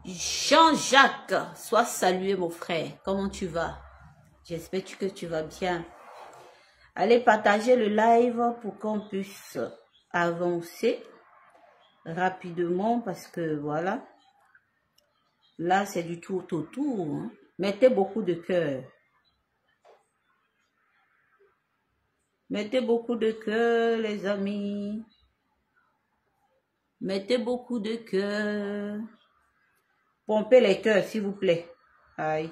Jean-Jacques, sois salué mon frère. Comment tu vas? J'espère que tu vas bien. Allez partager le live pour qu'on puisse avancer rapidement parce que voilà. Là, c'est du tour au tour. Hein. Mettez beaucoup de cœur. Mettez beaucoup de cœur, les amis. Mettez beaucoup de cœur. Pompez les cœurs, s'il vous plaît. Aïe.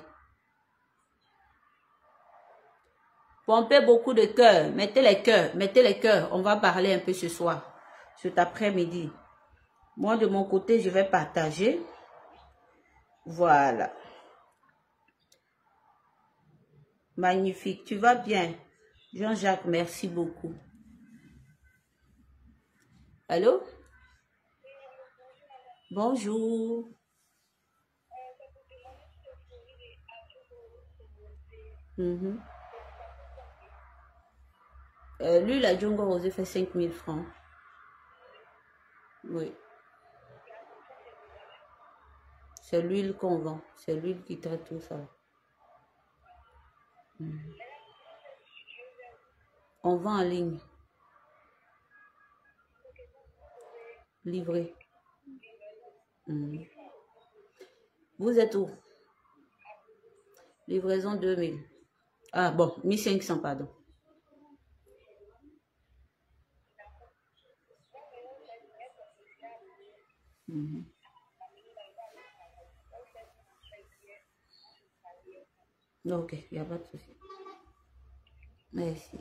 Pompez beaucoup de cœurs. Mettez les cœurs. Mettez les cœurs. On va parler un peu ce soir. Cet après-midi. Moi, de mon côté, je vais partager. Voilà. Magnifique. Tu vas bien. Jean-Jacques, merci beaucoup. Allô? Bonjour. Lui, la Djongo Rosé fait 5 000 francs. Oui. C'est l'huile qu'on vend. C'est l'huile qui traite tout ça. On vend en ligne. Livré. Vous êtes où? Livraison 2000. Ah bon, 1500, pardon. Ok, il n'y a pas de souci. Merci.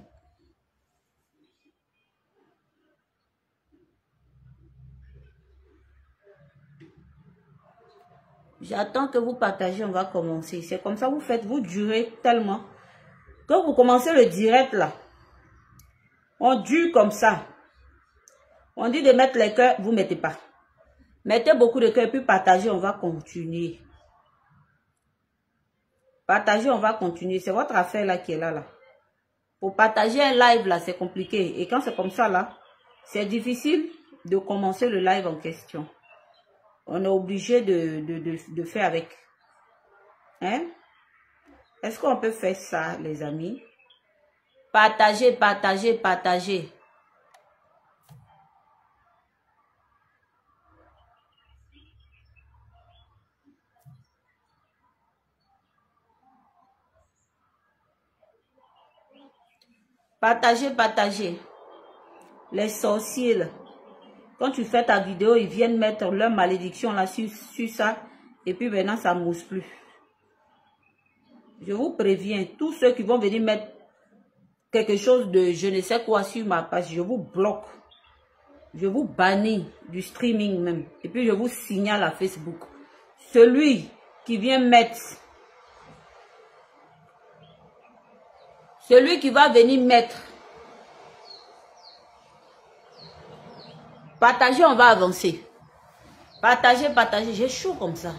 J'attends que vous partagez, on va commencer. C'est comme ça, vous faites, vous durez tellement. Quand vous commencez le direct là, on dure comme ça. On dit de mettre les cœurs, vous ne mettez pas. Mettez beaucoup de cœurs, puis partagez, on va continuer. Partagez, on va continuer. C'est votre affaire là qui est là. Pour partager un live là, c'est compliqué. Et quand c'est comme ça là, c'est difficile de commencer le live en question. On est obligé de faire avec. Hein? Est-ce qu'on peut faire ça, les amis? Partagez, partagez, partagez. Partagez, partagez. Les sorciers, là. Quand tu fais ta vidéo, ils viennent mettre leur malédiction là sur ça. Et puis maintenant, ça ne mousse plus. Je vous préviens, tous ceux qui vont venir mettre quelque chose de je ne sais quoi sur ma page, je vous bloque. Je vous bannis du streaming même. Et puis je vous signale à Facebook. Celui qui vient mettre... Celui qui va venir mettre... Partagez, on va avancer. Partagez, partagez. J'ai chaud comme ça.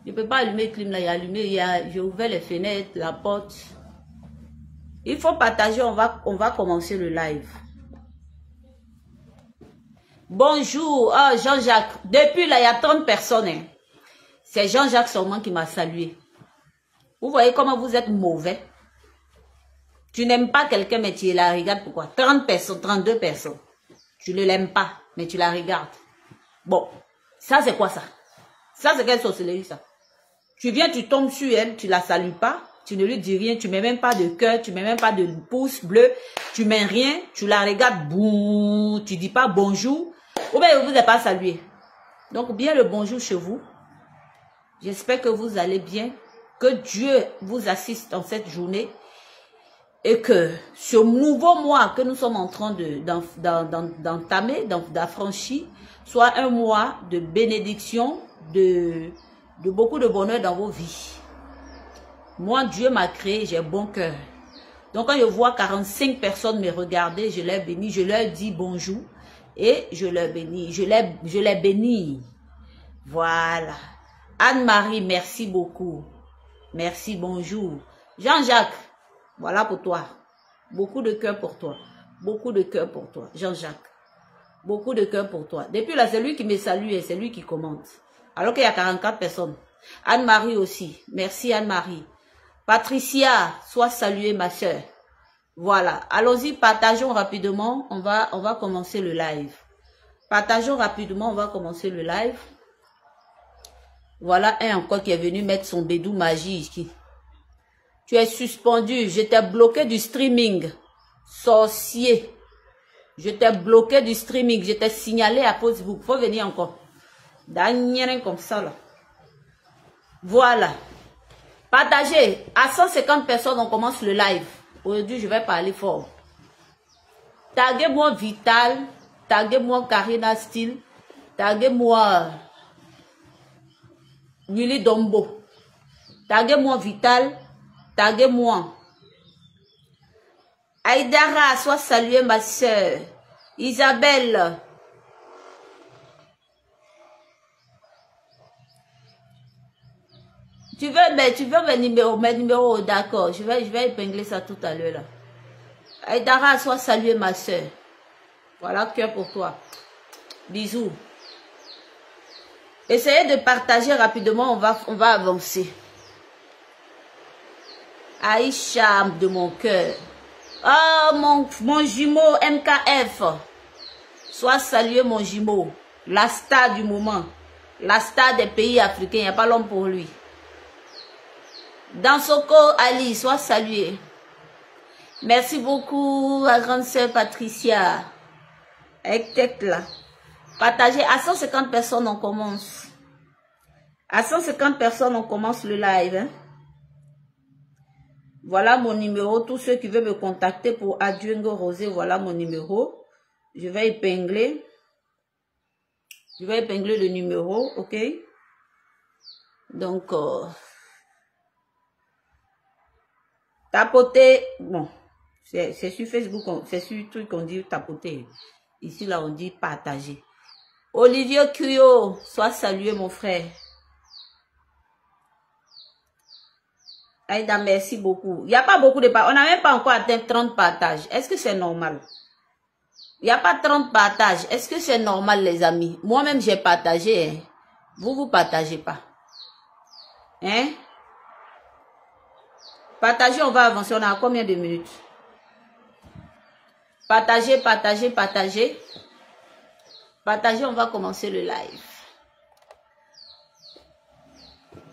Je ne peux pas allumer le clim là. Il y a allumé, j'ai ouvert les fenêtres, la porte. Il faut partager, on va commencer le live. Bonjour, Jean-Jacques. Depuis là, il y a 30 personnes. Hein. C'est Jean-Jacques seulement qui m'a salué. Vous voyez comment vous êtes mauvais. Tu n'aimes pas quelqu'un, mais tu la regardes pourquoi? 30 personnes, 32 personnes. Tu ne l'aimes pas, mais tu la regardes. Bon, ça c'est quoi ça? Ça c'est quelle sorcellerie ça? Tu viens, tu tombes sur elle, tu la salues pas, tu ne lui dis rien, tu mets même pas de cœur, tu mets même pas de pouce bleu, tu mets rien, tu la regardes, boum, tu dis pas bonjour, ou bien vous n'êtes pas salué. Donc bien le bonjour chez vous. J'espère que vous allez bien, que Dieu vous assiste dans cette journée. Et que ce nouveau mois que nous sommes en train d'entamer, d'affranchir, soit un mois de bénédiction, de beaucoup de bonheur dans vos vies. Moi, Dieu m'a créé, j'ai bon cœur. Donc, quand je vois 45 personnes me regarder, je les bénis, je leur dis bonjour et je leur bénis. Je les bénis. Voilà. Anne-Marie, merci beaucoup. Merci, bonjour. Jean-Jacques, voilà pour toi. Beaucoup de cœur pour toi. Beaucoup de cœur pour toi. Jean-Jacques, beaucoup de cœur pour toi. Depuis là, c'est lui qui me salue et c'est lui qui commente. Alors qu'il y a 44 personnes. Anne-Marie aussi. Merci Anne-Marie. Patricia, sois saluée ma soeur. Voilà. Allons-y, partageons rapidement. On va commencer le live. Partageons rapidement, on va commencer le live. Voilà un encore qui est venu mettre son bédou magie. Tu es suspendu. Je t'ai bloqué du streaming. Sorcier. Je t'ai bloqué du streaming. Je t'ai signalé à Facebook. Faut venir encore. D'un comme ça là. Voilà. Partagez. À 150 personnes, on commence le live. Aujourd'hui, je vais parler fort. Taguez-moi Vital. Taguez-moi Karina Style. Taguez-moi Willy Dombo. Taguez-moi Vital. Taguez-moi. Aïdara, sois saluée ma soeur. Isabelle. Tu veux mes numéros, d'accord. Je vais épingler ça tout à l'heure là. Aïdara, sois saluée ma soeur. Voilà, cœur pour toi. Bisous. Essayez de partager rapidement, on va avancer. Aïcha de mon cœur. Oh, mon jumeau MKF. Sois salué mon jumeau. La star du moment. La star des pays africains. Il n'y a pas l'homme pour lui. Dansoko Ali, sois salué. Merci beaucoup à grande sœur Patricia. Avec tête là. Partagez. À 150 personnes, on commence. À 150 personnes, on commence le live. Hein? Voilà mon numéro. Tous ceux qui veulent me contacter pour Adjuengo Rosé, voilà mon numéro. Je vais épingler. Je vais épingler le numéro, ok? Donc, tapoter. Bon, c'est sur Facebook, c'est sur le truc qu'on dit tapoter. Ici, là, on dit partager. Olivier Cuyo, sois salué, mon frère. Aïda, merci beaucoup. Il n'y a pas beaucoup de partages. On n'a même pas encore atteint 30 partages. Est-ce que c'est normal? Il n'y a pas 30 partages. Est-ce que c'est normal, les amis? Moi-même, j'ai partagé. Hein? Vous partagez pas. Hein? Partagez, on va avancer. On a combien de minutes? Partagez, partagez, partagez. Partagez, on va commencer le live.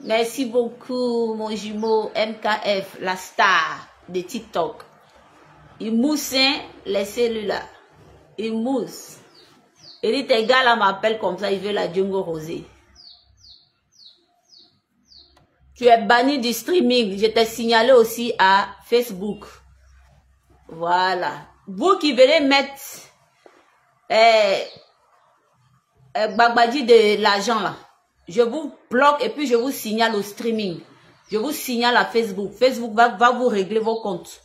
Merci beaucoup, mon jumeau MKF, la star de TikTok. Il mousse, hein, laissez-le là. Il mousse. Il dit, tes gars là m'appellent comme ça, il veut la Django Rosé. Tu es banni du streaming. Je t'ai signalé aussi à Facebook. Voilà. Vous qui venez mettre Bagbadi de l'argent là. Je vous bloque et puis je vous signale au streaming. Je vous signale à Facebook. Facebook va vous régler vos comptes.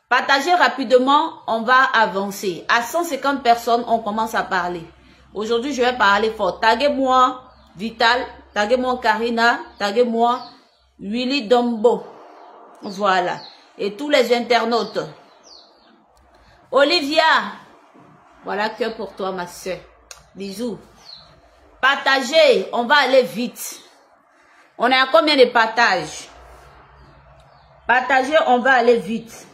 Partagez rapidement, on va avancer. À 150 personnes, on commence à parler. Aujourd'hui, je vais parler fort. Taguez-moi Vital, taguez-moi Karina, taguez-moi Willy Dombo. Voilà. Et tous les internautes. Olivia. Voilà que pour toi, ma soeur. Bisous. Partagez, on va aller vite. On est à combien de partages? Partagez, on va aller vite.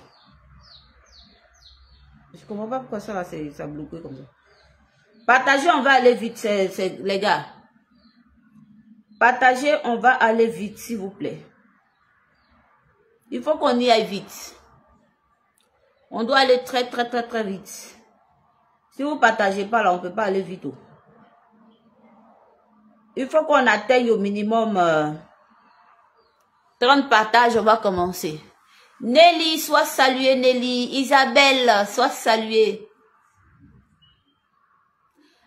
Je ne comprends pas pourquoi ça a bloqué comme ça. Partagez, on va aller vite, les gars. Partagez, on va aller vite, s'il vous plaît. Il faut qu'on y aille vite. On doit aller très vite. Si vous ne partagez pas là, on ne peut pas aller vite. Il faut qu'on atteigne au minimum 30 partages, on va commencer. Nelly, sois saluée Nelly. Isabelle, sois saluée.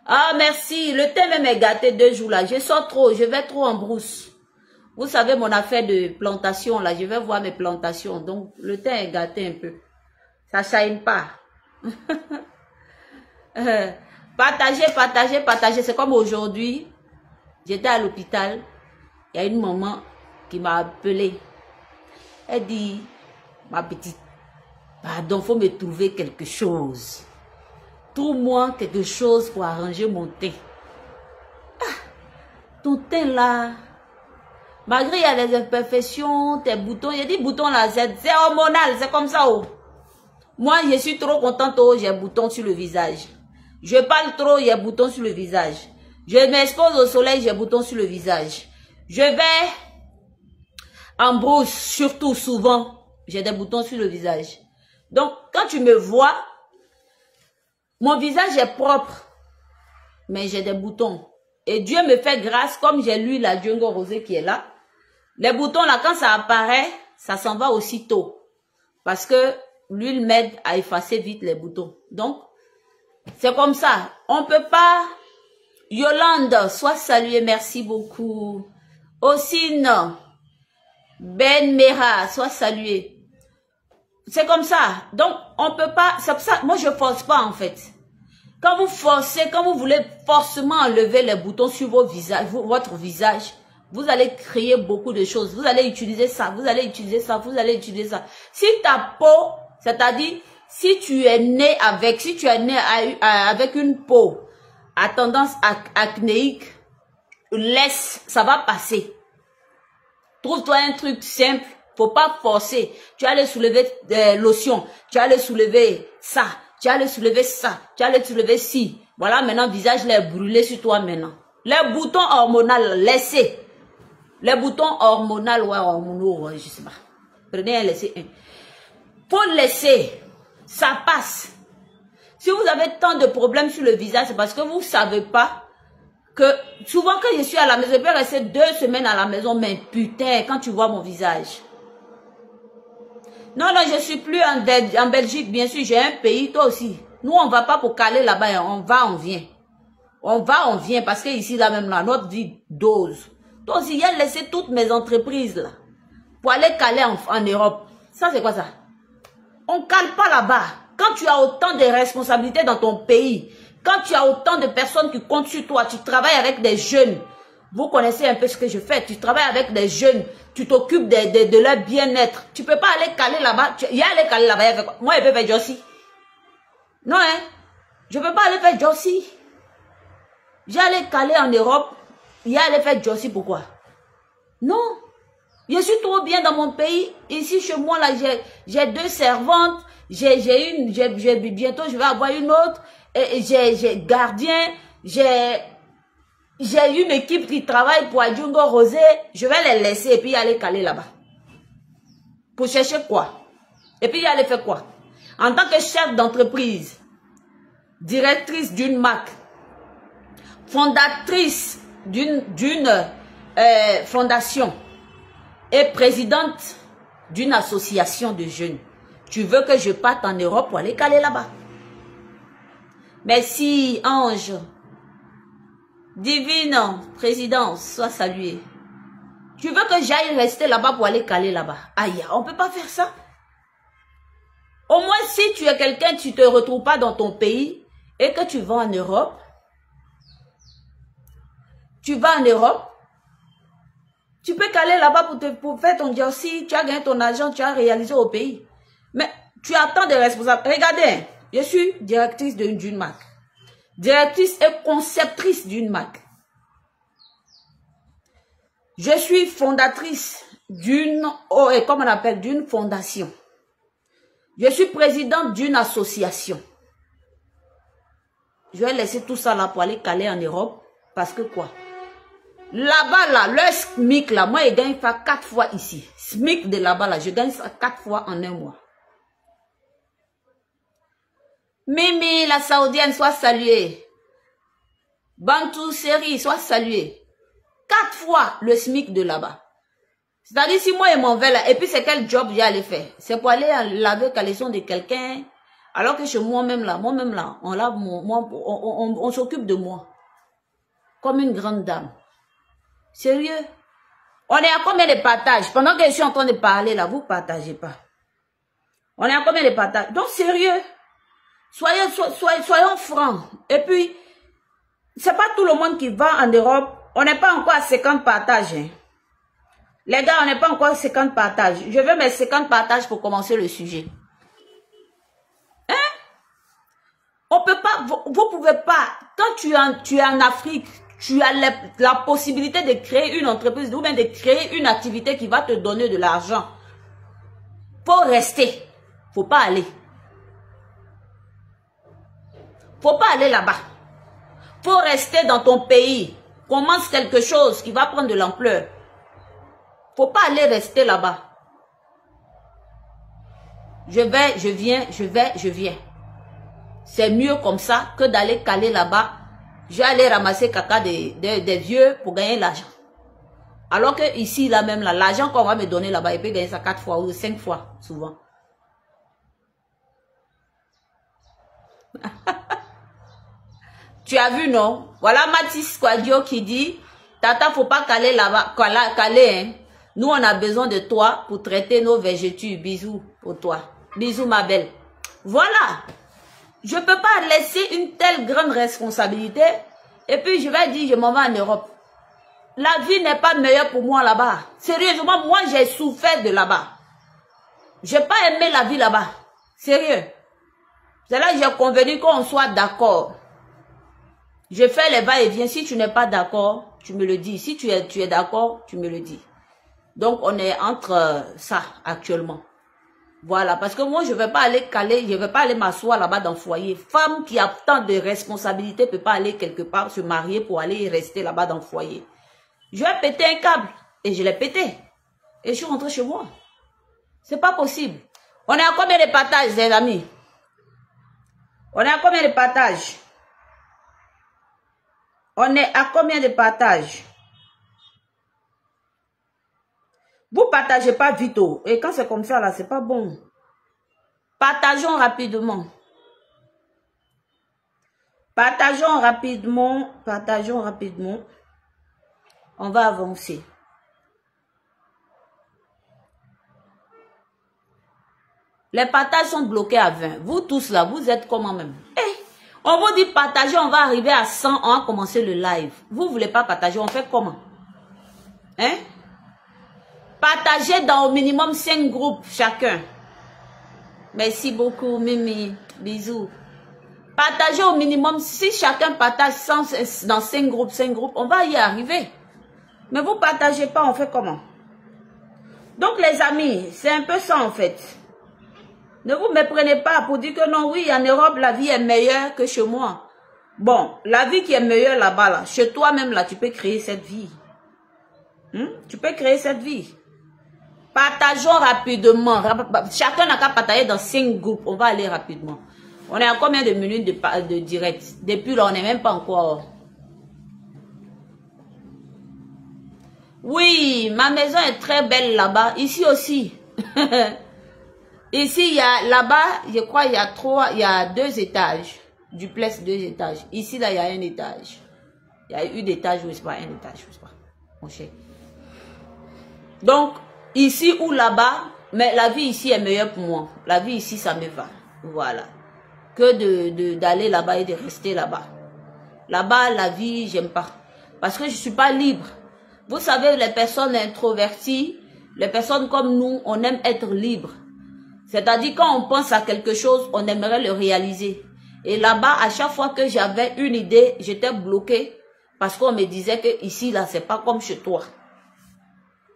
Ah, merci. Le thème est gâté 2 jours là. Je sors trop, je vais trop en brousse. Vous savez mon affaire de plantation, là, je vais voir mes plantations. Donc, le teint est gâté un peu. Ça shine pas. Partagez, partagez, partagez. C'est comme aujourd'hui, j'étais à l'hôpital. Il y a une maman qui m'a appelé. Elle dit, ma petite, pardon, faut me trouver quelque chose. Trouve-moi quelque chose pour arranger mon teint. Ah, ton teint là, malgré il y a des imperfections, tes boutons, il y a des boutons là, c'est hormonal, c'est comme ça. Oh. Moi, je suis trop contente, oh, j'ai un bouton sur le visage. Je parle trop, il y a un bouton sur le visage. Je m'expose au soleil, j'ai un bouton sur le visage. Je vais en brousse, surtout souvent, j'ai des boutons sur le visage. Donc, quand tu me vois, mon visage est propre, mais j'ai des boutons. Et Dieu me fait grâce, comme j'ai l'huile à Django Rosé qui est là. Les boutons là, quand ça apparaît, ça s'en va aussitôt. Parce que l'huile m'aide à effacer vite les boutons. Donc, c'est comme ça. On ne peut pas... Yolande, sois saluée, merci beaucoup. Ossine, Ben Mera, sois saluée. C'est comme ça. Donc, on peut pas... C'est pour ça, moi, je force pas, en fait. Quand vous forcez, quand vous voulez forcément enlever les boutons sur vos visages, votre visage, vous allez créer beaucoup de choses. Vous allez utiliser ça, vous allez utiliser ça, vous allez utiliser ça. Si ta peau, c'est-à-dire, si tu es né avec, si tu es né avec une peau à tendance acnéique, laisse, ça va passer. Trouve-toi un truc simple, faut pas forcer. Tu vas aller soulever lotion, tu vas aller soulever ça, tu vas aller soulever ça, tu vas aller soulever ci. Voilà, maintenant, visage là est brûlé sur toi maintenant. Les boutons hormonaux, laissez. Les boutons hormonaux, ouais, hormonaux, ouais, je sais pas. Prenez un, laissez un. Faut laisser. Ça passe. Si vous avez tant de problèmes sur le visage, c'est parce que vous ne savez pas que souvent quand je suis à la maison, je peux rester 2 semaines à la maison, mais putain, quand tu vois mon visage. Non, non, je suis plus en Belgique, bien sûr, j'ai un pays, toi aussi. Nous, on ne va pas pour caler là-bas, on va, on vient. On va, on vient, parce que ici, là même, là, notre vie dose. Toi aussi, il a laissé toutes mes entreprises, là, pour aller caler en Europe. Ça, c'est quoi ça? On ne cale pas là-bas. Quand tu as autant de responsabilités dans ton pays, quand tu as autant de personnes qui comptent sur toi, tu travailles avec des jeunes. Vous connaissez un peu ce que je fais. Tu travailles avec des jeunes, tu t'occupes de leur bien-être. Tu ne peux pas aller caler là-bas. Il y a aller caler là-bas. Moi, je peux faire Jossi. Non, hein? Je ne peux pas aller faire Jossi. J'ai allé caler en Europe. Il y a aller faire Jossi. Pourquoi? Non. Je suis trop bien dans mon pays. Ici, chez moi, là, j'ai 2 servantes. Bientôt, je vais avoir une autre. J'ai gardien. J'ai une équipe qui travaille pour Django Rosé. Je vais les laisser et puis aller caler là-bas. Pour chercher quoi? Et puis, y aller faire quoi? En tant que chef d'entreprise, directrice d'une marque, fondatrice d'une fondation et présidente d'une association de jeunes. Tu veux que je parte en Europe pour aller caler là-bas? Merci, ange. Divine présidence, sois saluée. Tu veux que j'aille rester là-bas pour aller caler là-bas? Aïe, on ne peut pas faire ça. Au moins, si tu es quelqu'un, tu ne te retrouves pas dans ton pays et que tu vas en Europe, tu vas en Europe, tu peux caler là-bas pour faire ton jersey, tu as gagné ton argent, tu as réalisé au pays. Mais tu as tant de responsables. Regardez, je suis directrice d'une marque. Directrice et conceptrice d'une marque. Je suis fondatrice d'une, comment on appelle, d'une fondation. Je suis présidente d'une association. Je vais laisser tout ça là pour aller caler en Europe. Parce que quoi? Là-bas, là, le SMIC, là, moi, je gagne ça 4 fois ici. SMIC de là-bas, là, je gagne ça 4 fois en un mois. Mimi, la Saoudienne, soit saluée. Bantou Seri, soit saluée. 4 fois le SMIC de là-bas. C'est-à-dire, si moi, je m'en vais là, et puis c'est quel job j'ai allé faire? C'est pour aller laver la caleçon de quelqu'un, alors que chez moi-même là, on lave on s'occupe de moi. Comme une grande dame. Sérieux? On est à combien de partages? Pendant que je suis en train de parler là, vous ne partagez pas. On est à combien de partages? Donc sérieux, soyons francs. Et puis, c'est pas tout le monde qui va en Europe. On n'est pas encore à 50 partages. Hein. Les gars, on n'est pas encore à 50 partages. Je veux mes 50 partages pour commencer le sujet. Hein? On peut pas, vous pouvez pas. Quand tu es en Afrique, tu as la possibilité de créer une entreprise ou bien de créer une activité qui va te donner de l'argent. Faut rester. Faut pas aller. Faut pas aller là-bas. Faut rester dans ton pays. Commence quelque chose qui va prendre de l'ampleur. Faut pas aller rester là-bas. Je vais, je viens, je vais, je viens. C'est mieux comme ça que d'aller caler là-bas. Je vais aller ramasser caca des vieux pour gagner l'argent. Alors que ici, là même, l'argent qu'on va me donner là-bas, il peut gagner ça 4 fois ou 5 fois, souvent. Tu as vu, non? Voilà Mathis Quadio qui dit, Tata, faut pas caler là-bas, caler, hein. Nous, on a besoin de toi pour traiter nos végétaux. Bisous pour toi. Bisous, ma belle. Voilà. Je ne peux pas laisser une telle grande responsabilité. Et puis, je vais dire, je m'en vais en Europe. La vie n'est pas meilleure pour moi là-bas. Sérieusement, moi, j'ai souffert de là-bas. Je n'ai pas aimé la vie là-bas. Sérieux. C'est là que j'ai convenu qu'on soit d'accord. Je fais les va-et-vient. Si tu n'es pas d'accord, tu me le dis. Si tu es d'accord, tu me le dis. Donc, on est entre ça actuellement. Voilà, parce que moi, je ne vais pas aller caler, je ne vais pas aller m'asseoir là-bas dans le foyer. Femme qui a tant de responsabilités ne peut pas aller quelque part se marier pour aller rester là-bas dans le foyer. Je vais péter un câble et je l'ai pété. Et je suis rentrée chez moi. C'est pas possible. On est à combien de partages, les amis? On est à combien de partages? On est à combien de partages? Vous partagez pas vite. Et quand c'est comme ça, là, c'est pas bon. Partageons rapidement. Partageons rapidement. Partageons rapidement. On va avancer. Les partages sont bloqués à 20. Vous tous là, vous êtes comment même? On vous dit partager, on va arriver à 100, on va commencer le live. Vous voulez pas partager, on fait comment? Hein? Partagez dans au minimum 5 groupes chacun. Merci beaucoup, Mimi. Bisous. Partagez au minimum, si chacun partage dans 5 groupes, on va y arriver. Mais vous partagez pas, on fait comment? Donc les amis, c'est un peu ça en fait. Ne vous méprenez pas pour dire que non, oui, en Europe, la vie est meilleure que chez moi. Bon, la vie qui est meilleure là-bas, là, chez toi-même, là, tu peux créer cette vie. Tu peux créer cette vie. Partageons rapidement. Chacun n'a qu'à partager dans 5 groupes. On va aller rapidement. On est à combien de minutes de direct? Depuis là, on n'est même pas encore. Oui, ma maison est très belle là-bas. Ici aussi. Ici, il y a là-bas, je crois, il y a 2 étages. Duplex 2 étages. Ici, là, il y a 1 étage. Il y a 1 étage, je sais pas, 1 étage, je sais pas. Mon cher. Donc, ici ou là-bas, mais la vie ici est meilleure pour moi. La vie ici, ça me va. Voilà. Que d'aller là-bas et de rester là-bas. Là-bas, la vie, j'aime pas. Parce que je suis pas libre. Vous savez, les personnes introverties, les personnes comme nous, on aime être libre. C'est-à-dire, quand on pense à quelque chose, on aimerait le réaliser. Et là-bas, à chaque fois que j'avais une idée, j'étais bloquée. Parce qu'on me disait que ici, là, c'est pas comme chez toi.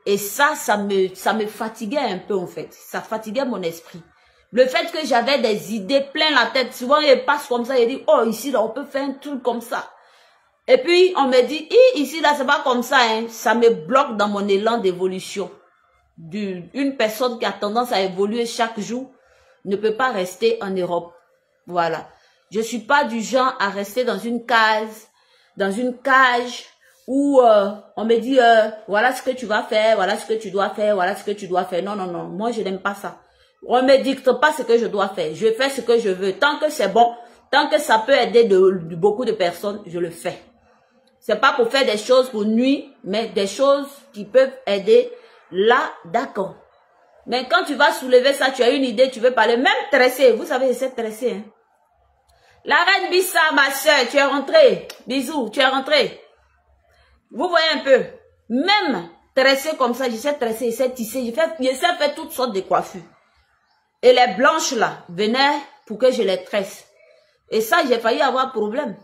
Et ça me fatiguait un peu, en fait. Ça fatiguait mon esprit. Le fait que j'avais des idées plein la tête. Souvent, il passe comme ça, il dit, oh, ici, là, on peut faire un truc comme ça. Et puis, on me dit, ici, là, c'est pas comme ça, hein. Ça me bloque dans mon élan d'évolution. Une personne qui a tendance à évoluer chaque jour ne peut pas rester en Europe. Voilà. Je suis pas du genre à rester dans une case, où on me dit, voilà ce que tu vas faire, voilà ce que tu dois faire, voilà ce que tu dois faire. Non, non, non, moi je n'aime pas ça. On me dicte pas ce que je dois faire. Je fais ce que je veux. Tant que c'est bon, tant que ça peut aider beaucoup de personnes, je le fais. C'est pas pour faire des choses pour nuire, mais des choses qui peuvent aider. Là, d'accord. Mais quand tu vas soulever ça, tu as une idée, tu veux parler, même tresser. Vous savez, j'essaie de tresser. Hein? La reine Bissa, ma soeur, tu es rentrée. Bisous, tu es rentrée. Vous voyez un peu. Même tresser comme ça, j'essaie de tresser, j'essaie de tisser, j'essaie de faire toutes sortes de coiffures. Et les blanches là, venaient pour que je les tresse. Et ça, j'ai failli avoir problème.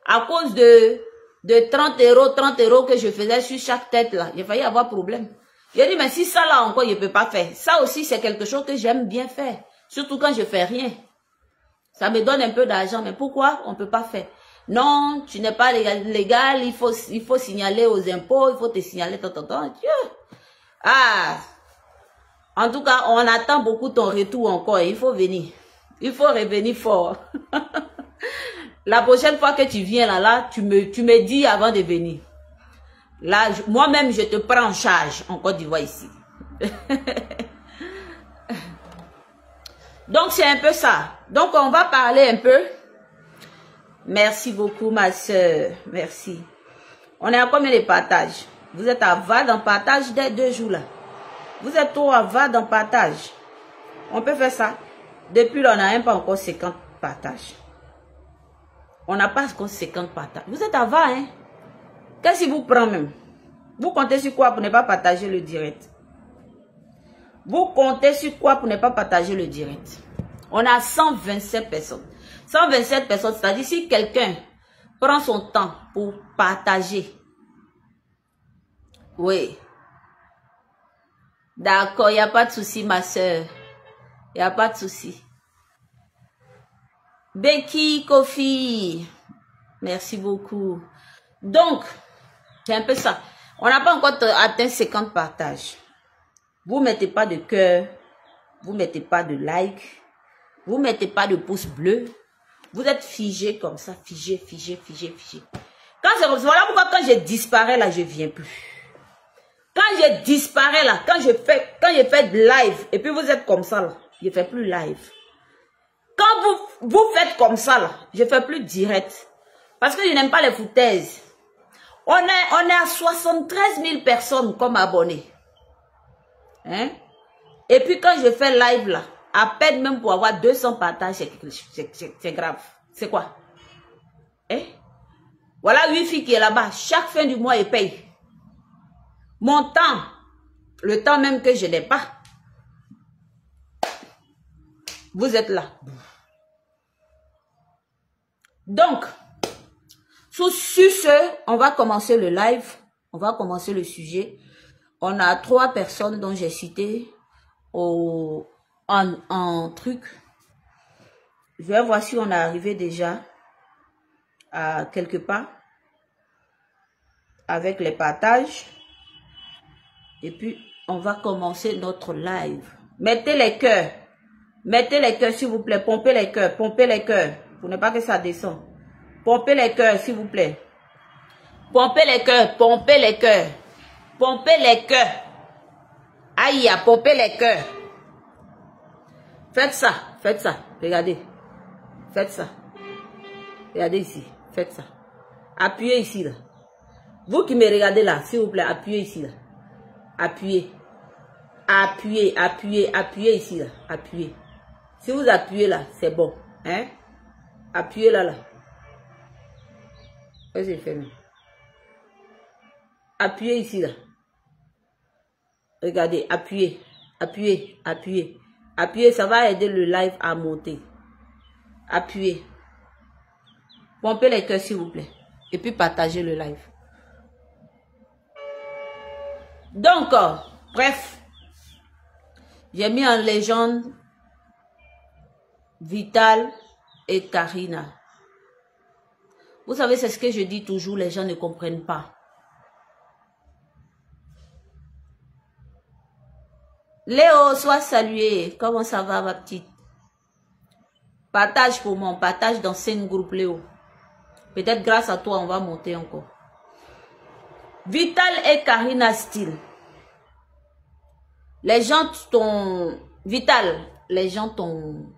À cause de 30 euros que je faisais sur chaque tête là, j'ai failli avoir problème. J'ai dit, mais si ça là encore, je ne peux pas faire. Ça aussi, c'est quelque chose que j'aime bien faire. Surtout quand je ne fais rien. Ça me donne un peu d'argent, mais pourquoi on ne peut pas faire? Non, tu n'es pas légal, il faut signaler aux impôts, il faut te signaler, Ah, en tout cas, on attend beaucoup ton retour encore, il faut venir. Il faut revenir fort. La prochaine fois que tu viens là, tu me dis avant de venir. Là, moi-même, je te prends en charge en Côte d'Ivoire ici. Donc, c'est un peu ça. Donc, on va parler un peu. Merci beaucoup, ma soeur. Merci. On est à combien de partages? Vous êtes à 20 dans partage dès 2 jours là. Vous êtes trop à 20 dans partage. On peut faire ça. Depuis là, on n'a même pas encore 50 partages. On n'a pas encore 50 partages. Vous êtes à 20, hein? Qu'est-ce qui vous prend même? Vous comptez sur quoi pour ne pas partager le direct? Vous comptez sur quoi pour ne pas partager le direct? On a 127 personnes. 127 personnes, c'est-à-dire si quelqu'un prend son temps pour partager. Oui. D'accord, il n'y a pas de souci, ma soeur. Il n'y a pas de souci. Becky, Kofi, merci beaucoup. Donc, c'est un peu ça. On n'a pas encore atteint 50 partages. Vous ne mettez pas de cœur, vous ne mettez pas de like, vous ne mettez pas de pouce bleu. Vous êtes figé comme ça, figé. Quand c'est comme ça, voilà pourquoi quand je disparais là, je ne viens plus. Quand je disparais là, quand je fais de live, et puis vous êtes comme ça là, je ne fais plus live. Quand vous faites comme ça là, je ne fais plus direct. Parce que je n'aime pas les foutaises. On est à 73 000 personnes comme abonnés. Hein? Et puis quand je fais live là, à peine même pour avoir 200 partages, c'est grave. C'est quoi? Hein? Voilà 8 filles qui est là-bas. Chaque fin du mois, ils payent. Mon temps, le temps même que je n'ai pas. Vous êtes là. Donc, sur ce, on va commencer le live. On va commencer le sujet. On a 3 personnes dont j'ai cité en truc. Je vais voir si on est arrivé déjà à quelque part avec les partages. Et puis, on va commencer notre live. Mettez les cœurs. Mettez les cœurs, s'il vous plaît. Pompez les cœurs. Pompez les cœurs. Pour ne pas que ça descende. Pompez les cœurs, s'il vous plaît. Pompez les cœurs. Pompez les cœurs. Pompez les cœurs. Aïe, pompez les cœurs. Faites ça. Faites ça. Regardez. Faites ça. Regardez ici. Faites ça. Appuyez ici, là. Vous qui me regardez là, s'il vous plaît, appuyez ici, là. Appuyez. Appuyez, appuyez, appuyez ici, là. Appuyez. Si vous appuyez là, c'est bon. Hein? Appuyez là, là. Qu'est-ce que fait, même? Appuyez ici, là. Regardez, appuyez. Appuyez, appuyez. Appuyez, ça va aider le live à monter. Appuyez. Pompez les cœurs, s'il vous plaît. Et puis partagez le live. Donc, bref. J'ai mis en légende Vital et Karina. Vous savez, c'est ce que je dis toujours, les gens ne comprennent pas. Léo, sois salué. Comment ça va, ma petite? Partage pour moi, partage dans 5 groupes, Léo. Peut-être grâce à toi, on va monter encore. Vital et Karina Style. Les gens t'ont... Vital, les gens t'ont...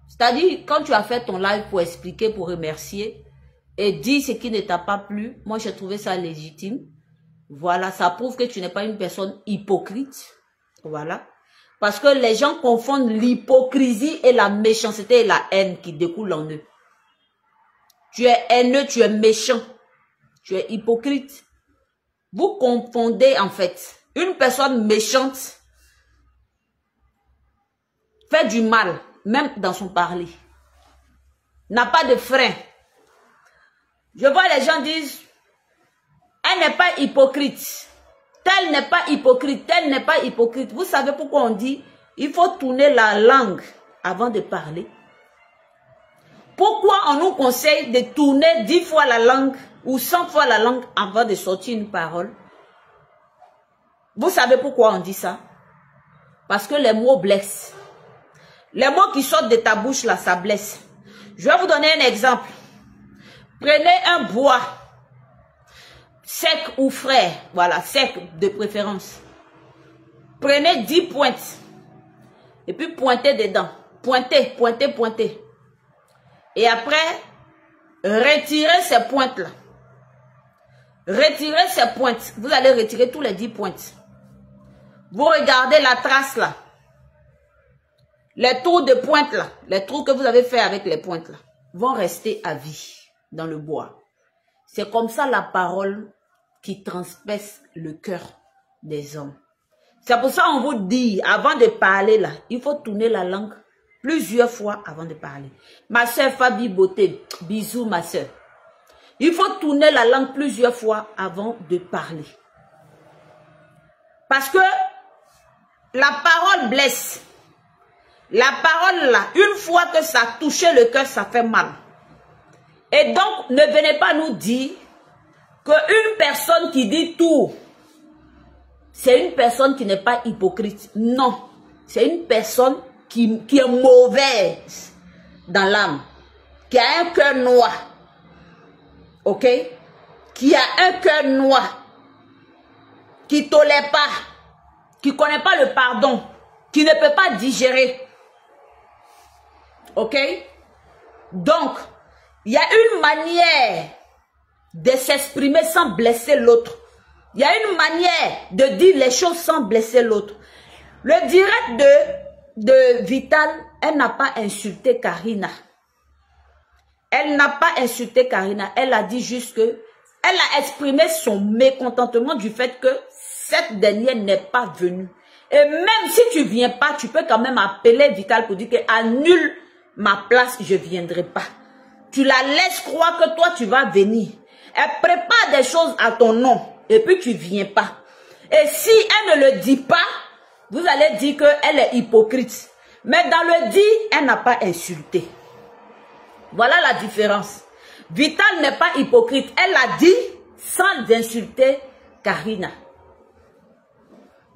C'est-à-dire, quand tu as fait ton live pour expliquer, pour remercier, et dis ce qui ne t'a pas plu. Moi, j'ai trouvé ça légitime. Voilà, ça prouve que tu n'es pas une personne hypocrite. Voilà. Parce que les gens confondent l'hypocrisie et la méchanceté et la haine qui découlent en eux. Tu es haineux, tu es méchant. Tu es hypocrite. Vous confondez en fait. Une personne méchante fait du mal, même dans son parler. N'a pas de frein. Je vois les gens disent, elle n'est pas hypocrite. Tel n'est pas hypocrite, tel n'est pas hypocrite. Vous savez pourquoi on dit, il faut tourner la langue avant de parler? Pourquoi on nous conseille de tourner 10 fois la langue ou 100 fois la langue avant de sortir une parole? Vous savez pourquoi on dit ça? Parce que les mots blessent. Les mots qui sortent de ta bouche là, ça blesse. Je vais vous donner un exemple. Prenez un bois sec ou frais, voilà, sec de préférence. Prenez 10 pointes et puis pointez dedans. Pointez, pointez, pointez. Et après, retirez ces pointes-là. Retirez ces pointes. Vous allez retirer tous les 10 pointes. Vous regardez la trace là. Les trous de pointe là, les trous que vous avez fait avec les pointes là, vont rester à vie dans le bois. C'est comme ça la parole qui transperce le cœur des hommes. C'est pour ça qu'on vous dit, avant de parler là, il faut tourner la langue plusieurs fois avant de parler. Ma soeur Fabi Beauté, bisous ma soeur. Il faut tourner la langue plusieurs fois avant de parler. Parce que la parole blesse. La parole là, une fois que ça a touché le cœur, ça fait mal. Et donc, ne venez pas nous dire qu'une personne qui dit tout, c'est une personne qui n'est pas hypocrite. Non, c'est une personne qui est mauvaise dans l'âme, qui a un cœur noir. Ok? Qui a un cœur noir, qui ne tolère pas, qui ne connaît pas le pardon, qui ne peut pas digérer. Ok? Donc, il y a une manière de s'exprimer sans blesser l'autre. Il y a une manière de dire les choses sans blesser l'autre. Le direct de Vital, elle n'a pas insulté Karina. Elle n'a pas insulté Karina. Elle a dit juste que elle a exprimé son mécontentement du fait que cette dernière n'est pas venue. Et même si tu ne viens pas, tu peux quand même appeler Vital pour dire que annule ma place, je ne viendrai pas. Tu la laisses croire que toi, tu vas venir. Elle prépare des choses à ton nom et puis tu ne viens pas. Et si elle ne le dit pas, vous allez dire qu'elle est hypocrite. Mais dans le dit, elle n'a pas insulté. Voilà la différence. Vital n'est pas hypocrite. Elle a dit sans insulter Karina.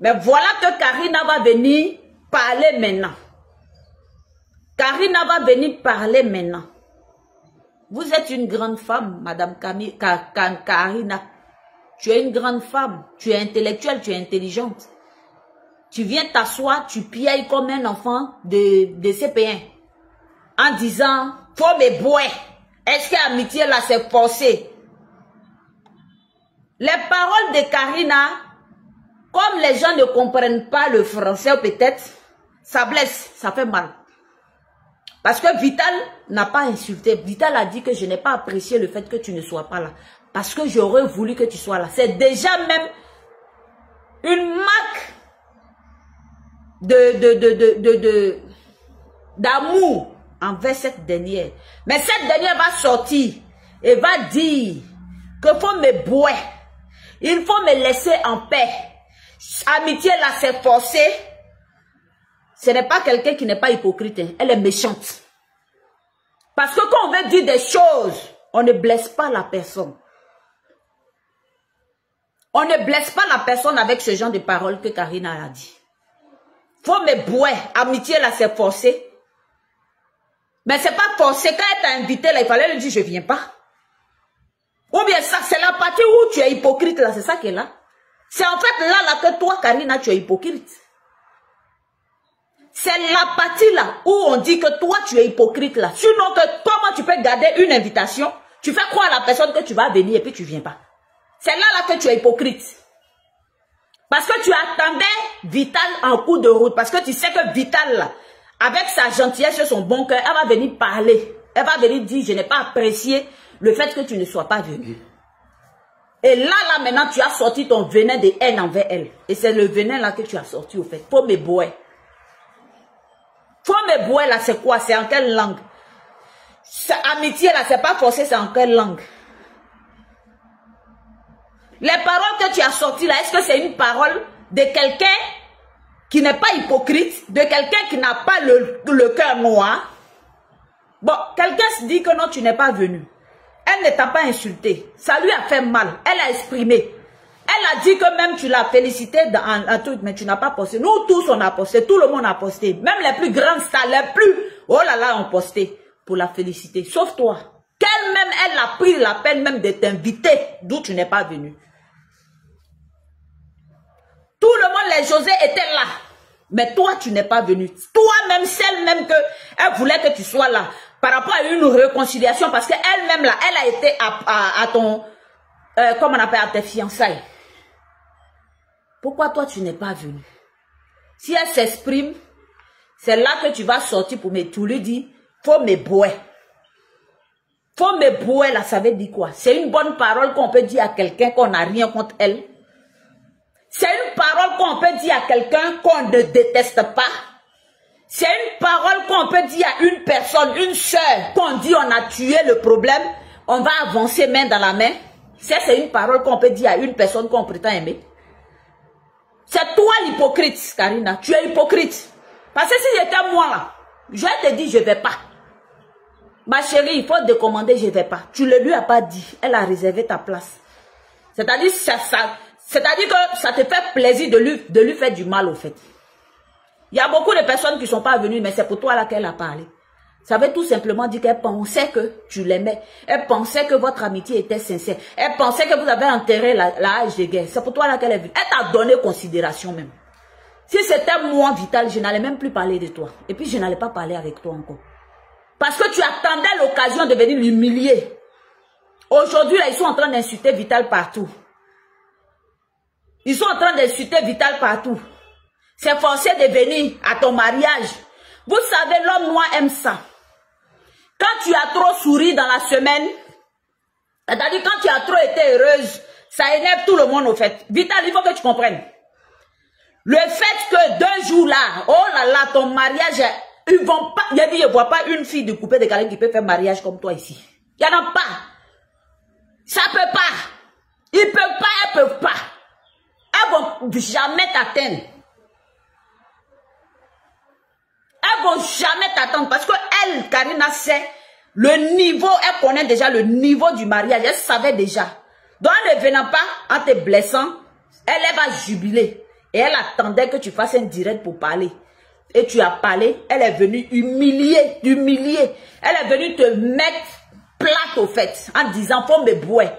Mais voilà que Karina va venir parler maintenant. Karina va venir parler maintenant. Vous êtes une grande femme, Madame Karina. Tu es une grande femme. Tu es intellectuelle, tu es intelligente. Tu viens t'asseoir, tu piailles comme un enfant de CP1. En disant, faut me boire. Est-ce que l'amitié là s'est forcée? Les paroles de Karina, comme les gens ne comprennent pas le français peut-être, ça blesse, ça fait mal. Parce que Vital n'a pas insulté. Vital a dit que je n'ai pas apprécié le fait que tu ne sois pas là. Parce que j'aurais voulu que tu sois là. C'est déjà même une marque d'amour envers cette dernière. Mais cette dernière va sortir et va dire qu'il faut me boire. Il faut me laisser en paix. Amitié là, c'est forcé. Ce n'est pas quelqu'un qui n'est pas hypocrite. Hein. Elle est méchante. Parce que quand on veut dire des choses, on ne blesse pas la personne. On ne blesse pas la personne avec ce genre de paroles que Karina a dit. Faut me boire. Amitié là, c'est forcé. Mais c'est pas forcé. Quand elle t'a invité là, il fallait lui dire je viens pas. Ou bien ça, c'est la partie où tu es hypocrite là. C'est ça qui est là. C'est en fait là que toi, Karina, tu es hypocrite. C'est la partie là où on dit que toi, tu es hypocrite là. Sinon que comment tu peux garder une invitation, Tu fais croire à la personne que tu vas venir et puis tu ne viens pas. C'est là que tu es hypocrite. Parce que tu attendais Vital en cours de route. Parce que tu sais que Vital, là, avec sa gentillesse et son bon cœur, elle va venir parler. Elle va venir dire, je n'ai pas apprécié le fait que tu ne sois pas venu. Et là, maintenant, tu as sorti ton venin de haine envers elle. Et c'est le venin là que tu as sorti, au fait. Faut me boire. Faut me boire, là, c'est quoi? C'est en quelle langue? Amitié, là, c'est pas forcé, c'est en quelle langue? Les paroles que tu as sorties, là, est-ce que c'est une parole de quelqu'un qui n'est pas hypocrite, de quelqu'un qui n'a pas le cœur noir? Bon, quelqu'un se dit que non, tu n'es pas venu. Elle ne t'a pas insulté. Ça lui a fait mal. Elle a exprimé. Elle a dit que même tu l'as félicité dans un truc, mais tu n'as pas posté. Nous tous, on a posté. Tout le monde a posté. Même les plus grandes stars, les plus... Oh là là, ont posté pour la féliciter. Sauf toi. Qu'elle-même, elle a pris la peine même de t'inviter d'où tu n'es pas venu. Tout le monde, les José, étaient là. Mais toi, tu n'es pas venu. Toi-même, celle-même que elle voulait que tu sois là. Par rapport à une réconciliation, parce qu'elle-même là, elle a été à ton, comment on appelle, à tes fiançailles. Pourquoi toi tu n'es pas venu? Si elle s'exprime, c'est là que tu vas sortir pour me tout lui dire, faut me boire. Faut me boire là, ça veut dire quoi? C'est une bonne parole qu'on peut dire à quelqu'un qu'on n'a rien contre elle. C'est une parole qu'on peut dire à quelqu'un qu'on ne déteste pas. C'est une parole qu'on peut dire à une personne, une sœur, qu'on dit on a tué le problème, on va avancer main dans la main. C'est une parole qu'on peut dire à une personne qu'on prétend aimer. C'est toi l'hypocrite, Karina. Tu es hypocrite. Parce que si j'étais moi là, je te dis je ne vais pas. Ma chérie, il faut décommander, je ne vais pas. Tu ne lui as pas dit, elle a réservé ta place. C'est-à-dire que ça te fait plaisir de lui faire du mal au fait. Il y a beaucoup de personnes qui ne sont pas venues, mais c'est pour toi là qu'elle a parlé. Ça veut tout simplement dire qu'elle pensait que tu l'aimais. Elle pensait que votre amitié était sincère. Elle pensait que vous avez enterré la hache de guerre. C'est pour toi là qu'elle est venue. Elle t'a donné considération même. Si c'était moi, Vital, je n'allais même plus parler de toi. Et puis je n'allais pas parler avec toi encore. Parce que tu attendais l'occasion de venir l'humilier. Aujourd'hui, là, ils sont en train d'insulter Vital partout. Ils sont en train d'insulter Vital partout. C'est forcé de venir à ton mariage. Vous savez, l'homme noir aime ça. Quand tu as trop souri dans la semaine, c'est-à-dire quand tu as trop été heureuse, ça énerve tout le monde au fait. Vital, il faut que tu comprennes. Le fait que 2 jours là, oh là là, ton mariage, ils vont pas, il a dit, je ne vois pas une fille de coupé de Calais qui peut faire mariage comme toi ici. Il n'y en a pas. Ça ne peut pas. Ils ne peuvent pas, elles ne peuvent pas. Elles ne vont jamais t'atteindre. Elles ne vont jamais t'attendre parce que elle, Karina, sait le niveau, elle connaît déjà le niveau du mariage, elle savait déjà. Donc en ne venant pas, en te blessant, elle va jubiler. Et elle attendait que tu fasses un direct pour parler. Et tu as parlé, elle est venue humilier. Elle est venue te mettre plate au fait, en disant, faut me boire.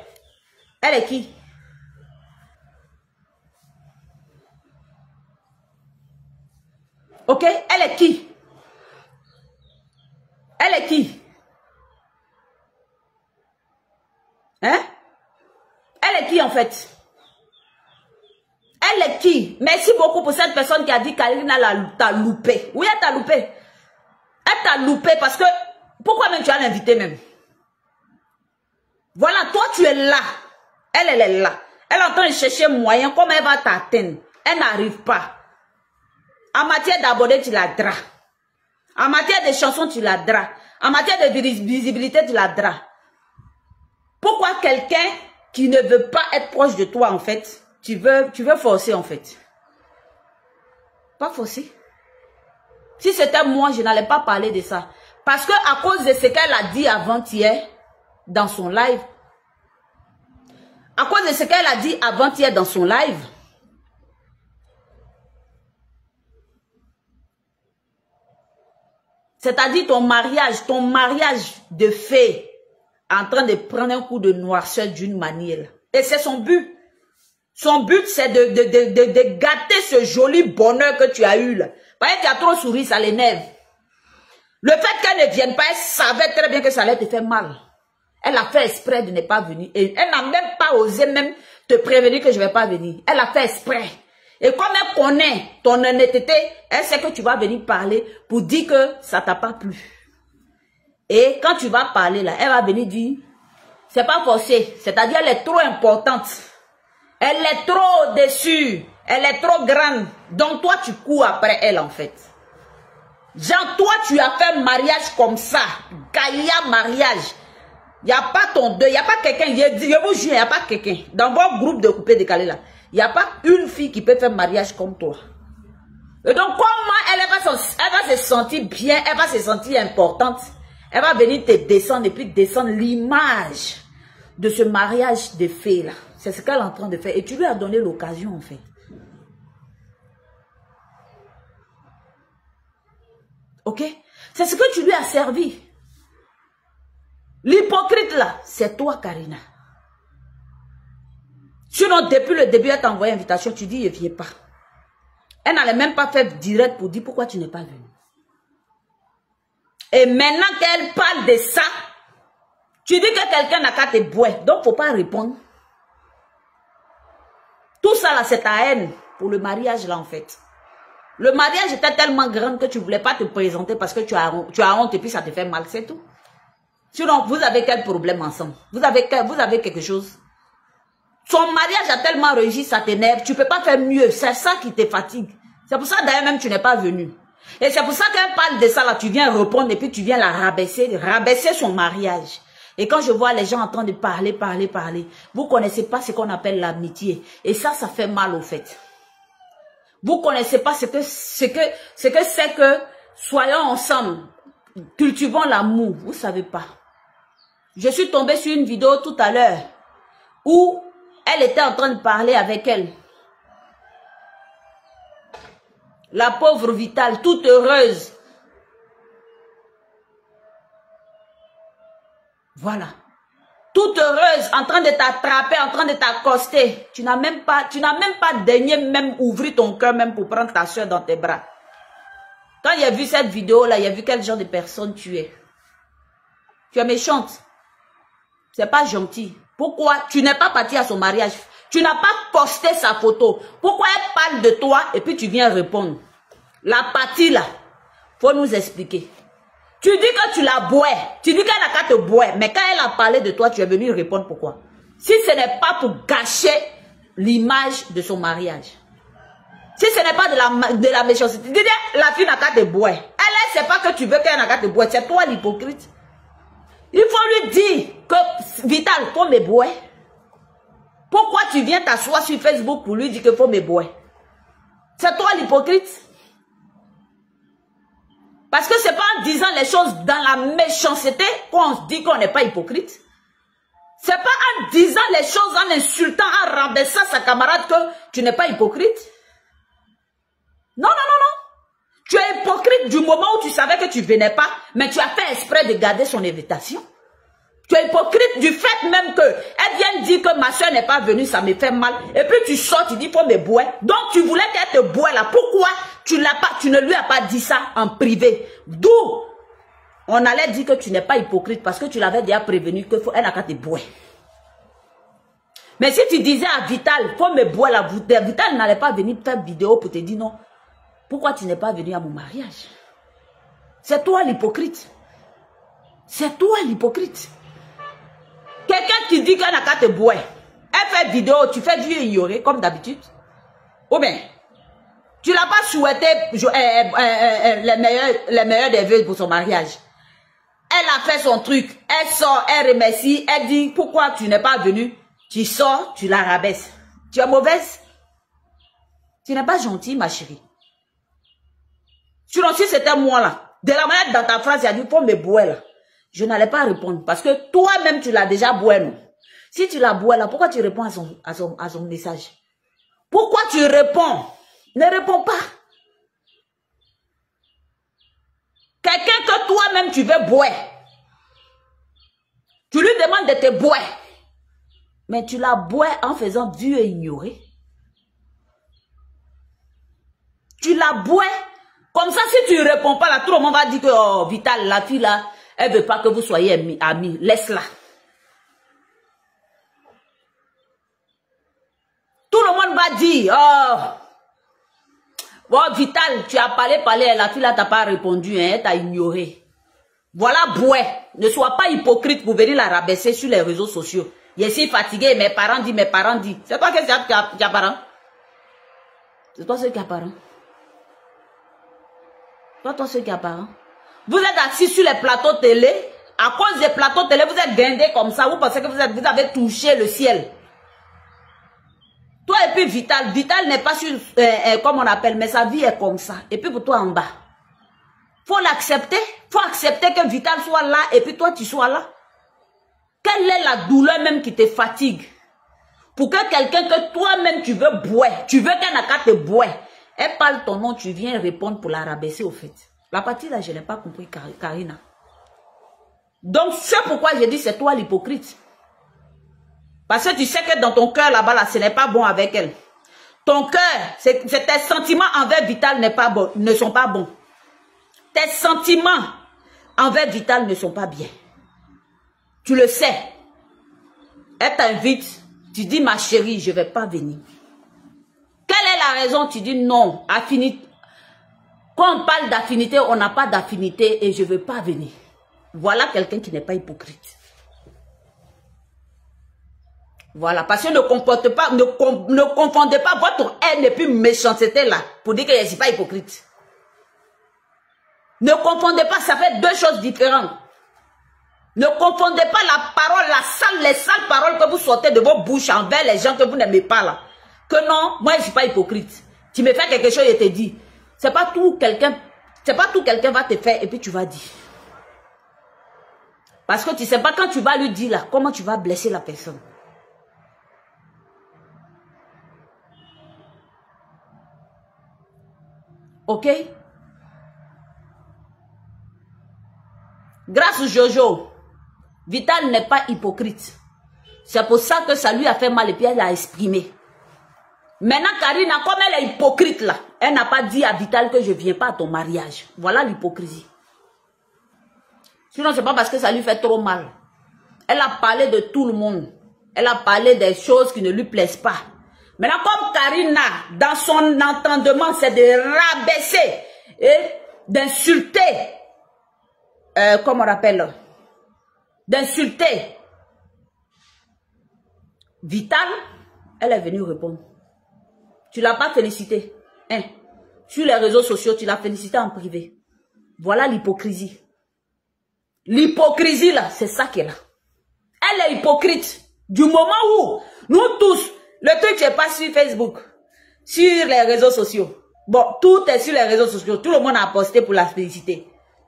Elle est qui? Ok, elle est qui? Elle est qui? Hein? Elle est qui en fait? Elle est qui? Merci beaucoup pour cette personne qui a dit qu'Alina t'a loupé. Oui, elle t'a loupé. Elle t'a loupé parce que... Pourquoi même tu as l'invité même? Voilà, toi tu es là. Elle est là. Elle est en train de chercher moyen. Comment elle va t'atteindre? Elle n'arrive pas. En matière d'abonnés, tu la dras. En matière de chansons, tu la dras. En matière de visibilité, tu la dras. Pourquoi quelqu'un qui ne veut pas être proche de toi, en fait, tu veux forcer, en fait? Pas forcer. Si c'était moi, je n'allais pas parler de ça. Parce que à cause de ce qu'elle a dit avant-hier dans son live, à cause de ce qu'elle a dit avant-hier dans son live, c'est-à-dire ton mariage de fée en train de prendre un coup de noirceur d'une manière. Et c'est son but. Son but, c'est de gâter ce joli bonheur que tu as eu là. Parce que tu as trop souri, ça l'énerve. Le fait qu'elle ne vienne pas, elle savait très bien que ça allait te faire mal. Elle a fait exprès de ne pas venir. Et elle n'a même pas osé même te prévenir que je ne vais pas venir. Elle a fait exprès. Et comme elle connaît ton honnêteté, elle sait que tu vas venir parler pour dire que ça t'a pas plu. Et quand tu vas parler là, elle va venir dire, c'est pas forcé. C'est-à-dire elle est trop importante. Elle est trop déçue. Elle est trop grande. Donc toi, tu cours après elle en fait. Genre, toi, tu as fait un mariage comme ça. Gaïa mariage. Il n'y a pas ton deuil. Il n'y a pas quelqu'un. Je vous jure, il n'y a pas quelqu'un. Dans votre groupe de coupés décalés là, il n'y a pas une fille qui peut faire un mariage comme toi. Et donc, comment elle va se sentir bien, elle va se sentir importante. Elle va venir te descendre et puis descendre l'image de ce mariage de fées là. C'est ce qu'elle est en train de faire. Et tu lui as donné l'occasion en fait. Ok? C'est ce que tu lui as servi. L'hypocrite là, c'est toi Karina. Sinon, depuis le début, elle t'a envoyé invitation, tu dis, ne viens pas. Elle n'allait même pas faire direct pour dire pourquoi tu n'es pas venu. Et maintenant qu'elle parle de ça, tu dis que quelqu'un n'a qu'à te boire. Donc, il ne faut pas répondre. Tout ça là, c'est ta haine pour le mariage là en fait. Le mariage était tellement grand que tu ne voulais pas te présenter parce que tu as honte et puis ça te fait mal, c'est tout. Sinon, vous avez quel problème ensemble? Vous avez quelque chose? Son mariage a tellement réussi, ça t'énerve, tu ne peux pas faire mieux. C'est ça qui te fatigue. C'est pour ça d'ailleurs même tu n'es pas venu. Et c'est pour ça qu'elle parle de ça là, tu viens répondre et puis tu viens la rabaisser son mariage. Et quand je vois les gens en train de parler, vous ne connaissez pas ce qu'on appelle l'amitié. Et ça fait mal au fait. Vous ne connaissez pas ce que c'est que soyons ensemble, cultivons l'amour. Vous ne savez pas. Je suis tombée sur une vidéo tout à l'heure où elle était en train de parler avec elle. La pauvre Vitale, toute heureuse. Voilà. Toute heureuse, en train de t'attraper, en train de t'accoster. Tu n'as même pas daigné même ouvrir ton cœur même pour prendre ta soeur dans tes bras. Quand il a vu cette vidéo-là, il a vu quel genre de personne tu es. Tu es méchante. C'est pas gentil. Pourquoi tu n'es pas parti à son mariage? Tu n'as pas posté sa photo. Pourquoi elle parle de toi et puis tu viens répondre? La partie là, faut nous expliquer. Tu dis que tu la bois. Tu dis qu'elle n'a qu'à te boire. Mais quand elle a parlé de toi, tu es venu répondre pourquoi. Si ce n'est pas pour gâcher l'image de son mariage. Si ce n'est pas de la méchanceté. Dis la fille n'a qu'à te boire. Elle ne sait pas que tu veux qu'elle n'a qu'à te boire. C'est toi l'hypocrite. Il faut lui dire que Vital, faut me boire. Pourquoi tu viens t'asseoir sur Facebook pour lui dire qu'il faut me boire? C'est toi l'hypocrite. Parce que ce n'est pas en disant les choses dans la méchanceté qu'on se dit qu'on n'est pas hypocrite. Ce n'est pas en disant les choses, en insultant, en rabaissant sa camarade que tu n'es pas hypocrite. Non, non, non, non. Tu es hypocrite du moment où tu savais que tu ne venais pas, mais tu as fait exprès de garder son invitation. Tu es hypocrite du fait même qu'elle vient dire que ma soeur n'est pas venue, ça me fait mal. Et puis tu sors, tu dis faut me boire. Donc tu voulais qu'elle te boire là. Pourquoi tu ne lui as pas dit ça en privé? D'où on allait dire que tu n'es pas hypocrite parce que tu l'avais déjà prévenu qu'elle n'a qu'à te boire. Mais si tu disais à Vital, faut me boire là, Vital n'allait pas venir faire vidéo pour te dire non. Pourquoi tu n'es pas venu à mon mariage? C'est toi l'hypocrite. C'est toi l'hypocrite. Quelqu'un qui dit qu'elle n'a qu'à te boire. Elle fait vidéo, tu fais du ignorer comme d'habitude. Ou bien, tu n'as pas souhaité les meilleurs des vœux pour son mariage. Elle a fait son truc. Elle sort, elle remercie, elle dit pourquoi tu n'es pas venu. Tu sors, tu la rabaisses. Tu es mauvaise. Tu n'es pas gentille, ma chérie. Sinon, si c'était moi là, de la manière dans ta phrase, il a dit faut me boire là. Je n'allais pas répondre parce que toi-même, tu l'as déjà boire, non? Si tu l'as boire là, pourquoi tu réponds à son message? Pourquoi tu réponds? Ne réponds pas. Quelqu'un que toi-même, tu veux boire. Tu lui demandes de te boire. Mais tu la bois en faisant vu et ignorer. Tu la bois. Comme ça, si tu ne réponds pas là, tout le monde va dire que oh, Vital, la fille là, elle ne veut pas que vous soyez amis. Laisse-la. pas dit, oh, bon, Vital, tu as parlé, la fille là t'a pas répondu, hein, t'as ignoré. Voilà, bouet, ne sois pas hypocrite pour venir la rabaisser sur les réseaux sociaux. Je suis fatigué, mes parents disent. C'est toi qui as parent? C'est toi ceux qui as parent? Toi ceux qui as parent? Vous êtes assis sur les plateaux télé, à cause des plateaux télé, vous êtes guindés comme ça, vous pensez que vous avez touché le ciel. Toi et puis Vital n'est pas sur, comme on appelle, mais sa vie est comme ça. Et puis pour toi en bas. Faut l'accepter. Faut accepter que Vital soit là et puis toi tu sois là. Quelle est la douleur même qui te fatigue? Pour que quelqu'un que toi-même tu veux boire, tu veux qu'elle n'a qu'à te boire, elle parle ton nom, tu viens répondre pour la rabaisser au fait. La partie là, je n'ai pas compris, Karina. Donc c'est pourquoi je dis c'est toi l'hypocrite. Parce que tu sais que dans ton cœur là-bas, là, ce n'est pas bon avec elle. Ton cœur, tes sentiments envers Vital ne sont pas bons. Tes sentiments envers Vital ne sont pas bien. Tu le sais. Elle t'invite, tu dis ma chérie, je ne vais pas venir. Quelle est la raison? Tu dis non, affinité. Quand on parle d'affinité, on n'a pas d'affinité et je ne veux pas venir. Voilà quelqu'un qui n'est pas hypocrite. Voilà, parce que ne confondez pas votre haine et puis méchanceté là, pour dire que je ne suis pas hypocrite. Ne confondez pas, ça fait deux choses différentes. Ne confondez pas la parole, les sales paroles que vous sortez de vos bouches envers les gens que vous n'aimez pas là. Que non, moi je ne suis pas hypocrite. Tu me fais quelque chose et te dis. C'est pas tout quelqu'un va te faire et puis tu vas dire. Parce que tu ne sais pas quand tu vas lui dire là, comment tu vas blesser la personne. Ok? Grâce au Jojo, Vital n'est pas hypocrite. C'est pour ça que ça lui a fait mal et puis elle a exprimé. Maintenant, Karina, comme elle est hypocrite là, elle n'a pas dit à Vital que je ne viens pas à ton mariage. Voilà l'hypocrisie. Sinon, ce n'est pas parce que ça lui fait trop mal. Elle a parlé de tout le monde. Elle a parlé des choses qui ne lui plaisent pas. Maintenant, comme Karina, dans son entendement, c'est de rabaisser et d'insulter, comment on appelle, d'insulter Vital, elle est venue répondre. Tu ne l'as pas félicité. Hein? Sur les réseaux sociaux, tu l'as félicité en privé. Voilà l'hypocrisie. L'hypocrisie, là, c'est ça qu'elle a. Elle est hypocrite. Du moment où, nous tous, le truc, c'est pas sur Facebook, sur les réseaux sociaux. Bon, tout est sur les réseaux sociaux. Tout le monde a posté pour la féliciter.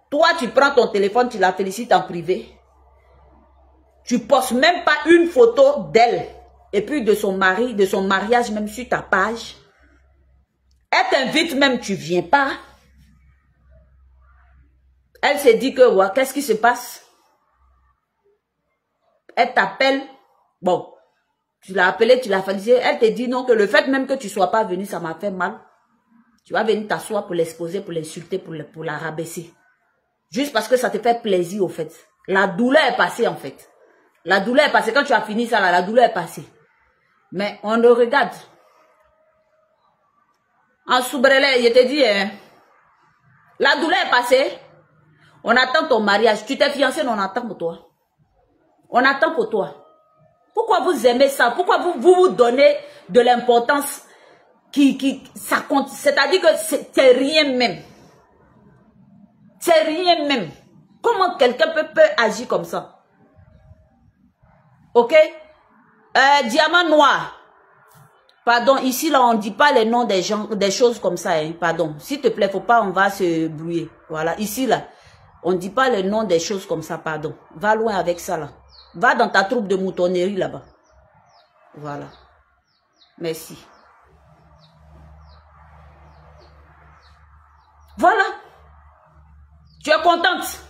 Toi, tu prends ton téléphone, tu la félicites en privé. Tu postes même pas une photo d'elle. Et puis de son mari, de son mariage, même sur ta page. Elle t'invite même, tu viens pas. Elle s'est dit que, ouais, qu'est-ce qui se passe? Elle t'appelle. Bon, tu l'as appelée, tu l'as félicité. Elle te dit non, que le fait même que tu ne sois pas venu, ça m'a fait mal. Tu vas venir t'asseoir pour l'exposer, pour l'insulter, pour la rabaisser. Juste parce que ça te fait plaisir, au fait. La douleur est passée, en fait. La douleur est passée. Quand tu as fini ça, là, la douleur est passée. Mais on le regarde. En soubrelé, je te dis, hein, la douleur est passée. On attend ton mariage. Tu t'es fiancé, on attend pour toi. On attend pour toi. Pourquoi vous aimez ça? Pourquoi vous donnez de l'importance ça compte? C'est-à-dire que c'est rien même. C'est rien même. Comment quelqu'un peut agir comme ça? Ok? Diamant noir. Pardon, ici, là, on ne dit pas les noms des gens, des choses comme ça, hein. Pardon. S'il te plaît, faut pas, on va se brouiller. Voilà, ici, là, on ne dit pas les noms des choses comme ça, pardon. Va loin avec ça, là. Va dans ta troupe de moutonnerie, là-bas. Voilà. Merci. Voilà. Tu es contente.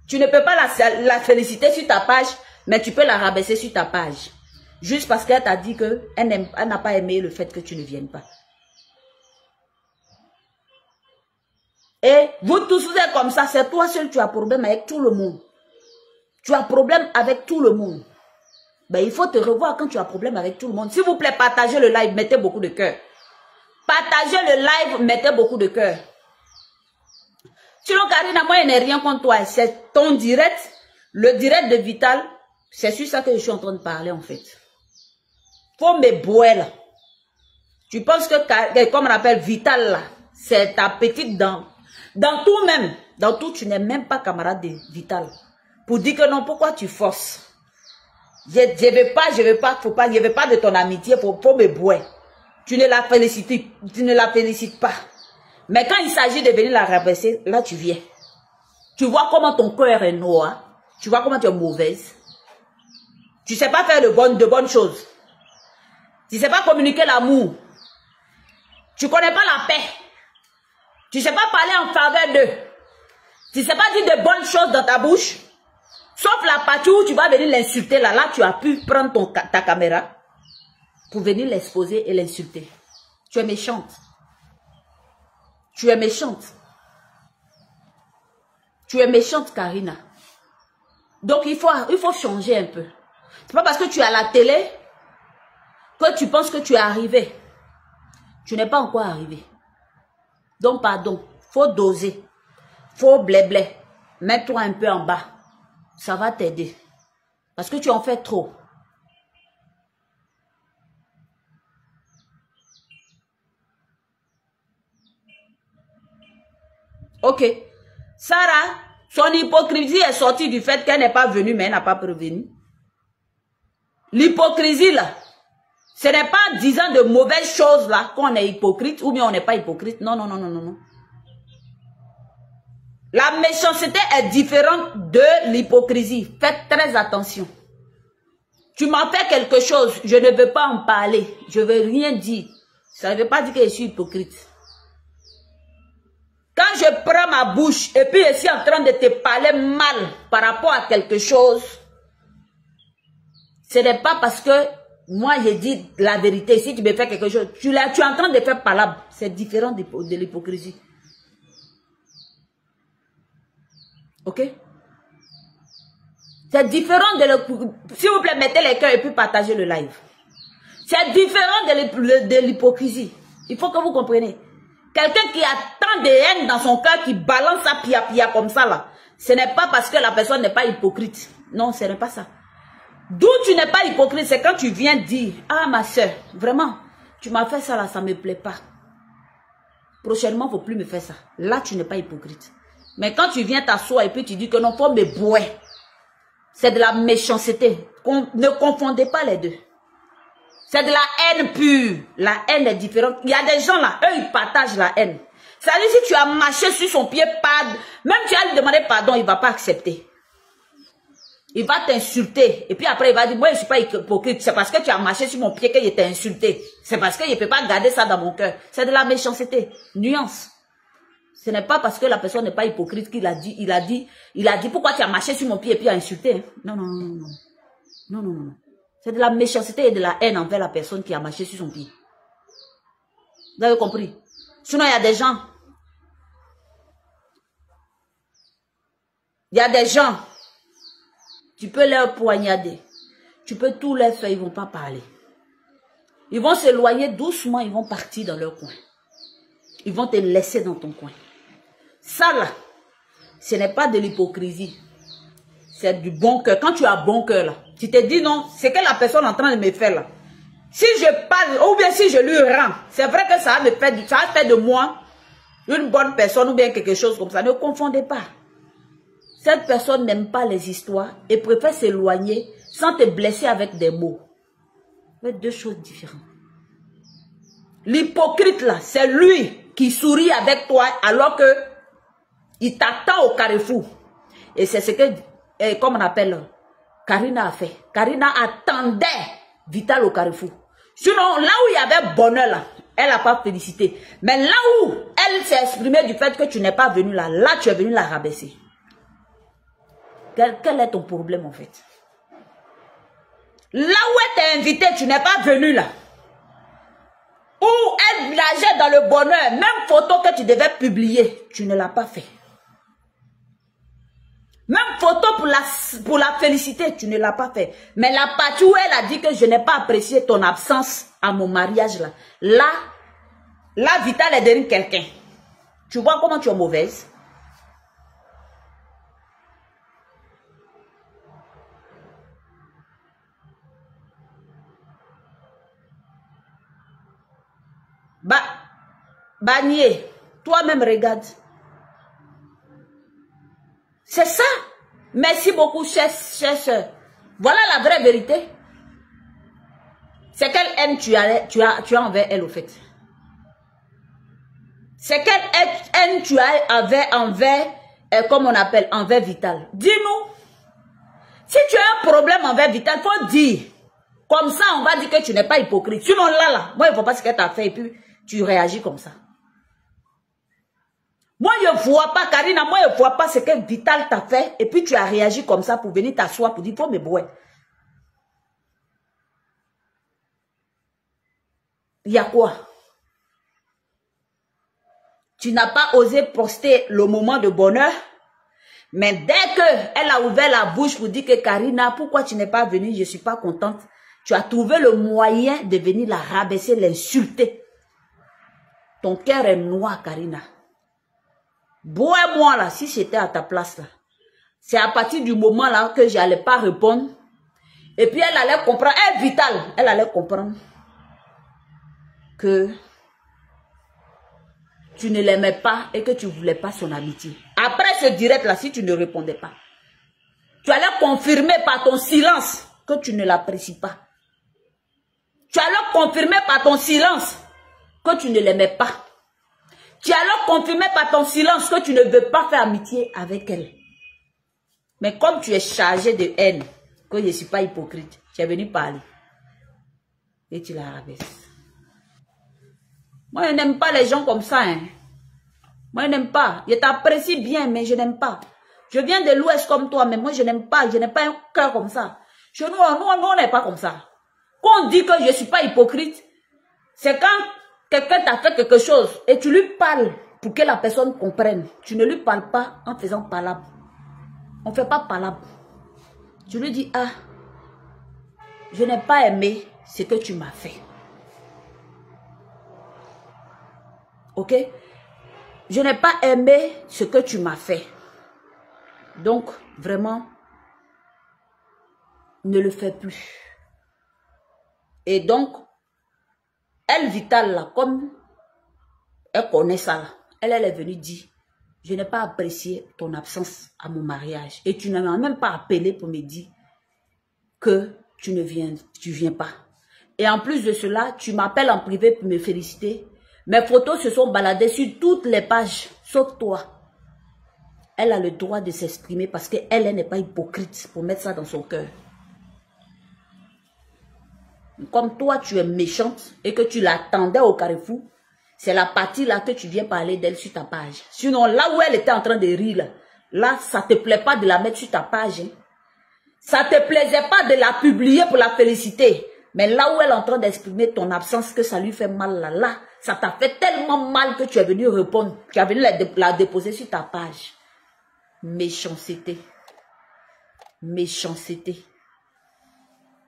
Tu ne peux pas la féliciter sur ta page, mais tu peux la rabaisser sur ta page. Juste parce qu'elle t'a dit qu'elle n'a pas aimé le fait que tu ne viennes pas. Et vous tous, vous êtes comme ça. C'est toi seul, tu as problème avec tout le monde. Tu as problème avec tout le monde. Ben, il faut te revoir quand tu as problème avec tout le monde. S'il vous plaît, partagez le live, mettez beaucoup de cœur. Partagez le live, mettez beaucoup de cœur. Sinon, Karina, moi, je n'ai rien contre toi. C'est ton direct, le direct de Vital. C'est sur ça que je suis en train de parler, en fait. Faut me boire, là. Tu penses que, comme on appelle Vital, là, c'est ta petite dent. Dans tout même, dans tout, tu n'es même pas camarade de Vital. Pour dire que non, pourquoi tu forces? Je veux pas de ton amitié pour me boire. Tu ne la félicites pas. Mais quand il s'agit de venir la rabaisser, là tu viens. Tu vois comment ton cœur est noir. Tu vois comment tu es mauvaise. Tu sais pas faire de bonnes choses. Tu sais pas communiquer l'amour. Tu connais pas la paix. Tu sais pas parler en faveur d'eux. Tu sais pas dire de bonnes choses dans ta bouche. Sauf la partie où tu vas venir l'insulter. Là, tu as pu prendre ta caméra pour venir l'exposer et l'insulter. Tu es méchante. Tu es méchante. Tu es méchante, Karina. Donc, il faut changer un peu. C'est pas parce que tu es à la télé que tu penses que tu es arrivé. Tu n'es pas encore arrivé. Donc, pardon. Faut doser. Faut blé. Mets-toi un peu en bas. Ça va t'aider. Parce que tu en fais trop. Ok. Sarah, son hypocrisie est sortie du fait qu'elle n'est pas venue, mais elle n'a pas prévenu. L'hypocrisie, là, ce n'est pas en disant de mauvaises choses, là, qu'on est hypocrite, ou bien on n'est pas hypocrite. Non, non, non, non, non, non. La méchanceté est différente de l'hypocrisie. Faites très attention. Tu m'en fais quelque chose, je ne veux pas en parler. Je ne veux rien dire. Ça ne veut pas dire que je suis hypocrite. Quand je prends ma bouche et puis je suis en train de te parler mal par rapport à quelque chose, ce n'est pas parce que moi j'ai dit la vérité. Si tu me fais quelque chose, tu es en train de faire palabre. C'est différent de l'hypocrisie. Ok? C'est différent de l'hypocrisie. S'il vous plaît, mettez les cœurs et puis partagez le live. C'est différent de l'hypocrisie. Il faut que vous compreniez. Quelqu'un qui a tant de haine dans son cœur, qui balance sa pia comme ça là, ce n'est pas parce que la personne n'est pas hypocrite. Non, ce n'est pas ça. D'où tu n'es pas hypocrite, c'est quand tu viens dire, ah ma soeur, vraiment, tu m'as fait ça là, ça ne me plaît pas. Prochainement, il ne faut plus me faire ça. Là, tu n'es pas hypocrite. Mais quand tu viens t'asseoir et puis tu dis que non, faut me boire, c'est de la méchanceté. Ne confondez pas les deux. C'est de la haine pure. La haine est différente. Il y a des gens là, eux, ils partagent la haine. C'est-à-dire, si tu as marché sur son pied, même tu as lui demandé pardon, il ne va pas accepter. Il va t'insulter. Et puis après, il va dire, moi, je ne suis pas hypocrite. C'est parce que tu as marché sur mon pied que je t'ai insulté. C'est parce que je ne peux pas garder ça dans mon cœur. C'est de la méchanceté. Nuance. Ce n'est pas parce que la personne n'est pas hypocrite qu'il a dit, il a dit, pourquoi tu as marché sur mon pied et puis insulté. Hein? Non, non, non, non. Non, non, non. C'est de la méchanceté et de la haine envers la personne qui a marché sur son pied. Vous avez compris? Sinon, il y a des gens, tu peux leur poignarder. Tu peux tout leur faire, ils ne vont pas parler. Ils vont s'éloigner doucement, ils vont partir dans leur coin. Ils vont te laisser dans ton coin. Ça là, ce n'est pas de l'hypocrisie. C'est du bon cœur. Quand tu as bon cœur là, tu te dis non, c'est que la personne est en train de me faire là. Si je parle, ou bien si je lui rends, c'est vrai que ça va faire de moi une bonne personne ou bien quelque chose comme ça. Ne confondez pas. Cette personne n'aime pas les histoires et préfère s'éloigner sans te blesser avec des mots. C'est deux choses différentes. L'hypocrite là, c'est lui qui sourit avec toi alors que il t'attend au carrefour. Et c'est ce que, comme on appelle, Karina a fait. Karina attendait Vital au carrefour. Sinon, là où il y avait bonheur là, elle n'a pas félicité. Mais là où elle s'est exprimée du fait que tu n'es pas venu là, là tu es venu la rabaisser. Quel est ton problème en fait? Là où elle t'a invité, tu n'es pas venu là. Où elle nageait dans le bonheur, même photo que tu devais publier, tu ne l'as pas fait. Même photo pour la féliciter, tu ne l'as pas fait. Mais la partie où elle a dit que je n'ai pas apprécié ton absence à mon mariage là, Vital est devenu quelqu'un. Tu vois comment tu es mauvaise? Banier, toi-même regarde. C'est ça. Merci beaucoup, chère soeur. Voilà la vraie vérité. C'est quelle haine tu as envers elle, au fait. C'est quelle haine tu as envers, comme on appelle, envers Vital. Dis-nous. Si tu as un problème envers Vital, il faut dire. Comme ça, on va dire que tu n'es pas hypocrite. Sinon, là, moi, il ne faut pas ce qu'elle t'a fait et puis tu réagis comme ça. Moi, je ne vois pas, Karina, moi, je ne vois pas ce que Vital t'a fait et puis tu as réagi comme ça pour venir t'asseoir pour dire, faut me boire. Il y a quoi? Tu n'as pas osé poster le moment de bonheur, mais dès qu'elle a ouvert la bouche pour dire que Karina, pourquoi tu n'es pas venue, je ne suis pas contente, tu as trouvé le moyen de venir la rabaisser, l'insulter. Ton cœur est noir, Karina. Bois-moi là, si j'étais à ta place là. C'est à partir du moment là que je n'allais pas répondre. Et puis elle allait comprendre, elle Vital, elle allait comprendre que tu ne l'aimais pas et que tu ne voulais pas son amitié. Après ce direct là, si tu ne répondais pas, tu allais confirmer par ton silence que tu ne l'apprécies pas. Tu allais confirmer par ton silence que tu ne l'aimais pas. Tu allais confirmer par ton silence que tu ne veux pas faire amitié avec elle. Mais comme tu es chargé de haine, que je ne suis pas hypocrite, tu es venu parler. Et tu la rabaisses. Moi, je n'aime pas les gens comme ça. Hein. Moi, je n'aime pas. Je t'apprécie bien, mais je n'aime pas. Je viens de l'Ouest comme toi, mais moi, je n'aime pas. Je n'ai pas un cœur comme ça. Chez nous, on n'est pas comme ça. Quand on dit que je ne suis pas hypocrite, c'est quand quelqu'un t'a fait quelque chose et tu lui parles pour que la personne comprenne. Tu ne lui parles pas en faisant palabre. On ne fait pas palabre. Tu lui dis, ah, je n'ai pas aimé ce que tu m'as fait. Ok? Je n'ai pas aimé ce que tu m'as fait. Donc, vraiment, ne le fais plus. Et donc, elle Vital, là, comme elle connaît ça, là, elle est venue dire, je n'ai pas apprécié ton absence à mon mariage. Et tu n'as même pas appelé pour me dire que tu viens pas. Et en plus de cela, tu m'appelles en privé pour me féliciter. Mes photos se sont baladées sur toutes les pages, sauf toi. Elle a le droit de s'exprimer parce qu'elle n'est pas hypocrite pour mettre ça dans son cœur. Comme toi, tu es méchante et que tu l'attendais au carrefour, c'est la partie là que tu viens parler d'elle sur ta page. Sinon, là où elle était en train de rire, là, ça ne te plaît pas de la mettre sur ta page. Hein. Ça ne te plaisait pas de la publier pour la féliciter. Mais là où elle est en train d'exprimer ton absence, que ça lui fait mal là, ça t'a fait tellement mal que tu es venu répondre, tu es venu la déposer sur ta page. Méchanceté. Méchanceté.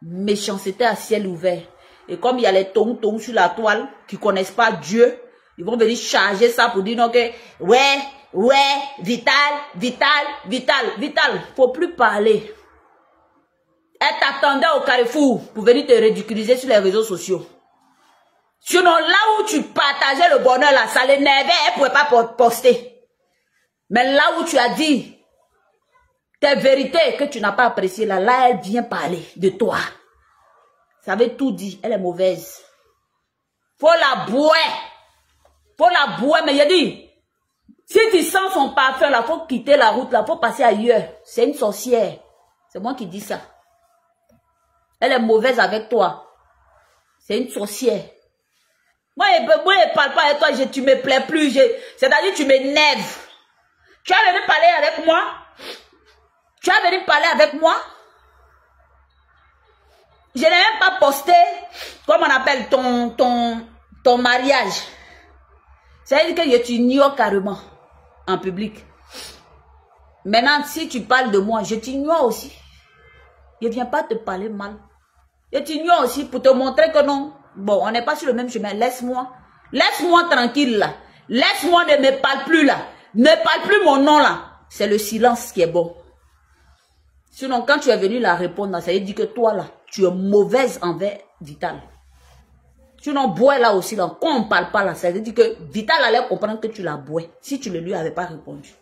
Méchanceté à ciel ouvert. Et comme il y a les tong-tong sur la toile qui ne connaissent pas Dieu, ils vont venir charger ça pour dire non que ouais, Vital, faut plus parler. Elle t'attendait au carrefour pour venir te ridiculiser sur les réseaux sociaux. Sinon, là où tu partageais le bonheur, là, ça l'énervait, elle ne pouvait pas poster. Mais là où tu as dit tes vérités que tu n'as pas appréciées, là, elle vient parler de toi. Ça veut tout dire, elle est mauvaise. Faut la boire. Faut la boire, mais il dit, si tu sens son parfum, là, faut quitter la route, là, faut passer ailleurs. C'est une sorcière. C'est moi qui dis ça. Elle est mauvaise avec toi. C'est une sorcière. Moi, je ne parle pas avec toi, tu ne me plais plus. C'est-à-dire, tu m'énerves. Tu as venu parler avec moi? Tu as venu parler avec moi? Je n'ai même pas posté, comme on appelle, ton mariage. C'est-à-dire que tu ignores carrément en public. Maintenant, si tu parles de moi, je t'ignore aussi. Je ne viens pas te parler mal. Je t'ignore aussi pour te montrer que non. Bon, on n'est pas sur le même chemin. Laisse-moi. Laisse-moi tranquille là. Laisse-moi, ne me parle plus là. Ne parle plus mon nom là. C'est le silence qui est bon. Sinon, quand tu es venu la répondre, ça veut dire que toi là, tu es mauvaise envers Vital. Sinon, bois là aussi là. Quand on ne parle pas là, ça veut dire que Vital allait comprendre que tu la bois. Si tu ne lui avais pas répondu.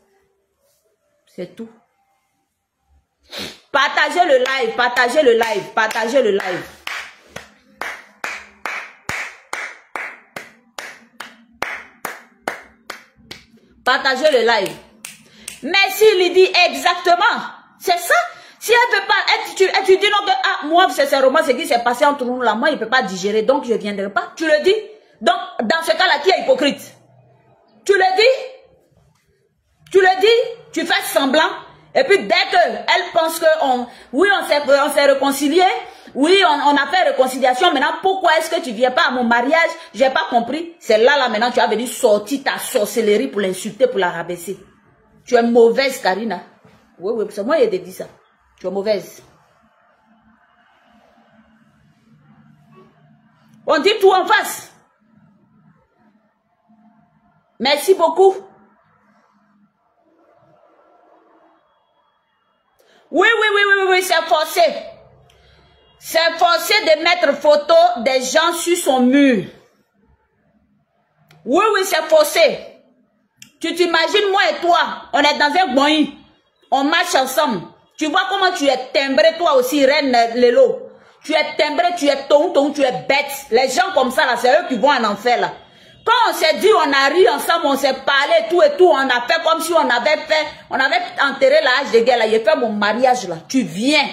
C'est tout. Partagez le live, partagez le live, partagez le live. Partagez le live. Merci Lydie, exactement. C'est ça. Si elle ne peut pas, tu dis non, ah, moi, sincèrement, ce qui s'est passé entre nous là, moi, il ne peut pas digérer, donc je ne viendrai pas. Tu le dis. Donc, dans ce cas-là, qui est hypocrite? Tu le dis. Tu le dis, tu fais semblant. Et puis, dès qu'elle pense que, oui, on s'est réconcilié, oui, on a fait réconciliation, maintenant, pourquoi est-ce que tu ne viens pas à mon mariage? Je n'ai pas compris. C'est là, maintenant, tu as venu sortir ta sorcellerie pour l'insulter, pour la rabaisser. Tu es mauvaise, Karina. Oui, c'est moi qui ai dit ça. Tu es mauvaise. On dit tout en face. Merci beaucoup. Oui, c'est forcé. C'est forcé de mettre photo des gens sur son mur. Oui, c'est forcé. Tu t'imagines, moi et toi, on est dans un boing. On marche ensemble. Tu vois comment tu es timbré, toi aussi, Reine Lelo. Tu es timbré, tu es tonton, tu es bête. Les gens comme ça, là, c'est eux qui vont en enfer, là. Quand on s'est dit, on a ri ensemble, on s'est parlé, tout et tout, on a fait comme si on avait enterré l'âge de guerre, là. J'ai fait mon mariage, là. Tu viens,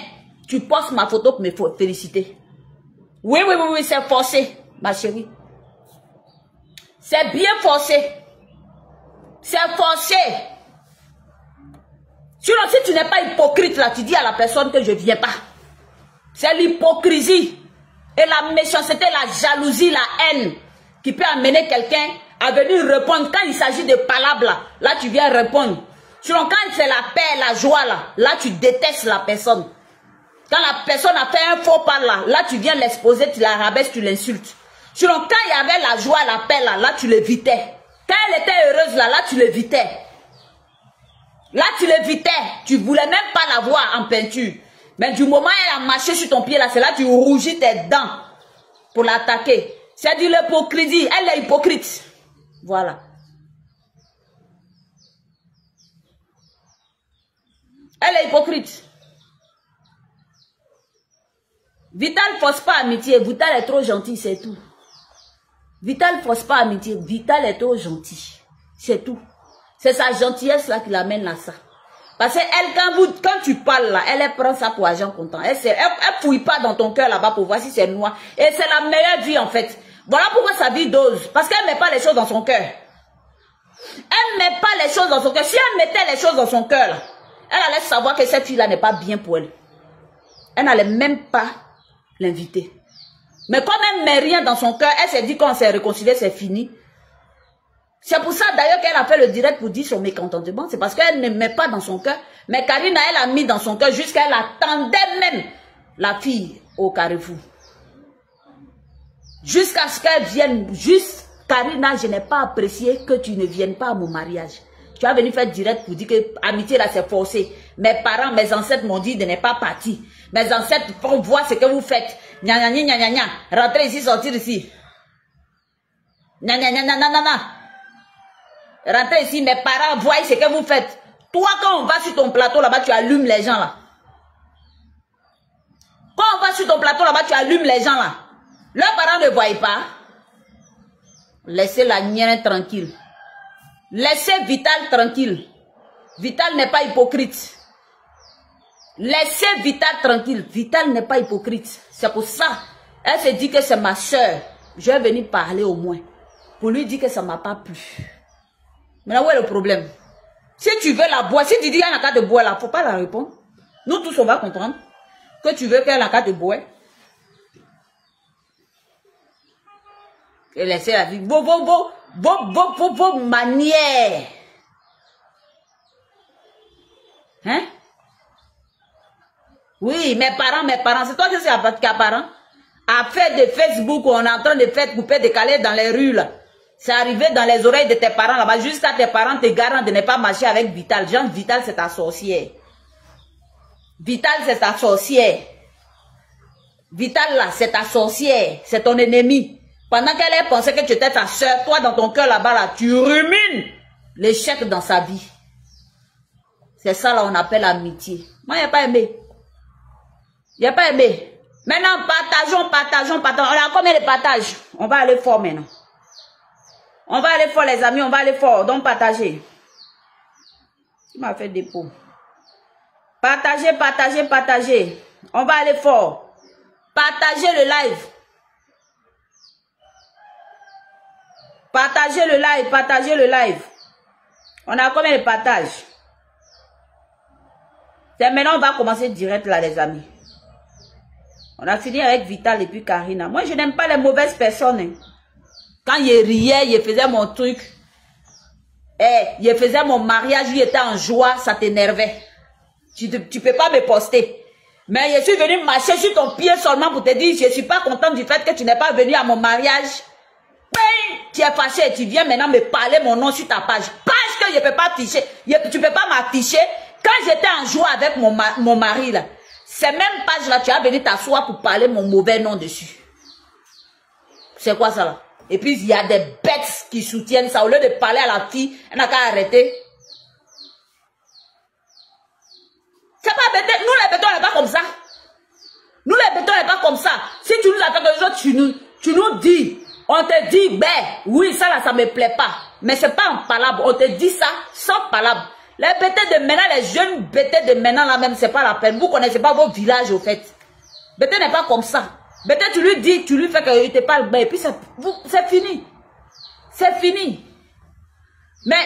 tu postes ma photo pour me féliciter. Oui, c'est forcé, ma chérie. C'est bien forcé. C'est forcé. Sinon, si tu n'es pas hypocrite, là, tu dis à la personne que je ne viens pas. C'est l'hypocrisie et la méchanceté, la jalousie, la haine qui peut amener quelqu'un à venir répondre. Quand il s'agit de palabres, là, tu viens répondre. Sinon, quand c'est la paix, la joie, là, tu détestes la personne. Quand la personne a fait un faux pas, là, tu viens l'exposer, tu la rabaisses, tu l'insultes. Sinon, quand il y avait la joie, la paix, là, tu l'évitais. Quand elle était heureuse, là, tu l'évitais. Là, tu l'évitais. Tu ne voulais même pas la voir en peinture. Mais du moment où elle a marché sur ton pied, là, c'est là que tu rougis tes dents pour l'attaquer. C'est de l'hypocrisie. Elle est hypocrite. Voilà. Elle est hypocrite. Vital ne force pas amitié. Vital est trop gentil, c'est tout. Vital ne force pas amitié. Vital est trop gentil. C'est tout. C'est sa gentillesse là qui l'amène à ça. Parce qu'elle, quand tu parles là, elle prend ça pour argent comptant. Elle fouille pas dans ton cœur là-bas pour voir si c'est noir. Et c'est la meilleure vie en fait. Voilà pourquoi sa vie dose. Parce qu'elle ne met pas les choses dans son cœur. Elle ne met pas les choses dans son cœur. Si elle mettait les choses dans son cœur là, elle allait savoir que cette fille-là n'est pas bien pour elle. Elle n'allait même pas l'inviter. Mais comme elle ne met rien dans son cœur, elle s'est dit qu'on s'est réconcilié, c'est fini. C'est pour ça d'ailleurs qu'elle a fait le direct pour dire son mécontentement. C'est parce qu'elle ne met pas dans son cœur. Mais Karina, elle a mis dans son cœur jusqu'à elle attendait même la fille au Carrefour. Jusqu'à ce qu'elle vienne. Juste, Karina, je n'ai pas apprécié que tu ne viennes pas à mon mariage. Tu as venu faire direct pour dire que amitié là c'est forcé. Mes parents, mes ancêtres m'ont dit de ne pas partir. Mes ancêtres font voir ce que vous faites. Gna gna gna gna gna. Rentrez ici, sortir ici. Gna gna gna gna gna gna. Rentrez ici, mes parents voient ce que vous faites. Toi, quand on va sur ton plateau là-bas, tu allumes les gens là. Quand on va sur ton plateau là-bas, tu allumes les gens là. Leurs parents ne voient pas. Laissez la nienne tranquille. Laissez Vital tranquille. Vital n'est pas hypocrite. Laissez Vital tranquille. Vital n'est pas hypocrite. C'est pour ça. Elle se dit que c'est ma soeur. Je vais venir parler au moins. Pour lui dire que ça ne m'a pas plu. Maintenant, où est le problème? Si tu veux la boire, si tu dis qu'il y a un cas de boire là, il ne faut pas la répondre. Nous tous, on va comprendre que tu veux qu'il y ait un cas de boire. Et laissez la vie. Vos manières. Hein? Oui, mes parents, c'est toi qui as parents. À faire de Facebook, on est en train de faire couper, décaler dans les rues, là. C'est arrivé dans les oreilles de tes parents, là-bas, jusqu'à tes parents te garant de ne pas marcher avec Vital. Jean, Vital, c'est ta sorcière. Vital, c'est ta sorcière. Vital, là, c'est ta sorcière. C'est ton ennemi. Pendant qu'elle ait pensé que tu étais ta soeur, toi, dans ton cœur, là-bas, là, tu rumines l'échec dans sa vie. C'est ça, là, on appelle amitié. Moi, il n'y a pas aimé. Il n'y a pas aimé. Maintenant, partageons. On a combien de partages? On va aller fort maintenant. On va aller fort, les amis. On va aller fort. Donc, partagez. Qui m'a fait dépôt? Partagez. On va aller fort. Partagez le live. Partagez le live. On a combien de partages? Maintenant, on va commencer direct là, les amis. On a fini avec Vital et puis Karina. Moi, je n'aime pas les mauvaises personnes. Hein. Quand il riait, il faisait mon truc. Il faisait mon mariage, il était en joie, ça t'énervait. Tu peux pas me poster. Mais je suis venu marcher sur ton pied seulement pour te dire, je ne suis pas contente du fait que tu n'es pas venu à mon mariage. Tu es fâché, tu viens maintenant me parler mon nom sur ta page. Parce que je ne peux pas afficher, tu ne peux pas m'afficher. Quand j'étais en joie avec mon mari, là, ces mêmes pages-là, tu as venu t'asseoir pour parler mon mauvais nom dessus. C'est quoi ça là? Et puis, il y a des bêtes qui soutiennent ça. Au lieu de parler à la fille, elle n'a qu'à arrêter. C'est pas bête. Nous, les bêtons, on n'est pas comme ça. Nous, les bêtons, on n'est pas comme ça. Si tu nous attaques les autres, tu nous dis. On te dit, ben, oui, ça là, ça me plaît pas. Mais c'est pas en palabre. On te dit ça sans palabre. Les bêtés de maintenant, les jeunes bêtés de maintenant là même, c'est pas la peine. Vous connaissez pas vos villages au fait. Bêté n'est pas comme ça. Bêté, tu lui dis, tu lui fais qu'il te parle bien. Et puis c'est fini. C'est fini. Mais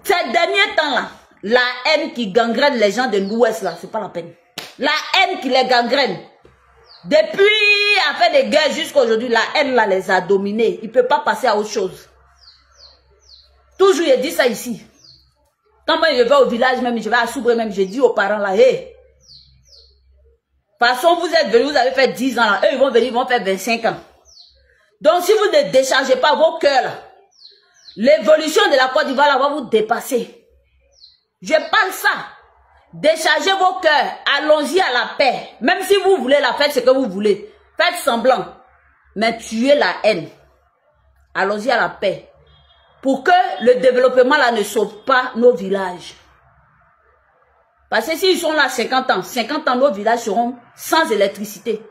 ces derniers temps là, la haine qui gangrène les gens de l'Ouest là, c'est pas la peine. La haine qui les gangrène. Depuis la fin des guerres jusqu'à aujourd'hui, la haine là les a dominés. Ils ne peuvent pas passer à autre chose. Toujours, je dis ça ici. Quand moi je vais au village même, je vais à Soubré même, je dis aux parents là, hey, façon vous êtes venus, vous avez fait 10 ans là, eux ils vont venir, ils vont faire 25 ans. Donc si vous ne déchargez pas vos cœurs là, l'évolution de la Côte d'Ivoire va vous dépasser. Je parle ça. Déchargez vos cœurs, allons-y à la paix. Même si vous voulez la fête, ce que vous voulez, faites semblant, mais tuez la haine. Allons-y à la paix. Pour que le développement là ne sauve pas nos villages. Parce que s'ils sont là 50 ans, nos villages seront sans électricité.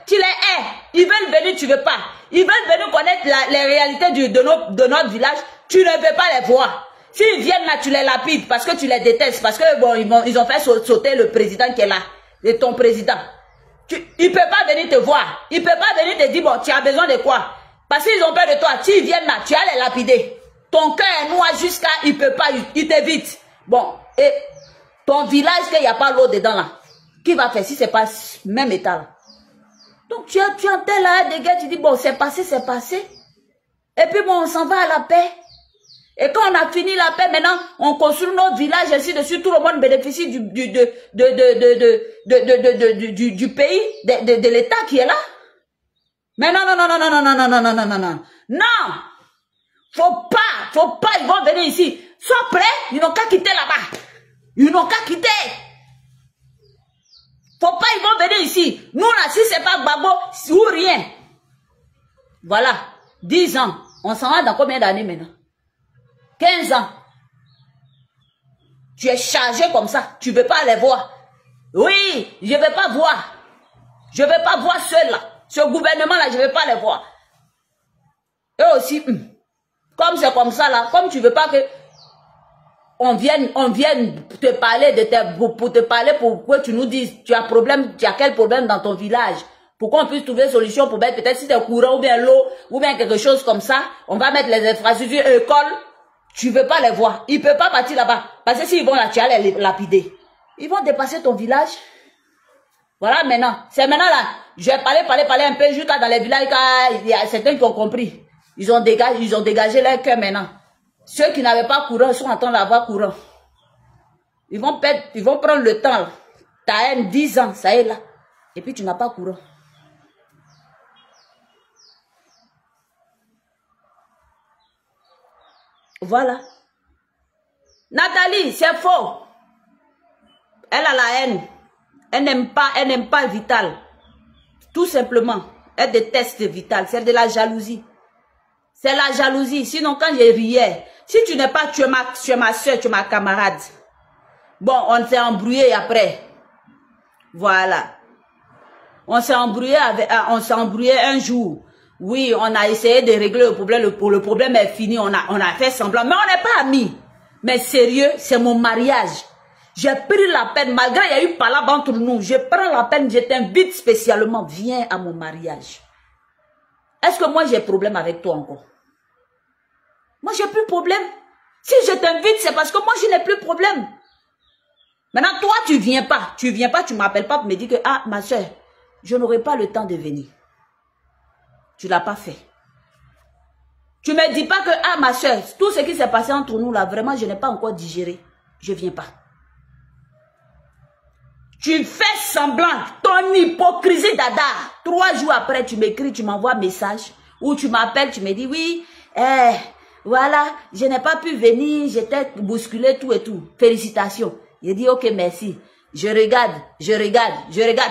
Tu les hais, ils veulent venir, tu ne veux pas. Ils veulent venir connaître les réalités de notre village, tu ne veux pas les voir. S'ils viennent là, tu les lapides parce que tu les détestes, parce que bon, ils ont fait sauter le président qui est là, et ton président. Il ne peut pas venir te voir, il ne peut pas venir te dire, bon, tu as besoin de quoi? Parce qu'ils ont peur de toi, s'ils viennent là, tu as les lapider. Ton cœur est noir jusqu'à, il ne peut pas, il t'évite. Bon, et ton village, qu'il n'y a pas l'eau dedans là, qui va faire si ce n'est pas même état là? Donc tu entends là des gars, tu dis, bon, c'est passé. Et puis bon, on s'en va à la paix. Et quand on a fini la paix, maintenant, on construit notre village, ainsi de suite, tout le monde bénéficie du pays, de l'État qui est là. Mais non. Non! Faut pas, ils vont venir ici. Sois prêts, ils n'ont qu'à quitter là-bas. Ils n'ont qu'à quitter. Faut pas, ils vont venir ici. Nous là, si c'est pas Gbagbo, ou rien. Voilà, 10 ans. On s'en va dans combien d'années maintenant? 15 ans. Tu es chargé comme ça. Tu ne veux pas les voir. Oui, je ne veux pas voir. Je ne veux pas voir ceux-là. Ce gouvernement-là, je ne veux pas les voir. Eux aussi, comme c'est comme ça là, comme tu ne veux pas que on vienne te parler pour te parler pour que tu nous dises, tu as quel problème dans ton village? Pour qu'on puisse trouver une solution pour mettre peut-être si c'est courant ou bien l'eau ou bien quelque chose comme ça, on va mettre les infrastructures, écoles. Tu ne veux pas les voir. Ils ne peuvent pas partir là-bas. Parce que s'ils vont là, tu vas les lapider. Ils vont dépasser ton village. Voilà maintenant. C'est maintenant là. Je vais parler un peu juste là dans les villages. Il y a certains qui ont compris. Ils ont dégagé leur cœur maintenant. Ceux qui n'avaient pas courant sont en train d'avoir courant. Ils vont prendre le temps. Ta haine, 10 ans, ça est là. Et puis tu n'as pas courant. Voilà. Nathalie, c'est faux. Elle a la haine. Elle n'aime pas Vital. Tout simplement. Elle déteste Vital. C'est de la jalousie. C'est la jalousie. Sinon, quand je riais, si tu n'es pas, tu es ma soeur, tu es ma camarade. Bon, on s'est embrouillé après. Voilà. On s'est embrouillé un jour. Oui, on a essayé de régler le problème. Le problème est fini. On a fait semblant. Mais on n'est pas amis. Mais sérieux, c'est mon mariage. J'ai pris la peine, malgré il y a eu palabre entre nous. Je prends la peine, je t'invite spécialement. Viens à mon mariage. Est-ce que moi j'ai problème avec toi encore? Moi j'ai plus de problème. Si je t'invite, c'est parce que moi je n'ai plus de problème. Maintenant, toi, tu viens pas. Tu m'appelles pas pour me dire que, ah, ma soeur, je n'aurai pas le temps de venir. Tu l'as pas fait. Tu me dis pas que, ah, ma soeur, tout ce qui s'est passé entre nous là, vraiment, je n'ai pas encore digéré. Je viens pas. Tu fais semblant, ton hypocrisie dada. 3 jours après, tu m'écris, tu m'envoies un message, ou tu m'appelles, tu me dis, oui, voilà, je n'ai pas pu venir, j'étais bousculé, tout et tout. Félicitations. J'ai dit, ok, merci. Je regarde.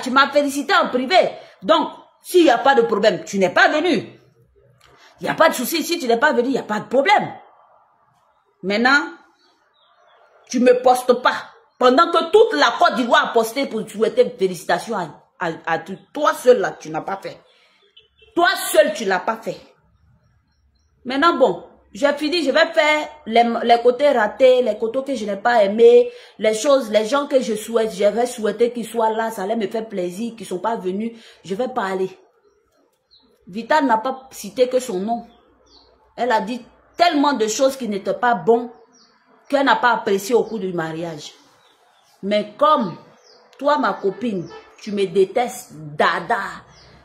Tu m'as félicité en privé. Donc, s'il n'y a pas de problème, tu n'es pas venu. Il n'y a pas de souci. Si tu n'es pas venu, il n'y a pas de problème. Maintenant, tu ne me postes pas. Pendant que toute la Côte d'Ivoire a posté pour souhaiter félicitations à toi seul là, tu n'as pas fait. Toi seul, tu ne l'as pas fait. Maintenant, bon. J'ai fini, je vais faire les côtés ratés, les côtés que je n'ai pas aimés, les gens que j'avais souhaité qu'ils soient là, ça allait me faire plaisir, qu'ils ne sont pas venus, je vais parler. Vital n'a pas cité que son nom. Elle a dit tellement de choses qui n'étaient pas bonnes, qu'elle n'a pas apprécié au cours du mariage. Mais comme toi, ma copine, tu me détestes, dada,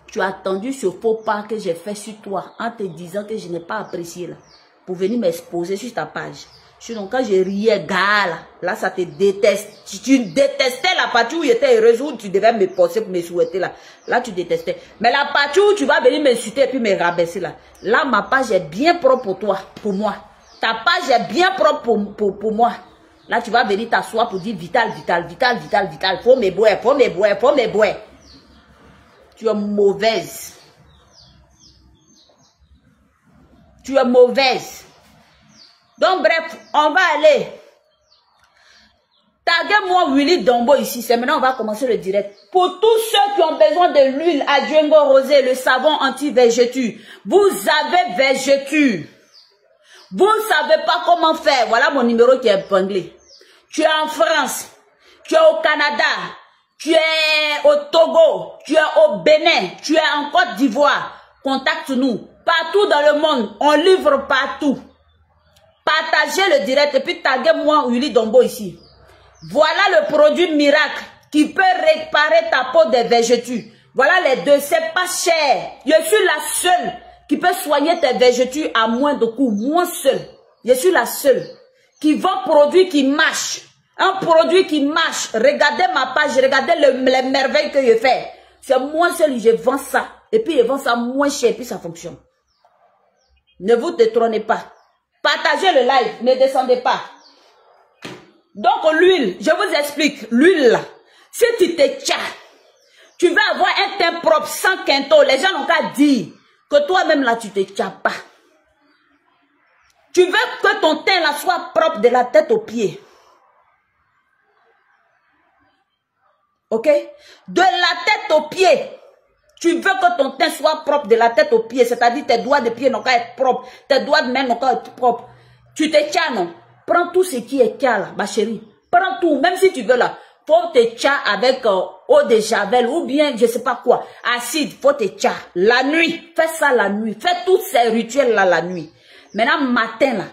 tu as attendu ce faux pas que j'ai fait sur toi en te disant que je n'ai pas apprécié là. Pour venir m'exposer sur ta page. Sinon, quand je riais, gars, là, ça te déteste. Tu détestais la partie où j'étais heureuse, où tu devais me poser pour me souhaiter, là. Là, tu détestais. Mais la partie où tu vas venir m'insulter et puis me rabaisser, là. Là, ma page est bien propre pour toi, pour moi. Ta page est bien propre pour moi. Là, tu vas venir t'asseoir pour dire Vital. Faut me boire. Tu es mauvaise. Tu es mauvaise. Donc bref, on va aller. Taguez-moi Willy Dombo ici. C'est maintenant on va commencer le direct. Pour tous ceux qui ont besoin de l'huile à Django Rosé, le savon anti-végéture. Vous avez végéture. Vous ne savez pas comment faire. Voilà mon numéro qui est épinglé. Tu es en France. Tu es au Canada. Tu es au Togo. Tu es au Bénin. Tu es en Côte d'Ivoire. Contacte-nous. Partout dans le monde, on livre partout. Partagez le direct et puis taguez-moi Willy Dombo ici. Voilà le produit miracle qui peut réparer ta peau des végétures. Voilà les deux, c'est pas cher. Je suis la seule qui peut soigner tes végétures à moins de coût. Moi seule. Je suis la seule qui vend produit qui marche. Un produit qui marche. Regardez ma page, regardez les merveilles que je fais. C'est moi seule, je vends ça. Et puis je vends ça moins cher et puis ça fonctionne. Ne vous détrônez pas. Partagez le live. Ne descendez pas. Donc l'huile, je vous explique. L'huile, si tu te tiens, tu vas avoir un teint propre sans quinto. Les gens n'ont qu'à dire que toi-même là, tu te tiens pas. Tu veux que ton teint là soit propre de la tête aux pieds. Ok? De la tête aux pieds. Tu veux que ton teint soit propre de la tête aux pieds, c'est-à-dire tes doigts de pied n'ont qu'à être propres, tes doigts de main n'ont qu'à être propres. Tu te tiens, non? Prends tout ce qui est tiens là, ma chérie. Prends tout, même si tu veux là. Faut te tiens avec eau de javel ou bien je sais pas quoi. Acide, faut te tiens. La nuit, fais ça la nuit. Fais tous ces rituels là la nuit. Maintenant, matin là,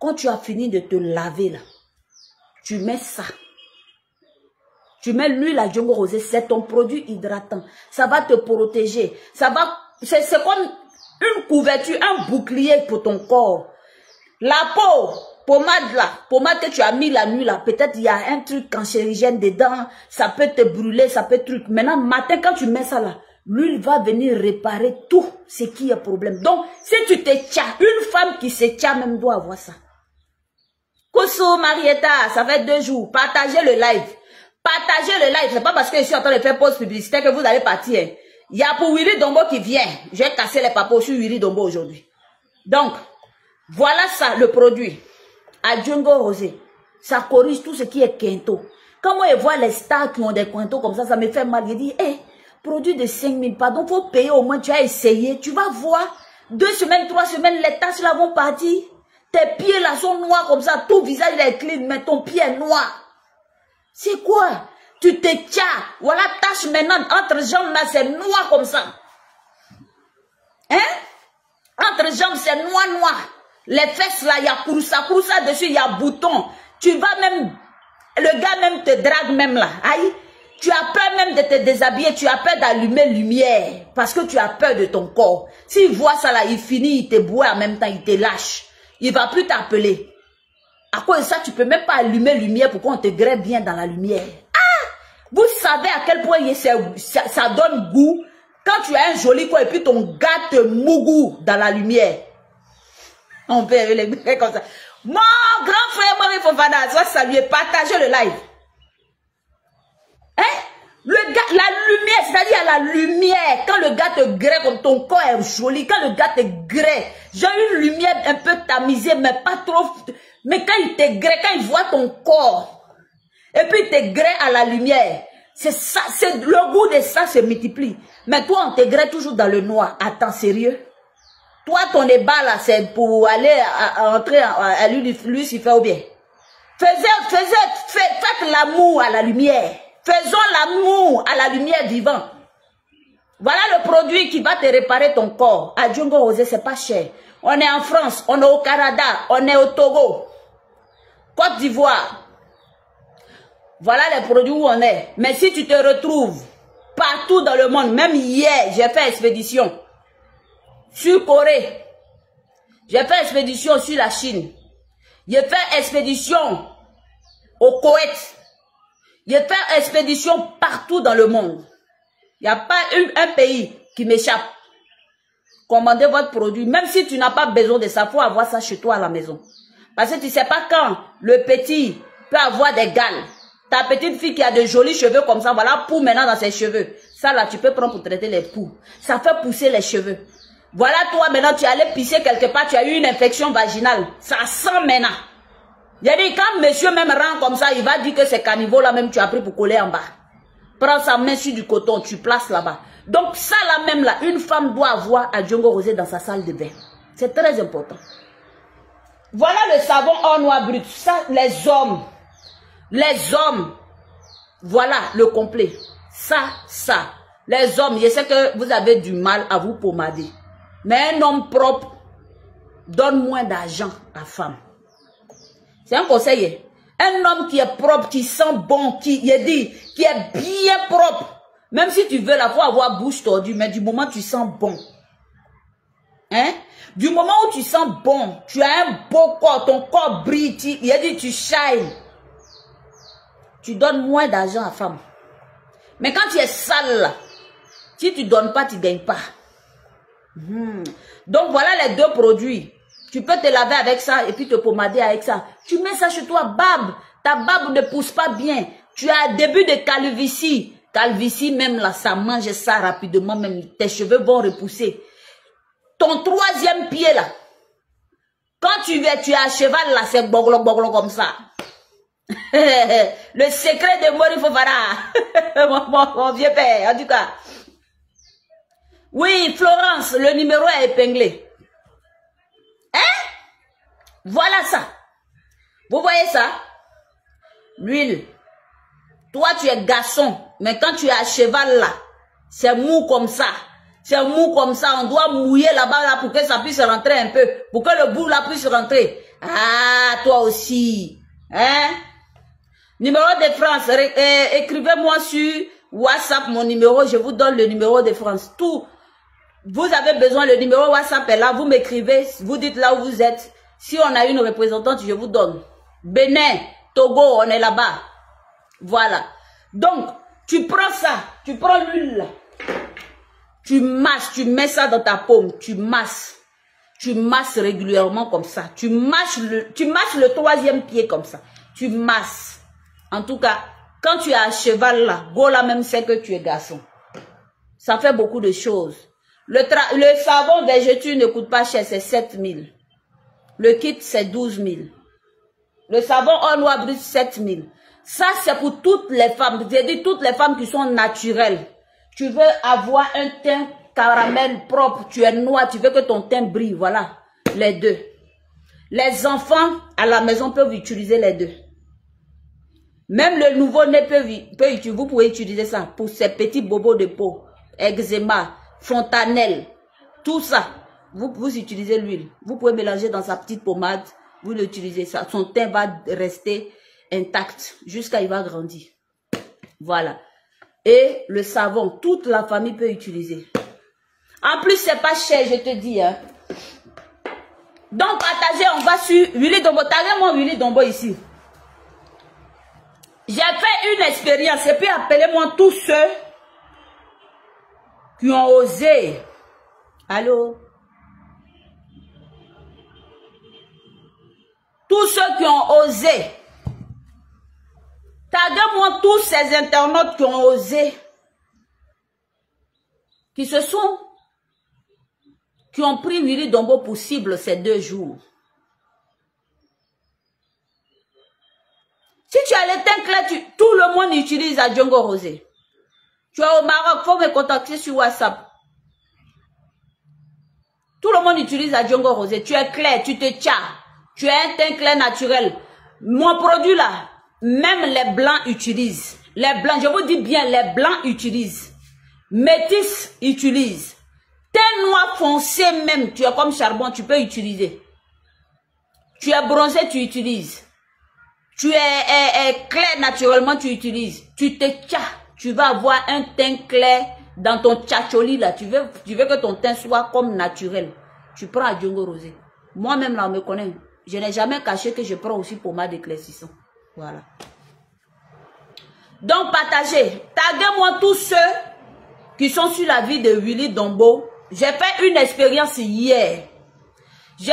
quand tu as fini de te laver là, tu mets ça. Tu mets l'huile à Django Rosé, c'est ton produit hydratant. Ça va te protéger. Ça va, c'est comme une couverture, un bouclier pour ton corps. La peau, Pommade là, pommade que tu as mis la nuit là, peut-être il y a un truc cancérigène dedans, ça peut te brûler, ça peut truc. Maintenant, matin, quand tu mets ça là, l'huile va venir réparer tout ce qui est problème. Donc, si tu te tiens, une femme qui se tient même doit avoir ça. Koso, Marietta, ça fait 2 jours. Partagez le live. Partagez le live. C'est pas parce que je suis en train de faire pause publicitaire que vous allez partir. Il y a pour Willy Dombo qui vient. Je vais casser les papos sur Willy Dombo aujourd'hui. Donc, voilà ça, le produit. À Django Rosé. Ça corrige tout ce qui est quinto. Quand moi je vois les stars qui ont des quintos comme ça me fait mal. Je dis, hé, produit de 5 000, pardon, faut payer au moins, tu as essayé. Tu vas voir, 2 semaines, 3 semaines, les taches là vont partir. Tes pieds là sont noirs comme ça, tout visage est clean, mais ton pied est noir. C'est quoi? Tu te tiens. Voilà, tache maintenant, entre jambes là, c'est noir comme ça. Hein? Entre jambes, c'est noir, noir. Les fesses là, il y a couroussa dessus, il y a bouton. Tu vas même, le gars même te drague même là. Aïe, tu as peur même de te déshabiller, tu as peur d'allumer lumière. Parce que tu as peur de ton corps. S'il voit ça là, il finit, il te boit en même temps, il te lâche. Il ne va plus t'appeler. À cause de ça, tu ne peux même pas allumer lumière pour qu'on te grève bien dans la lumière. Ah! Vous savez à quel point ça donne goût quand tu as un joli corps et puis ton gars te mougou dans la lumière. On peut les comme ça. Mon grand frère Marie Fofana, soit salué, partagez le live. Hein? Le gars, la lumière, c'est-à-dire la lumière, quand le gars te grée comme ton corps est joli, quand le gars te grée, j'ai une lumière un peu tamisée, mais pas trop, mais quand il te grée, quand il voit ton corps, et puis il te grée à la lumière, c'est ça, c'est le goût de ça se multiplie. Mais toi, on te grée toujours dans le noir. Attends, sérieux? Toi, ton débat là, c'est pour aller entrer à Lucifer ou bien. Faites l'amour à la lumière. Faisons l'amour à la lumière vivante. Voilà le produit qui va te réparer ton corps. À Django Rosé, c'est pas cher. On est en France, on est au Canada, on est au Togo, Côte d'Ivoire. Voilà les produits où on est. Mais si tu te retrouves partout dans le monde, même hier, j'ai fait expédition sur Corée. J'ai fait expédition sur la Chine. J'ai fait expédition au Koweït. J'ai fait expédition partout dans le monde. Il n'y a pas un pays qui m'échappe. Commandez votre produit. Même si tu n'as pas besoin de ça, il faut avoir ça chez toi à la maison. Parce que tu ne sais pas quand le petit peut avoir des gales. Ta petite fille qui a de jolis cheveux comme ça, voilà, pour maintenant dans ses cheveux. Ça là, tu peux prendre pour traiter les poux. Ça fait pousser les cheveux. Voilà, toi maintenant, tu allais pisser quelque part, tu as eu une infection vaginale. Ça sent maintenant. Il a dit, quand monsieur même rend comme ça, il va dire que c'est caniveau là même, tu as pris pour coller en bas. Prends sa main sur du coton, tu places là-bas. Donc ça là même là, une femme doit avoir à Django Rosé dans sa salle de bain. C'est très important. Voilà le savon en noir brut. Ça, les hommes, voilà le complet. Ça. Les hommes, je sais que vous avez du mal à vous pommader. Mais un homme propre donne moins d'argent à la femme. C'est un conseil. Un homme qui est propre, qui sent bon, qui est bien propre. Même si tu veux la voir avoir bouche tordue, mais du moment où tu sens bon. Hein? Du moment où tu sens bon, tu as un beau corps, ton corps brille, il a dit tu shine. Tu donnes moins d'argent à la femme. Mais quand tu es sale là, si tu ne donnes pas, tu ne gagnes pas. Donc voilà les 2 produits. Tu peux te laver avec ça et puis te pommader avec ça. Tu mets ça chez toi, barbe. Ta barbe ne pousse pas bien. Tu as un début de calvitie. Calvitie même là, ça mange ça rapidement. Même tes cheveux vont repousser. Ton 3e pied là. Quand tu es à cheval là, c'est boglo comme ça. Le secret de Mori Fofana. mon vieux père, en tout cas. Oui, Florence, le numéro est épinglé. Hein? Voilà ça. Vous voyez ça? L'huile. Toi, tu es garçon. Mais quand tu es à cheval là, c'est mou comme ça. C'est mou comme ça. On doit mouiller là-bas là, pour que ça puisse rentrer un peu. Pour que le bout là puisse rentrer. Ah, toi aussi. Hein? Numéro de France. Écrivez-moi sur WhatsApp mon numéro. Je vous donne le numéro de France. Tout. Vous avez besoin, le numéro WhatsApp est là, vous m'écrivez, vous dites là où vous êtes. Si on a une représentante, je vous donne. Bénin, Togo, on est là-bas. Voilà. Donc, tu prends ça, tu prends l'huile là. Tu masses, tu mets ça dans ta paume, tu masses. Tu masses régulièrement comme ça. Tu masses le troisième pied comme ça. Tu masses. En tout cas, quand tu es à cheval là, go là même c'est que tu es garçon. Ça fait beaucoup de choses. Le savon végéture ne coûte pas cher, c'est 7 000. Le kit, c'est 12 000. Le savon en noix brute, 7 000. Ça, c'est pour toutes les femmes. C'est-à-dire toutes les femmes qui sont naturelles. Tu veux avoir un teint caramel propre, tu es noir, tu veux que ton teint brille, voilà, les deux. Les enfants à la maison peuvent utiliser les deux. Même le nouveau-né vous pouvez utiliser ça pour ces petits bobos de peau, eczéma, fontanelle, tout ça. Vous utilisez l'huile. Vous pouvez mélanger dans sa petite pommade, vous l'utilisez ça. Son teint va rester intact jusqu'à il va grandir. Voilà. Et le savon, toute la famille peut utiliser. En plus, c'est pas cher, je te dis. Hein. Donc, partagez, on va sur Willy Dombo. Taguez-moi Willy Dombo ici. J'ai fait une expérience. Et puis, appelez-moi tous ceux qui ont osé. Allô? Tous ceux qui ont osé. Taguez-moi tous ces internautes qui ont osé. Qui ont pris Willy Dombo pour cible ces 2 jours. Si tu as le teint clair, tout le monde utilise à Djongo Rosé. Tu es au Maroc, il faut me contacter sur WhatsApp. Tout le monde utilise à Djongo Rosé. Tu es clair, tu te tiens. Tu as un teint clair naturel. Mon produit là, même les blancs utilisent. Les blancs, je vous dis bien, les blancs utilisent. Métis utilisent. Teint noir foncé même, tu es comme charbon, tu peux utiliser. Tu es bronzé, tu utilises. Tu es clair naturellement, tu utilises. Tu te tchas, tu vas avoir un teint clair dans ton tchatcholi là. Tu veux que ton teint soit comme naturel. Tu prends à Djongo Rosé. Moi-même là, on me connaît. Je n'ai jamais caché que je prends aussi pommade éclaircissant. Voilà. Donc, partagez. Taguez-moi tous ceux qui sont sur la vie de Willy Dombo. J'ai fait une expérience hier. Je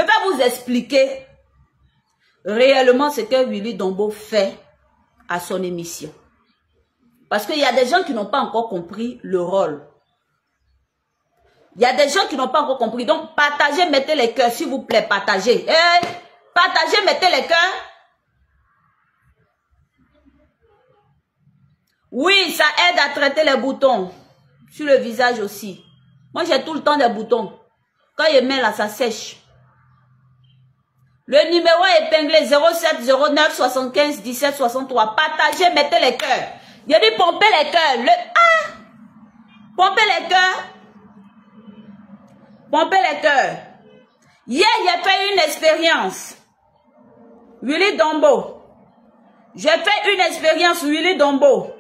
vais vous expliquer réellement ce que Willy Dombo fait à son émission. Parce qu'il y a des gens qui n'ont pas encore compris le rôle. Il y a des gens qui n'ont pas encore compris. Donc, partagez, mettez les cœurs, s'il vous plaît, partagez. Partagez, mettez les cœurs. Oui, ça aide à traiter les boutons. Sur le visage aussi. Moi, j'ai tout le temps des boutons. Quand je mets là, ça sèche. Le numéro est épinglé 07 09 75 17 63. Partagez, mettez les cœurs. Il a dit pomper les cœurs. Pomper les cœurs. Pomper les cœurs. Hier, j'ai fait une expérience. Willy Dombo. J'ai fait une expérience, Willy Dombo.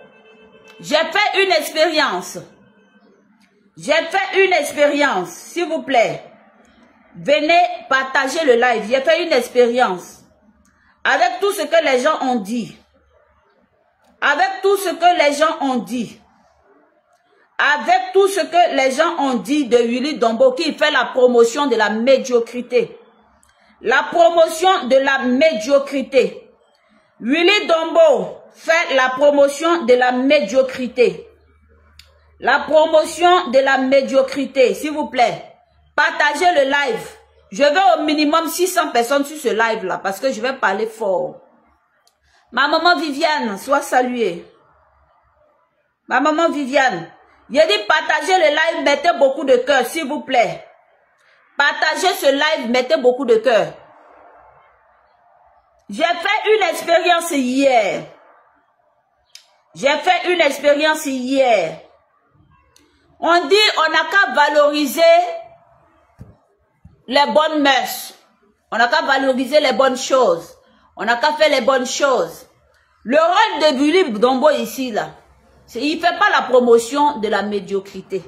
J'ai fait une expérience. J'ai fait une expérience, s'il vous plaît. Venez partager le live. J'ai fait une expérience. Avec tout ce que les gens ont dit. Avec tout ce que les gens ont dit. Avec tout ce que les gens ont dit de Willy Dombo qui fait la promotion de la médiocrité. La promotion de la médiocrité. Willy Dombo fait la promotion de la médiocrité. La promotion de la médiocrité, s'il vous plaît. Partagez le live. Je veux au minimum 600 personnes sur ce live-là parce que je vais parler fort. Ma maman Viviane, sois saluée. Ma maman Viviane. J'ai dit partagez le live, mettez beaucoup de cœur, s'il vous plaît. Partagez ce live, mettez beaucoup de cœur. J'ai fait une expérience hier. J'ai fait une expérience hier. On dit on n'a qu'à valoriser les bonnes mœurs. On n'a qu'à valoriser les bonnes choses. On n'a qu'à faire les bonnes choses. Le rôle de Willy Dombo ici, là, il ne fait pas la promotion de la médiocrité.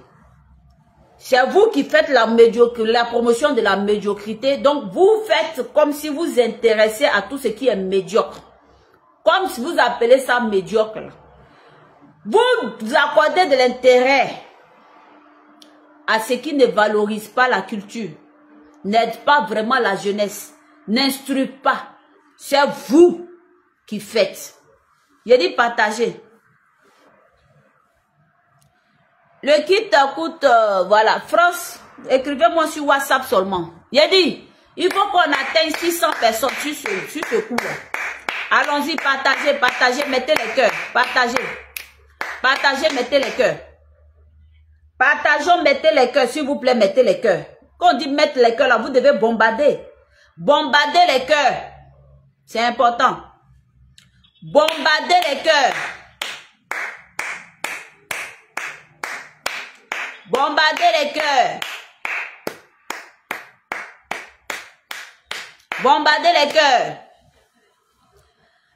C'est vous qui faites la promotion de la médiocrité. Donc, vous faites comme si vous intéressez à tout ce qui est médiocre. Comme si vous appelez ça médiocre. Vous accordez de l'intérêt à ce qui ne valorise pas la culture, n'aide pas vraiment la jeunesse, n'instruit pas. C'est vous qui faites. J'ai dit partager. Le kit coûte, voilà, France, écrivez-moi sur WhatsApp seulement. J'ai dit, il faut qu'on atteigne 600 personnes sur ce coup. Allons-y, partagez, partagez, mettez les cœurs, partagez. Partagez, mettez les cœurs. Partageons, mettez les cœurs, s'il vous plaît, mettez les cœurs. Quand on dit mettre les cœurs, là, vous devez bombarder. Bombarder les cœurs. C'est important. Bombarder les cœurs. Bombarder les cœurs. Bombarder les cœurs.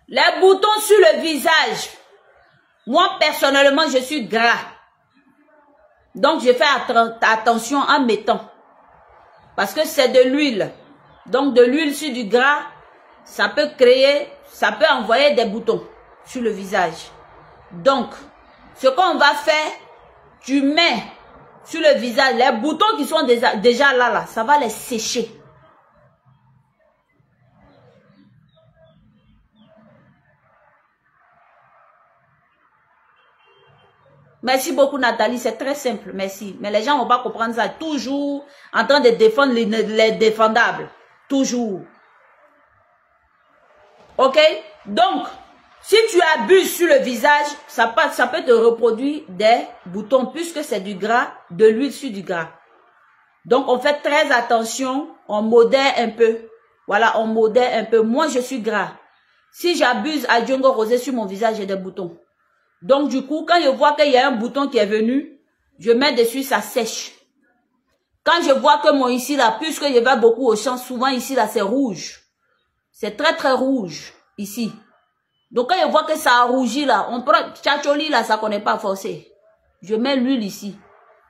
Les boutons sur le visage. Moi, personnellement, je suis gras. Donc, je fais attention en mettant. Parce que c'est de l'huile. Donc, de l'huile sur du gras, ça peut créer, ça peut envoyer des boutons sur le visage. Donc, ce qu'on va faire, tu mets sur le visage, les boutons qui sont déjà là, ça va les sécher. Merci beaucoup Nathalie, c'est très simple, merci. Mais les gens ne vont pas comprendre ça. Toujours en train de défendre les défendables. Toujours. Ok? Donc, si tu abuses sur le visage, ça peut te reproduire des boutons puisque c'est du gras, de l'huile sur du gras. Donc, on fait très attention, on modère un peu. Voilà, on modère un peu. Moi, je suis gras. Si j'abuse à Djongo Rosé sur mon visage, j'ai des boutons. Donc, du coup, quand je vois qu'il y a un bouton qui est venu, je mets dessus, ça sèche. Quand je vois que mon ici, là, puisque je vais beaucoup au champ, souvent ici, là, c'est rouge. C'est très, très rouge, ici. Donc, quand je vois que ça a rougi, là, on prend tchatcholi, là, ça connaît pas forcé. Je mets l'huile ici.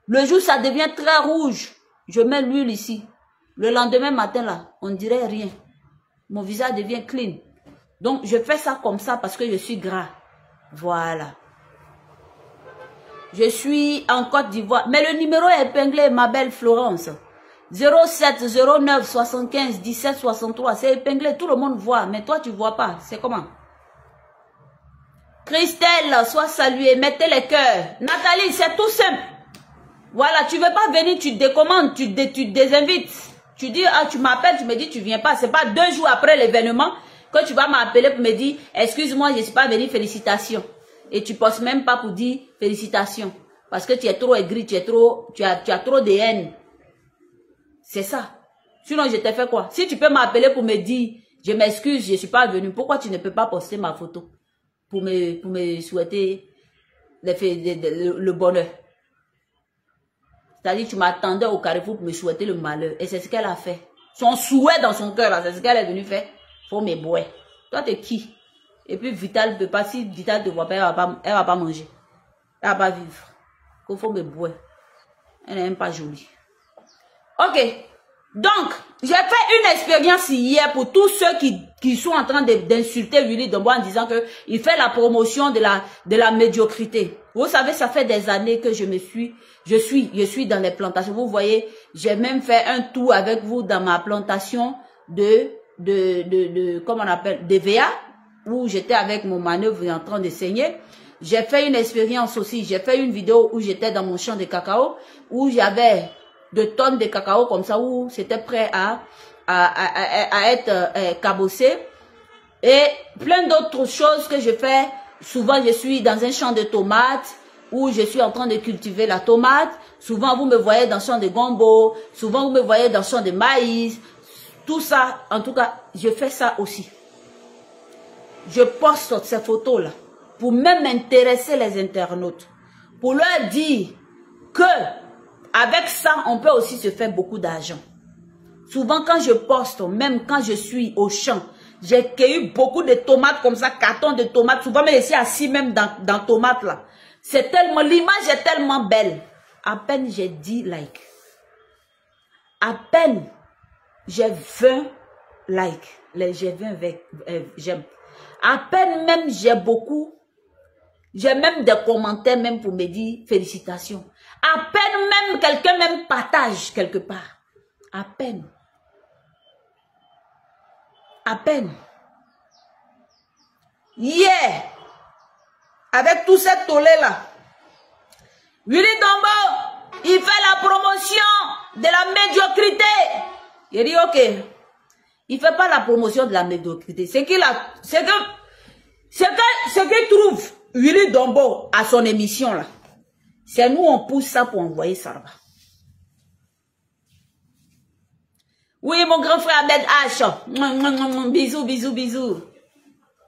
Le jour, ça devient très rouge. Je mets l'huile ici. Le lendemain matin, là, on dirait rien. Mon visage devient clean. Donc, je fais ça comme ça parce que je suis gras. Voilà. Je suis en Côte d'Ivoire. Mais le numéro est épinglé, ma belle Florence. 07 09 75 17 63. C'est épinglé, tout le monde voit. Mais toi, tu ne vois pas. C'est comment? Christelle, sois saluée. Mettez les cœurs. Nathalie, c'est tout simple. Voilà, tu ne veux pas venir, tu décommandes, tu désinvites. Tu dis, ah, tu m'appelles, tu me dis, tu ne viens pas. Ce n'est pas 2 jours après l'événement que tu vas m'appeler pour me dire, excuse-moi, je ne suis pas venu, félicitations. Et tu ne postes même pas pour dire félicitations. Parce que tu es trop aigri, tu as trop de haine. C'est ça. Sinon, je t'ai fait quoi? Si tu peux m'appeler pour me dire, je m'excuse, je ne suis pas venu. Pourquoi tu ne peux pas poster ma photo? Pour me souhaiter le bonheur. C'est-à-dire, tu m'attendais au carrefour pour me souhaiter le malheur. Et c'est ce qu'elle a fait. Son souhait dans son cœur, c'est ce qu'elle est venue faire. Faut me boire. Toi, t'es qui? Et puis, Vital ne peut pas, si Vital ne te voit pas, elle va pas manger. Elle va pas vivre. Il faut me boire. Elle n'est même pas jolie. Ok. Donc, j'ai fait une expérience hier pour tous ceux qui sont en train d'insulter Willy Dombo en disant que il fait la promotion de la médiocrité. Vous savez, ça fait des années que je suis dans les plantations. Vous voyez, j'ai même fait un tour avec vous dans ma plantation comment on appelle, DVA, où j'étais avec mon manœuvre en train de saigner. J'ai fait une expérience aussi. J'ai fait une vidéo où j'étais dans mon champ de cacao, où j'avais 2 tonnes de cacao comme ça, où c'était prêt à être cabossé. Et plein d'autres choses que je fais. Souvent, je suis dans un champ de tomates, où je suis en train de cultiver la tomate. Souvent, vous me voyez dans le champ de gombo. Souvent, vous me voyez dans le champ de maïs. Tout ça, en tout cas, je fais ça aussi. Je poste ces photos-là pour même intéresser les internautes. Pour leur dire que avec ça, on peut aussi se faire beaucoup d'argent. Souvent, quand je poste, même quand je suis au champ, j'ai cueilli beaucoup de tomates comme ça, cartons de tomates. Souvent, me laisser assis même dans tomates là. C'est tellement, l'image est tellement belle. À peine j'ai 10 likes. À peine j'ai 20 likes. J'ai 20 j'aime. À peine même j'ai beaucoup. J'ai même des commentaires même pour me dire félicitations. À peine même quelqu'un même partage quelque part. À peine. À peine. Yeah. Avec tout cette tollé-là. Willy Dombo, il fait la promotion de la médiocrité. Il dit ok. Il ne fait pas la promotion de la médiocrité. C'est qu'il trouve Willy Dombo à son émission là. C'est nous on pousse ça pour envoyer ça là-bas. Oui, mon grand frère Ahmed H. Bisous, bisous, bisous.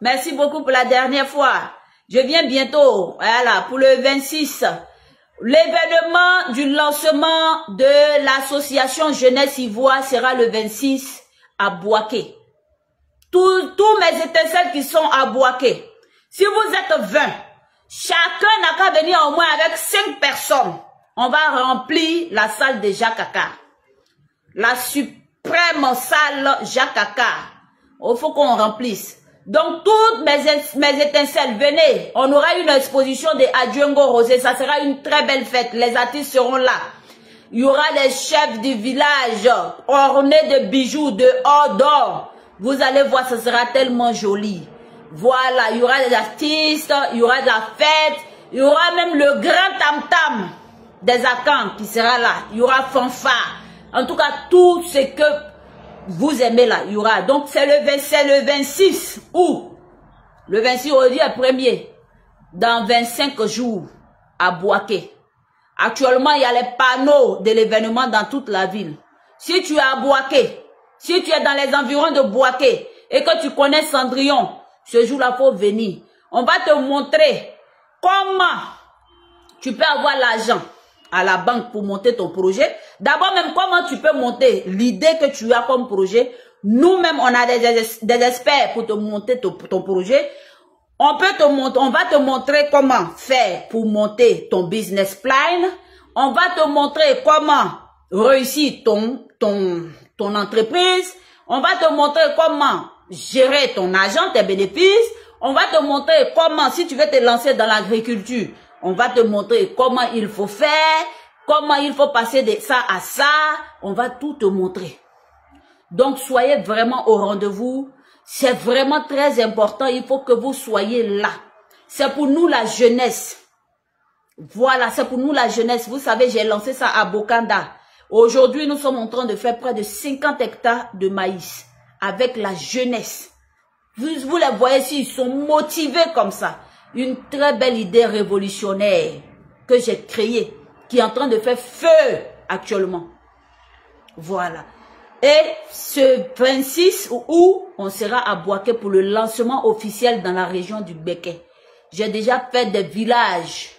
Merci beaucoup pour la dernière fois. Je viens bientôt, voilà, pour le 26. L'événement du lancement de l'association Jeunesse Ivoire sera le 26 à Bouaké. Tous mes étincelles qui sont à Bouaké. Si vous êtes 20, chacun n'a qu'à venir au moins avec 5 personnes. On va remplir la salle de Jacques Aka. La suprême salle Jacques Aka. Il faut qu'on remplisse. Donc, toutes mes étincelles, venez. On aura une exposition de Adjuengo Rosé. Ça sera une très belle fête. Les artistes seront là. Il y aura les chefs du village ornés de bijoux, de or d'or. Vous allez voir, ça sera tellement joli. Voilà, il y aura des artistes, il y aura de la fête. Il y aura même le grand tam-tam des Akans qui sera là. Il y aura fanfare. En tout cas, tout ce que vous aimez là, il y aura. Donc, c'est le 26 août. Le 26 août, le premier. Dans 25 jours, à Bouaké. Actuellement, il y a les panneaux de l'événement dans toute la ville. Si tu es à Bouaké, si tu es dans les environs de Bouaké, et que tu connais Cendrillon, ce jour-là, il faut venir. On va te montrer comment tu peux avoir l'argent à la banque pour monter ton projet. D'abord même, comment tu peux monter l'idée que tu as comme projet. Nous-mêmes, on a des experts pour te monter ton projet. On va te montrer comment faire pour monter ton business plan. On va te montrer comment réussir ton entreprise. On va te montrer comment gérer ton argent, tes bénéfices. On va te montrer comment, si tu veux te lancer dans l'agriculture, on va te montrer comment il faut faire, comment il faut passer de ça à ça. On va tout te montrer. Donc, soyez vraiment au rendez-vous. C'est vraiment très important. Il faut que vous soyez là. C'est pour nous la jeunesse. Voilà, c'est pour nous la jeunesse. Vous savez, j'ai lancé ça à Bokanda. Aujourd'hui, nous sommes en train de faire près de 50 hectares de maïs avec la jeunesse. Vous les voyez ici, ils sont motivés comme ça. Une très belle idée révolutionnaire que j'ai créée, qui est en train de faire feu actuellement. Voilà. Et ce 26 août, on sera à Bouaké pour le lancement officiel dans la région du Béké. J'ai déjà fait des villages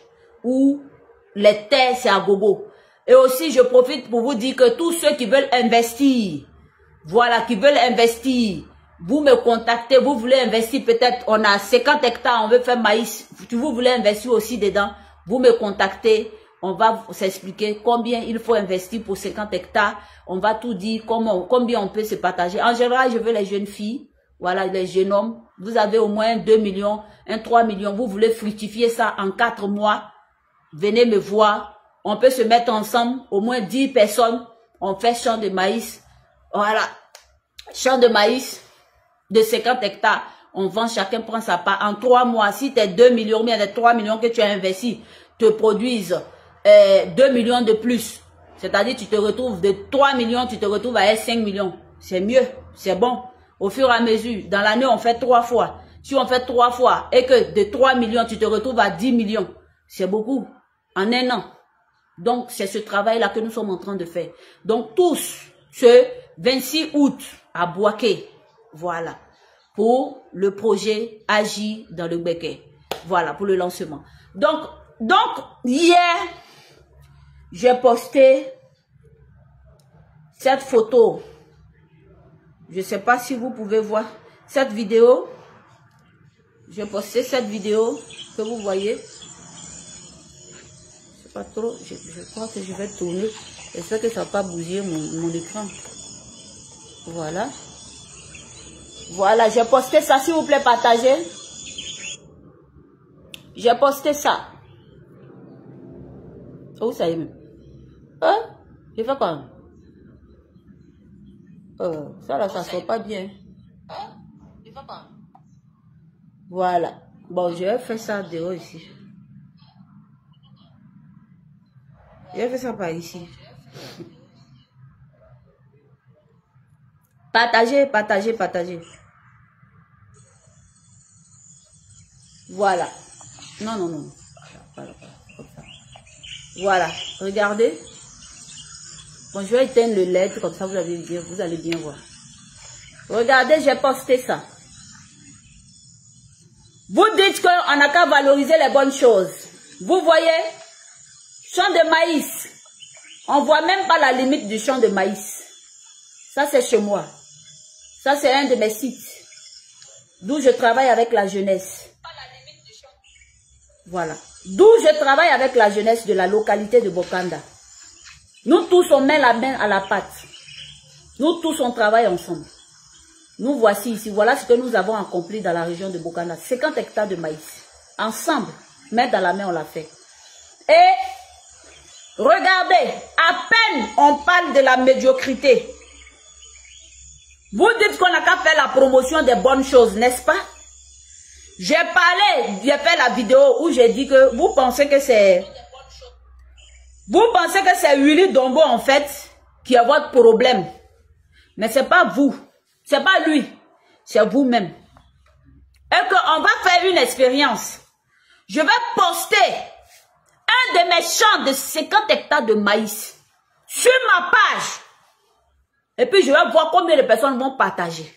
où les terres, c'est à gogo. Et aussi, je profite pour vous dire que tous ceux qui veulent investir, voilà, qui veulent investir, vous me contactez, vous voulez investir peut-être, on a 50 hectares, on veut faire maïs, vous voulez investir aussi dedans, vous me contactez, on va s'expliquer combien il faut investir pour 50 hectares, on va tout dire, combien on peut se partager. En général, je veux les jeunes filles, voilà, les jeunes hommes, vous avez au moins 2 millions, 3 millions, vous voulez fructifier ça en 4 mois, venez me voir, on peut se mettre ensemble, au moins 10 personnes, on fait champ de maïs, voilà, champ de maïs, de 50 hectares, on vend, chacun prend sa part. En 3 mois, si tes 2 millions, bien les 3 millions que tu as investis te produisent 2 millions de plus. C'est-à-dire, tu te retrouves de 3 millions, tu te retrouves à 5 millions. C'est mieux, c'est bon. Au fur et à mesure, dans l'année, on fait 3 fois. Si on fait 3 fois et que de 3 millions, tu te retrouves à 10 millions, c'est beaucoup en un an. Donc, c'est ce travail-là que nous sommes en train de faire. Donc, tous, ce 26 août à Bouaké, voilà, pour le projet Agir dans le Béké. Voilà, pour le lancement. Donc hier, j'ai posté cette photo. Je ne sais pas si vous pouvez voir cette vidéo. J'ai posté cette vidéo que vous voyez. Je ne sais pas trop. Je crois que je vais tourner. J'espère que ça ne va pas bouger mon écran. Voilà. Voilà, j'ai posté ça. S'il vous plaît, partagez. J'ai posté ça. Oh, ça y est. Hein? Je fais quoi? Ça là, ça sort pas bien. Je fais quoi? Voilà. Bon, je vais faire ça dehors ici. Je vais faire ça par ici. Partagez, partagez, partagez. Voilà. Non, non, non. Voilà. Regardez. Bon, je vais éteindre le LED, comme ça vous allez bien voir. Regardez, j'ai posté ça. Vous dites qu'on n'a qu'à valoriser les bonnes choses. Vous voyez, champ de maïs. On ne voit même pas la limite du champ de maïs. Ça, c'est chez moi. Ça, c'est un de mes sites. D'où je travaille avec la jeunesse. Voilà. D'où je travaille avec la jeunesse de la localité de Bokanda. Nous tous, on met la main à la pâte. Nous tous, on travaille ensemble. Nous voici ici. Voilà ce que nous avons accompli dans la région de Bokanda. 50 hectares de maïs. Ensemble, main dans la main, on l'a fait. Et regardez, à peine on parle de la médiocrité. Vous dites qu'on n'a qu'à faire la promotion des bonnes choses, n'est-ce pas? J'ai fait la vidéo où j'ai dit que vous pensez que c'est... Vous pensez que c'est Willy Dombo en fait qui a votre problème. Mais c'est pas vous. C'est pas lui. C'est vous-même. Et qu'on va faire une expérience. Je vais poster un de mes champs de 50 hectares de maïs sur ma page. Et puis je vais voir combien de personnes vont partager.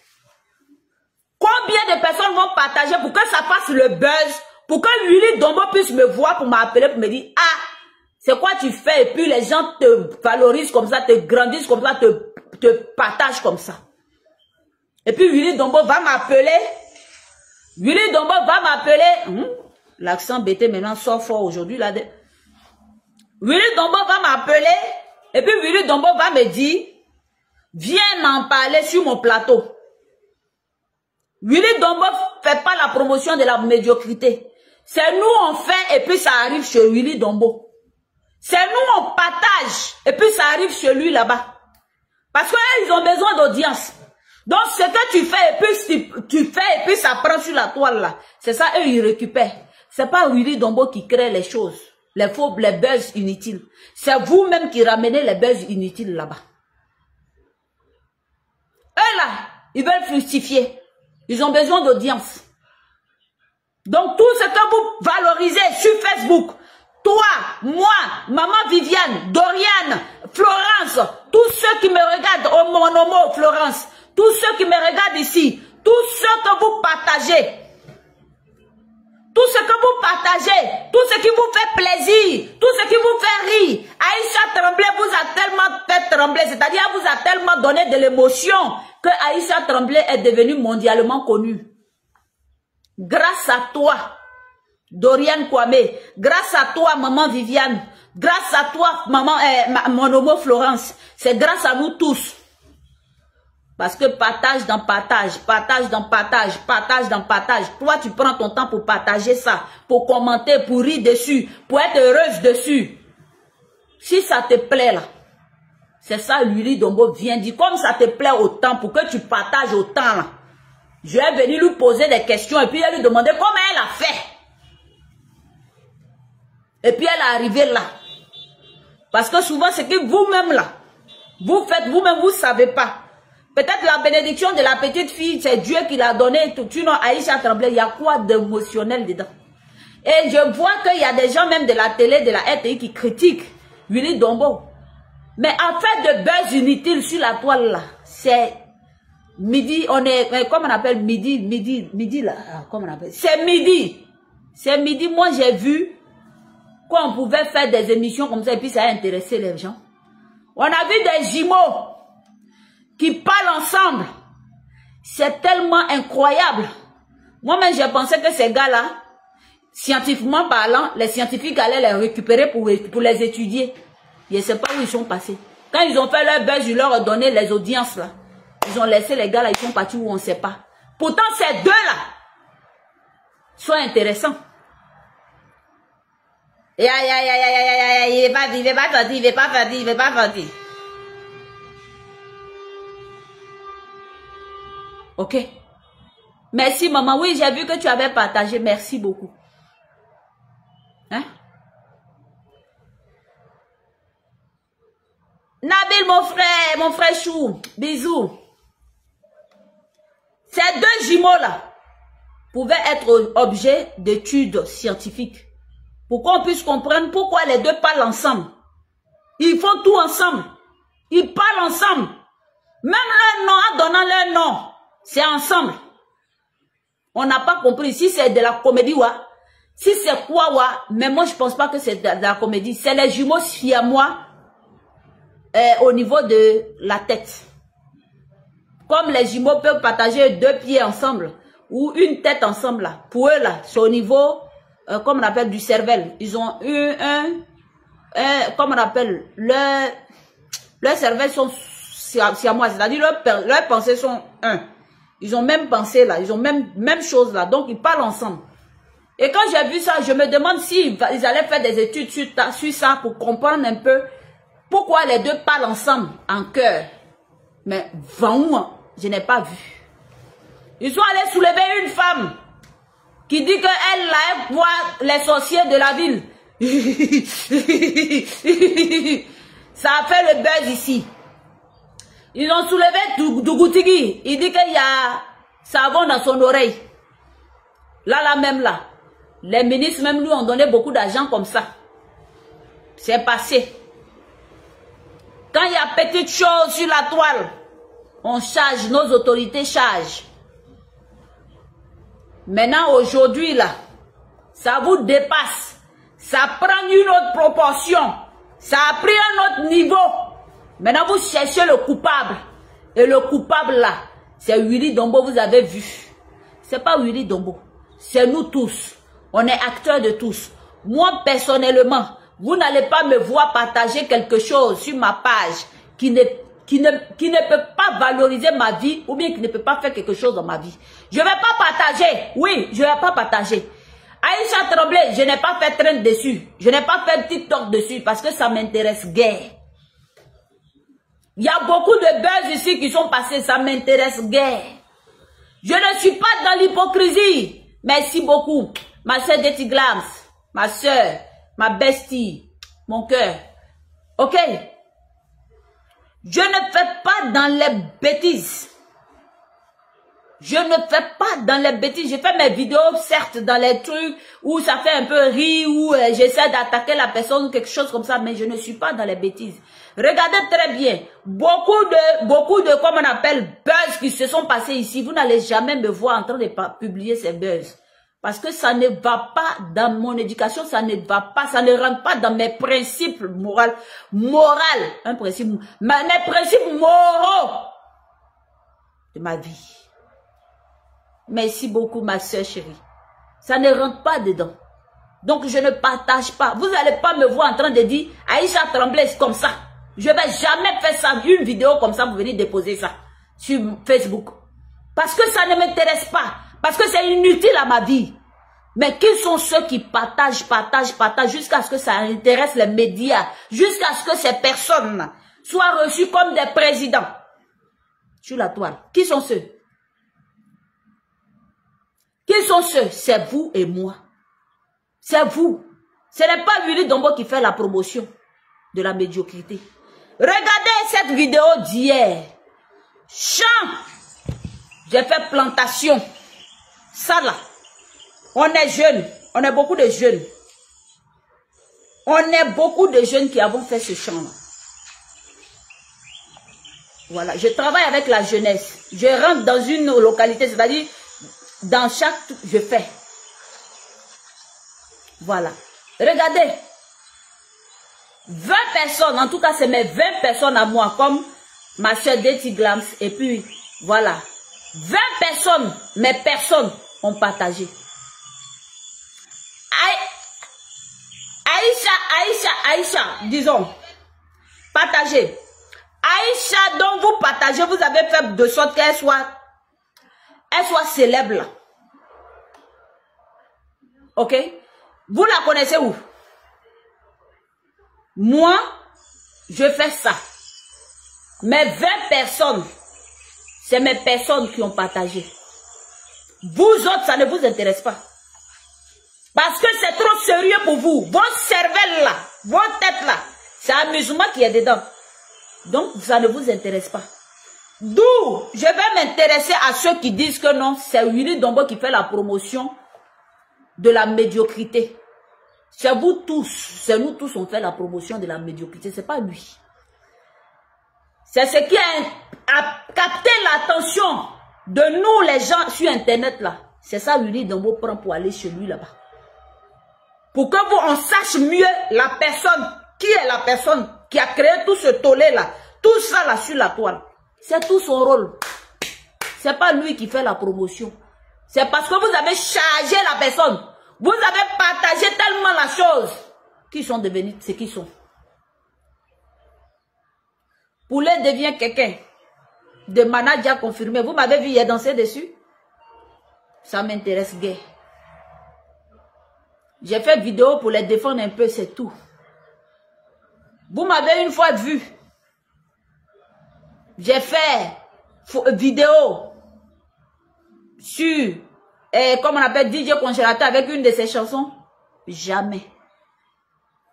Combien de personnes vont partager pour que ça fasse le buzz, pour que Willy Dombo puisse me voir, pour m'appeler, pour me dire, ah, c'est quoi tu fais? Et puis les gens te valorisent comme ça, te grandissent comme ça, te partagent comme ça. Et puis Willy Dombo va m'appeler. Willy Dombo va m'appeler. L'accent BT maintenant sort fort aujourd'hui. Willy Dombo va m'appeler. Et puis Willy Dombo va me dire, viens m'en parler sur mon plateau. Willy Dombo ne fait pas la promotion de la médiocrité. C'est nous on fait et puis ça arrive chez Willy Dombo. C'est nous on partage et puis ça arrive chez lui là-bas. Parce qu'ils ont besoin d'audience. Donc ce que tu fais et puis tu fais et puis ça prend sur la toile là. C'est ça, eux ils récupèrent. C'est pas Willy Dombo qui crée les choses. Les buzz inutiles. C'est vous-même qui ramenez les buzz inutiles là-bas. Eux là, ils veulent fructifier. Ils ont besoin d'audience. Donc tout ce que vous valorisez sur Facebook, toi, moi, maman Viviane, Doriane, Florence, tous ceux qui me regardent, mon homo Florence, tous ceux qui me regardent ici, tous ceux que vous partagez, tout ce que vous partagez, tout ce qui vous fait plaisir, tout ce qui vous fait rire, Aïcha Tremblay vous a tellement fait trembler, c'est-à-dire vous a tellement donné de l'émotion que Aïcha Tremblay est devenue mondialement connue. Grâce à toi, Doriane Kwame, grâce à toi, maman Viviane, grâce à toi, maman, mon homo Florence, c'est grâce à nous tous. Parce que partage dans partage, partage dans partage, partage dans partage. Toi, tu prends ton temps pour partager ça, pour commenter, pour rire dessus, pour être heureuse dessus. Si ça te plaît là, c'est ça Willy Dombo vient dire. Comme ça te plaît autant, pour que tu partages autant là. Je vais venir lui poser des questions et puis elle lui demander comment elle a fait. Et puis elle est arrivée là. Parce que souvent c'est que vous-même là, vous faites vous-même, vous ne savez pas. Peut-être la bénédiction de la petite fille, c'est Dieu qui l'a donné. Tu know, Aïcha Tremblay, il y a quoi d'émotionnel dedans? Et je vois qu'il y a des gens même de la télé, de la RTI qui critiquent Willy Dombo. Mais en fait de buzz inutile sur la toile là, c'est midi, on est, comment on appelle midi là, comment on appelle? C'est midi. C'est midi, moi j'ai vu qu'on pouvait faire des émissions comme ça et puis ça a intéressé les gens. On a vu des jumeaux qui parlent ensemble. C'est tellement incroyable. Moi-même, j'ai pensé que ces gars-là, Scientifiquement parlant, les scientifiques allaient les récupérer pour les étudier. Je ne sais pas où ils sont passés. Quand ils ont fait leur buzz, ils leur ont donné les audiences là. Ils ont laissé les gars là, ils sont partis où on ne sait pas. Pourtant, ces deux-là sont intéressants. Il n'est pas sorti, il n'est pas sorti, il n'est pas sorti. Ok. Merci maman. Oui, j'ai vu que tu avais partagé. Merci beaucoup. Hein? Nabil, mon frère Chou. Bisous. Ces deux jumeaux-là pouvaient être objet d'études scientifiques. Pour qu'on puisse comprendre pourquoi les deux parlent ensemble. Ils font tout ensemble. Ils parlent ensemble. Même leur nom, en donnant leur nom, c'est ensemble. On n'a pas compris si c'est de la comédie ou si c'est quoi, mais moi je pense pas que c'est de la comédie. C'est les jumeaux siamois au niveau de la tête. Comme les jumeaux peuvent partager deux pieds ensemble ou une tête ensemble là. Pour eux là, c'est au niveau, comme on appelle, du cervelle. Ils ont eu comme on appelle, leurs cervelles sont siamois, c'est-à-dire leurs pensées sont un. Ils ont même pensé là, ils ont même chose là, donc ils parlent ensemble. Et quand j'ai vu ça, je me demande s'ils allaient faire des études sur ça pour comprendre un peu pourquoi les deux parlent ensemble en chœur. Mais vraiment, je n'ai pas vu. Ils sont allés soulever une femme qui dit qu'elle là voit les sorciers de la ville. Ça a fait le buzz ici. Ils ont soulevé Dougoutigui. Il dit qu'il y a savon dans son oreille. Là, même là. Les ministres même lui ont donné beaucoup d'argent comme ça. C'est passé. Quand il y a petite chose sur la toile, on charge, nos autorités chargent. Maintenant, aujourd'hui, là, ça vous dépasse. Ça prend une autre proportion. Ça a pris un autre niveau. Maintenant, vous cherchez le coupable. Et le coupable, là, c'est Willy Dombo, vous avez vu. C'est pas Willy Dombo. C'est nous tous. On est acteurs de tous. Moi, personnellement, vous n'allez pas me voir partager quelque chose sur ma page qui ne peut pas valoriser ma vie ou bien qui ne peut pas faire quelque chose dans ma vie. Je ne vais pas partager. Oui, je ne vais pas partager. Aïcha Tremblay, je n'ai pas fait trend dessus. Je n'ai pas fait TikTok dessus parce que ça m'intéresse guère. Il y a beaucoup de buzz ici qui sont passés, ça m'intéresse guère. Je ne suis pas dans l'hypocrisie. Merci beaucoup. Ma soeur Detty Glams, ma soeur, ma bestie, mon cœur. Ok? Je ne fais pas dans les bêtises. Je ne fais pas dans les bêtises. Je fais mes vidéos, certes, dans les trucs où ça fait un peu rire, où j'essaie d'attaquer la personne ou quelque chose comme ça, mais je ne suis pas dans les bêtises. Regardez très bien. Beaucoup de, comme on appelle, buzz qui se sont passés ici. Vous n'allez jamais me voir en train de publier ces buzz. Parce que ça ne va pas dans mon éducation, ça ne va pas, ça ne rentre pas dans mes principes moraux. Un principe, mes principes moraux de ma vie. Merci beaucoup, ma soeur chérie. Ça ne rentre pas dedans. Donc, je ne partage pas. Vous n'allez pas me voir en train de dire, Aïcha Tremblay, c'est comme ça. Je ne vais jamais faire ça, une vidéo comme ça, vous venez déposer ça sur Facebook. Parce que ça ne m'intéresse pas. Parce que c'est inutile à ma vie. Mais qui sont ceux qui partagent jusqu'à ce que ça intéresse les médias, jusqu'à ce que ces personnes soient reçues comme des présidents sur la toile? Qui sont ceux? Qui sont ceux? C'est vous et moi. C'est vous. Ce n'est pas Willy Dombo qui fait la promotion de la médiocrité. Regardez cette vidéo d'hier. Chant. J'ai fait plantation. Ça là. On est jeunes. On est beaucoup de jeunes. On est beaucoup de jeunes qui avons fait ce chant là. Voilà. Je travaille avec la jeunesse. Je rentre dans une localité, c'est-à-dire dans chaque... Je fais. Voilà. Regardez. 20 personnes, en tout cas c'est mes 20 personnes à moi, comme ma soeur Detty Glams, et puis voilà. 20 personnes, mes personnes ont partagé. Aïcha, disons, partagez. Aïcha, dont vous partagez, vous avez fait de sorte qu'elle soit célèbre. Ok? Vous la connaissez où? Moi, je fais ça. Mais 20 personnes, c'est mes personnes qui ont partagé. Vous autres, ça ne vous intéresse pas. Parce que c'est trop sérieux pour vous. Votre cervelle là, votre tête là, c'est amusement qui est dedans. Donc, ça ne vous intéresse pas. D'où, je vais m'intéresser à ceux qui disent que non, c'est Willy Dombo qui fait la promotion de la médiocrité. C'est vous tous, c'est nous tous on fait la promotion de la médiocrité, c'est pas lui. C'est ce qui a capté l'attention de nous les gens sur internet là. C'est ça Willy Dombo prend pour aller chez lui là-bas. Pour que on sache mieux la personne, qui est la personne qui a créé tout ce tollé là, tout ça là sur la toile. C'est tout son rôle. C'est pas lui qui fait la promotion. C'est parce que vous avez chargé la personne. Vous avez partagé tellement la chose qu'ils sont devenus ce qu'ils sont. Poulet devient quelqu'un de manager confirmé. Vous m'avez vu hier danser dessus? Ça m'intéresse guère. J'ai fait vidéo pour les défendre un peu, c'est tout. Vous m'avez une fois vu. J'ai fait vidéo sur, comme on appelle DJ Congélateur avec une de ses chansons. Jamais.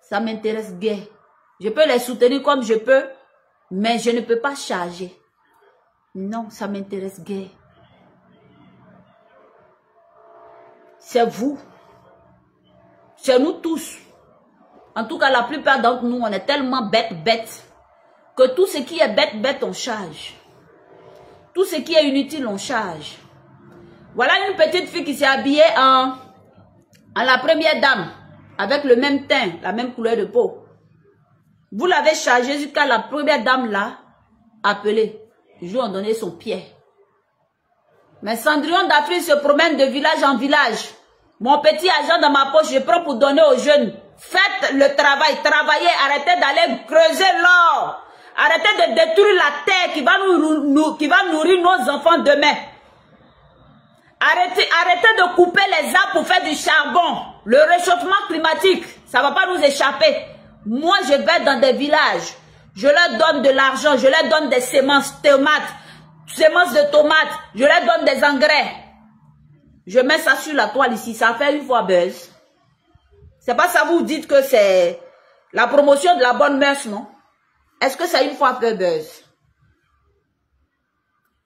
Ça m'intéresse guère. Je peux les soutenir comme je peux, mais je ne peux pas charger. Non, ça m'intéresse guère. C'est vous. C'est nous tous. En tout cas, la plupart d'entre nous, on est tellement bêtes, que tout ce qui est bête, on charge. Tout ce qui est inutile, on charge. Voilà une petite fille qui s'est habillée en la première dame, avec le même teint, la même couleur de peau. Vous l'avez chargée jusqu'à la première dame là, appelée. Je lui ai donné son pied. Mais Cendrillon d'Afrique se promène de village en village. Mon petit argent dans ma poche, je prends pour donner aux jeunes. Faites le travail, travaillez, arrêtez d'aller creuser l'or. Arrêtez de détruire la terre qui va nourrir nos enfants demain. Arrêtez de couper les arbres pour faire du charbon. Le réchauffement climatique, ça ne va pas nous échapper. Moi, je vais dans des villages. Je leur donne de l'argent, je leur donne des semences de tomates, je leur donne des engrais. Je mets ça sur la toile ici, ça fait une fois buzz. C'est pas ça vous dites que c'est la promotion de la bonne mœurs, non? Est-ce que ça une fois fait buzz?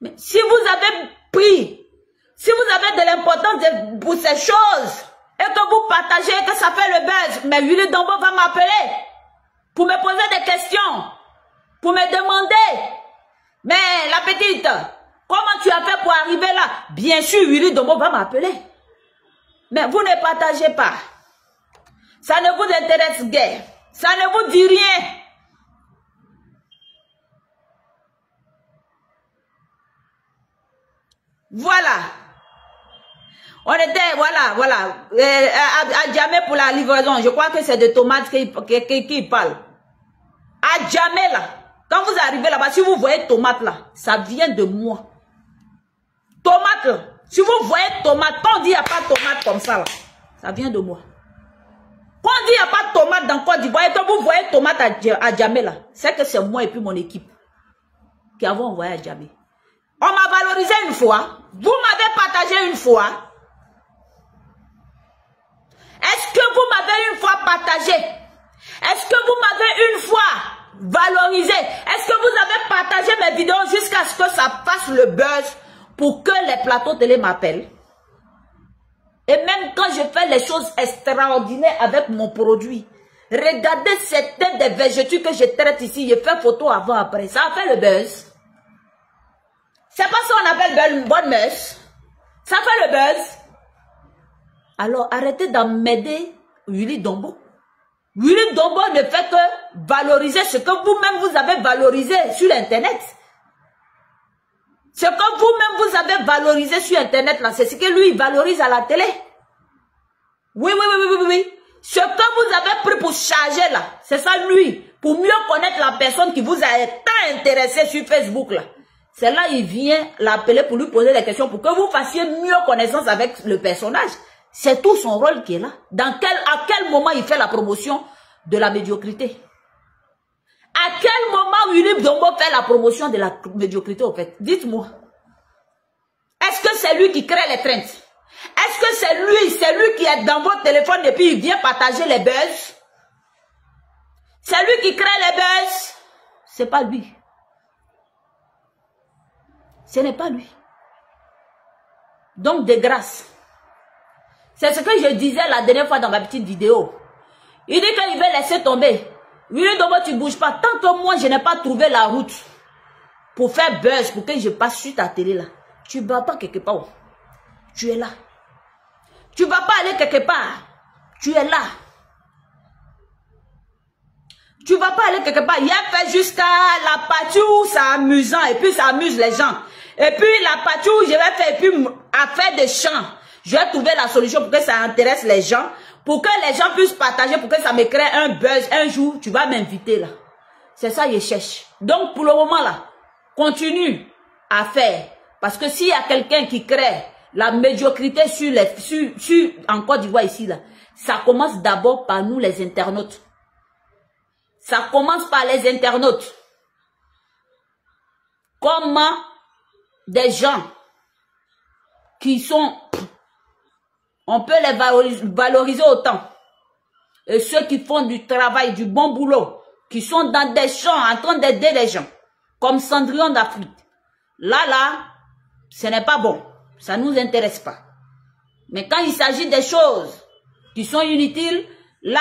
Mais si vous avez pris, si vous avez de l'importance pour ces choses, et que vous partagez et que ça fait le buzz, mais Willy Dombo va m'appeler pour me poser des questions, pour me demander, mais la petite, comment tu as fait pour arriver là? Bien sûr, Willy Dombo va m'appeler. Mais vous ne partagez pas. Ça ne vous intéresse guère. Ça ne vous dit rien. Voilà. On était, voilà. À Djamé pour la livraison. Je crois que c'est de tomates qui parle. À Djamé là. Quand vous arrivez là-bas, si vous voyez tomate là, ça vient de moi. Tomate là. Si vous voyez tomate, quand on dit il n'y a pas de tomate comme ça là, ça vient de moi. Quand on dit il n'y a pas de tomate dans Côte d'Ivoire, et que vous voyez tomate à Djamé là, c'est que c'est moi et puis mon équipe qui avons envoyé à Djamé. On m'a valorisé une fois, vous m'avez partagé une fois. Est-ce que vous m'avez une fois partagé? Est-ce que vous m'avez une fois valorisé? Est-ce que vous avez partagé mes vidéos jusqu'à ce que ça fasse le buzz pour que les plateaux télé m'appellent? Et même quand je fais les choses extraordinaires avec mon produit, regardez certaines des végétaux que je traite ici, je fais photo avant après, ça a fait le buzz. C'est pas ça qu'on appelle bonne mœurs. Ça fait le buzz. Alors arrêtez d'emmerder Willy Dombo. Willy Dombo ne fait que valoriser ce que vous-même vous avez valorisé sur Internet. Ce que vous-même vous avez valorisé sur Internet, là, c'est ce que lui valorise à la télé. Oui, oui, oui, oui, oui, oui. Ce que vous avez pris pour charger là, c'est ça lui. Pour mieux connaître la personne qui vous a tant intéressé sur Facebook là. C'est là il vient l'appeler pour lui poser des questions pour que vous fassiez mieux connaissance avec le personnage. C'est tout son rôle qui est là. À quel moment il fait la promotion de la médiocrité? À quel moment Willy Dombo fait la promotion de la médiocrité au fait? Dites-moi. Est-ce que c'est lui qui crée les trends? Est-ce que c'est lui qui est dans votre téléphone et puis il vient partager les buzz? C'est lui qui crée les buzz? C'est pas lui. Ce n'est pas lui. Donc, de grâce. C'est ce que je disais la dernière fois dans ma petite vidéo. Il dit qu'il veut laisser tomber. Willy Dombo, tu ne bouges pas. Tant que moi, je n'ai pas trouvé la route pour faire buzz, pour que je passe sur ta télé là. Tu ne vas pas quelque part. Tu es là. Tu ne vas pas aller quelque part. Tu es là. Tu ne vas pas aller quelque part. Il a fait jusqu'à la partie où c'est amusant et puis ça amuse les gens. Et puis la partie où je vais faire, et puis à faire des chants. Je vais trouver la solution pour que ça intéresse les gens. Pour que les gens puissent partager, pour que ça me crée un buzz. Un jour, tu vas m'inviter là. C'est ça que je cherche. Donc pour le moment là, continue à faire. Parce que s'il y a quelqu'un qui crée la médiocrité en Côte d'Ivoire ici là, ça commence d'abord par nous les internautes. Ça commence par les internautes. Comment des gens qui sont, on peut les valoriser autant. Et ceux qui font du travail, du bon boulot, qui sont dans des champs en train d'aider les gens, comme Cendrillon d'Afrique. Là, ce n'est pas bon. Ça ne nous intéresse pas. Mais quand il s'agit des choses qui sont inutiles, là,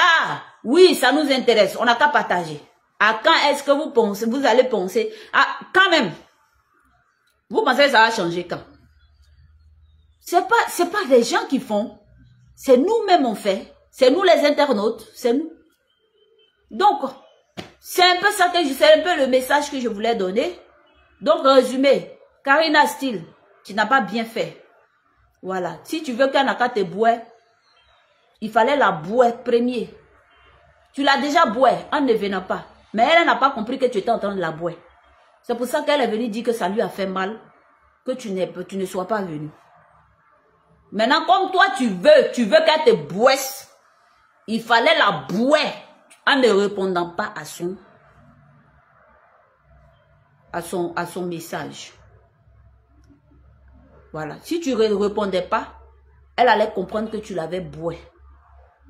oui, ça nous intéresse. On n'a qu'à partager. À quand est-ce que vous pensez, vous allez penser, quand même, vous pensez que ça va changer quand? C'est pas les gens qui font. C'est nous-mêmes on fait. C'est nous les internautes. C'est nous. Donc, c'est un peu ça c'est un peu le message que je voulais donner. Donc, résumé. Karina Steele, tu n'as pas bien fait. Voilà. Si tu veux qu'un aka te boue, il fallait la bouer premier. Tu l'as déjà boué en ne venant pas. Mais elle n'a pas compris que tu étais en train de la bouer. C'est pour ça qu'elle est venue dire que ça lui a fait mal. Que tu ne sois pas venu. Maintenant, comme toi, tu veux qu'elle te bouesse, il fallait la bouer en ne répondant pas à son message. Voilà. Si tu ne répondais pas, elle allait comprendre que tu l'avais boué.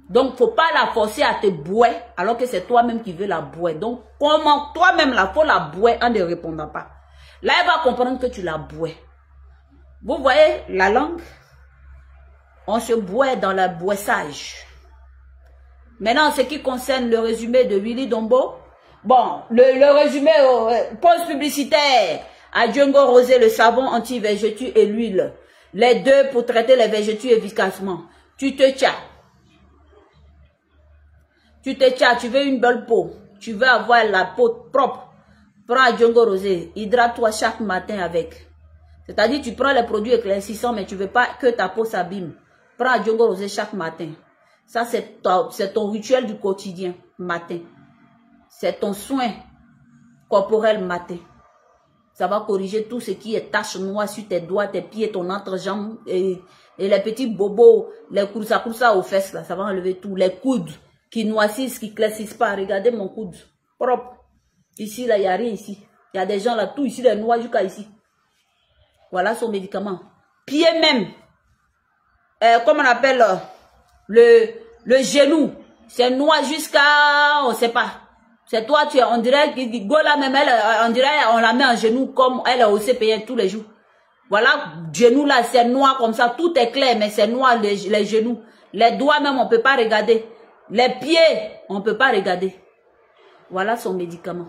Donc, faut pas la forcer à te bouer alors que c'est toi-même qui veux la bouer. Donc, comment toi-même la faut la bouer en ne répondant pas. Là, elle va comprendre que tu la bouais. Vous voyez la langue? On se bouait dans le bouessage. Maintenant, en ce qui concerne le résumé de Willy Dombo, bon, le résumé pause publicitaire à Django Rosé, le savon anti-végétu et l'huile. Les deux pour traiter les végétus efficacement. Tu te tiens. Tu te tiens, tu veux une belle peau. Tu veux avoir la peau propre. Prends Django Rosé. Hydrate-toi chaque matin avec. C'est-à-dire, tu prends les produits éclaircissants, mais tu ne veux pas que ta peau s'abîme. Prends Django Rosé chaque matin. Ça, c'est ton rituel du quotidien, matin. C'est ton soin corporel matin. Ça va corriger tout ce qui est taches noires sur tes doigts, tes pieds, ton entrejambe et les petits bobos, les coursa aux fesses, là, ça va enlever tout. Les coudes qui noississent, qui ne classissent pas. Regardez mon coude, propre. Ici, là, il n'y a rien ici. Il y a des gens là, tout ici, les noix jusqu'à ici. Voilà son médicament. Pied même. Comment on appelle le genou. C'est noir jusqu'à, on ne sait pas. C'est toi, on dirait que Gola même, on dirait on la met en genou comme elle est au CPN tous les jours. Voilà, genou là, c'est noir comme ça, tout est clair, mais c'est noir les genoux. Les doigts même, on ne peut pas regarder. Les pieds, on ne peut pas regarder. Voilà son médicament.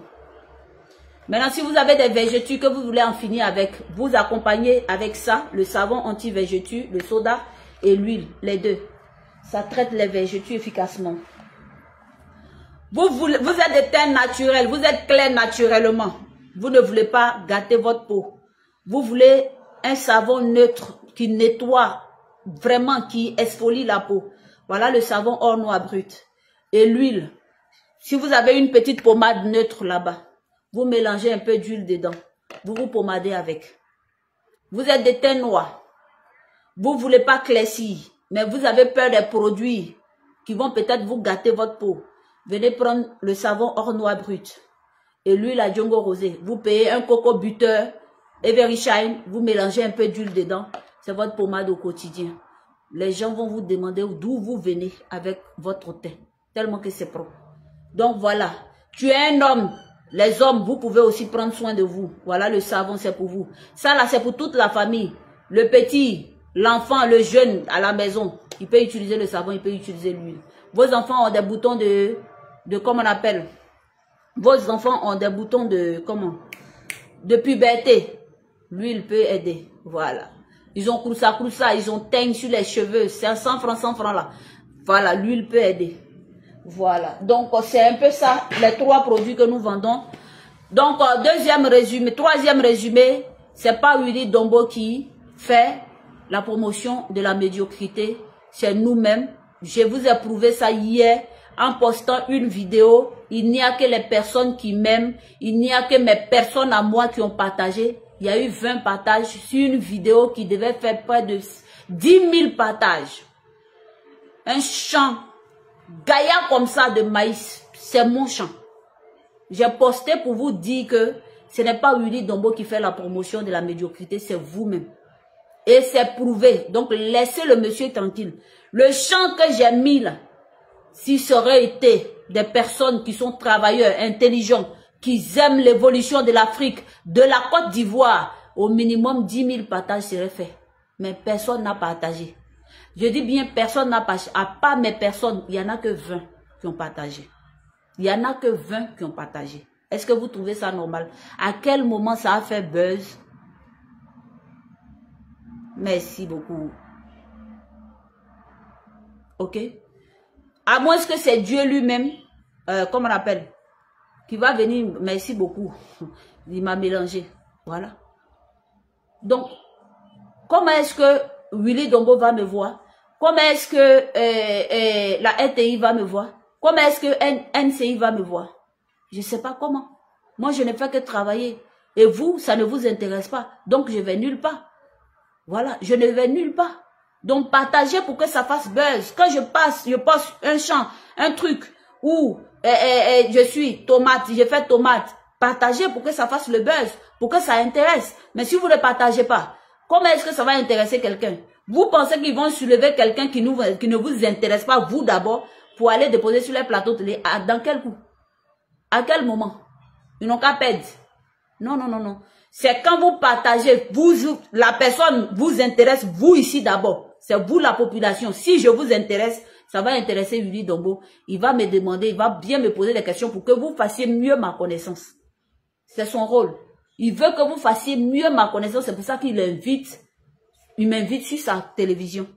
Maintenant, si vous avez des végétus que vous voulez en finir avec, vous accompagnez avec ça, le savon anti-végétus, le soda et l'huile, les deux. Ça traite les végétus efficacement. Vous êtes de teint naturel, vous êtes clair naturellement. Vous ne voulez pas gâter votre peau. Vous voulez un savon neutre qui nettoie vraiment, qui exfolie la peau. Voilà le savon or noir brut. Et l'huile. Si vous avez une petite pommade neutre là-bas, vous mélangez un peu d'huile dedans. Vous vous pommadez avec. Vous êtes des teintes noires. Vous ne voulez pas claircir, mais vous avez peur des produits qui vont peut-être vous gâter votre peau. Venez prendre le savon or noir brut et l'huile à Djongo rosé. Vous payez un coco butter Evershine, vous mélangez un peu d'huile dedans. C'est votre pommade au quotidien. Les gens vont vous demander d'où vous venez avec votre teint, tellement que c'est propre. Donc voilà, tu es un homme. Les hommes, vous pouvez aussi prendre soin de vous. Voilà, le savon, c'est pour vous. Ça là, c'est pour toute la famille. Le petit, l'enfant, le jeune à la maison, il peut utiliser le savon, il peut utiliser l'huile. Vos enfants ont des boutons de comment on appelle? Vos enfants ont des boutons de, comment? De puberté. L'huile peut aider. Voilà. Ils ont croussa, ils ont teint sur les cheveux. C'est 100 francs là. Voilà, l'huile peut aider. Voilà. Donc, c'est un peu ça, les 3 produits que nous vendons. Donc, troisième résumé, c'est pas Willy Dombo qui fait la promotion de la médiocrité. C'est nous-mêmes. Je vous ai prouvé ça hier en postant une vidéo. Il n'y a que les personnes qui m'aiment. Il n'y a que mes personnes à moi qui ont partagé. Il y a eu 20 partages sur une vidéo qui devait faire près de 10 000 partages. Un champ gaillard comme ça de maïs, c'est mon champ. J'ai posté pour vous dire que ce n'est pas Willy Dombo qui fait la promotion de la médiocrité, c'est vous-même. Et c'est prouvé. Donc laissez le monsieur tranquille. Le champ que j'ai mis là, si ça aurait été des personnes qui sont travailleurs, intelligents, qui aiment l'évolution de l'Afrique, de la Côte d'Ivoire, au minimum 10 000 partages seraient faits. Mais personne n'a partagé. Je dis bien personne n'a partagé. À part mes personnes, il n'y en a que 20 qui ont partagé. Il n'y en a que 20 qui ont partagé. Est-ce que vous trouvez ça normal? À quel moment ça a fait buzz? Merci beaucoup. Ok? À moins que c'est Dieu lui-même, comment on appelle, qui va venir, merci beaucoup. Il m'a mélangé. Voilà. Donc, comment est-ce que Willy Dombo va me voir? Comment est-ce que la RTI va me voir? Comment est-ce que NCI va me voir? Je ne sais pas comment. Moi, je ne fais que travailler. Et vous, ça ne vous intéresse pas. Donc, je vais nulle part. Voilà, je ne vais nulle part. Donc, partagez pour que ça fasse buzz. Quand je passe un champ, un truc où je suis tomate, je fais tomate. Partagez pour que ça fasse le buzz, pour que ça intéresse. Mais si vous ne partagez pas, comment est-ce que ça va intéresser quelqu'un? Vous pensez qu'ils vont soulever quelqu'un qui ne vous intéresse pas, vous d'abord, pour aller déposer sur les plateaux télé? Dans quel coup? À quel moment? Ils n'ont qu'à perdre. Non, non, non, non. C'est quand vous partagez, la personne vous intéresse, vous ici d'abord. C'est vous la population. Si je vous intéresse, ça va intéresser Willy Dombo. Il va me demander, il va bien me poser des questions pour que vous fassiez mieux ma connaissance. C'est son rôle. Il veut que vous fassiez mieux ma connaissance. C'est pour ça qu'il m'invite sur sa télévision,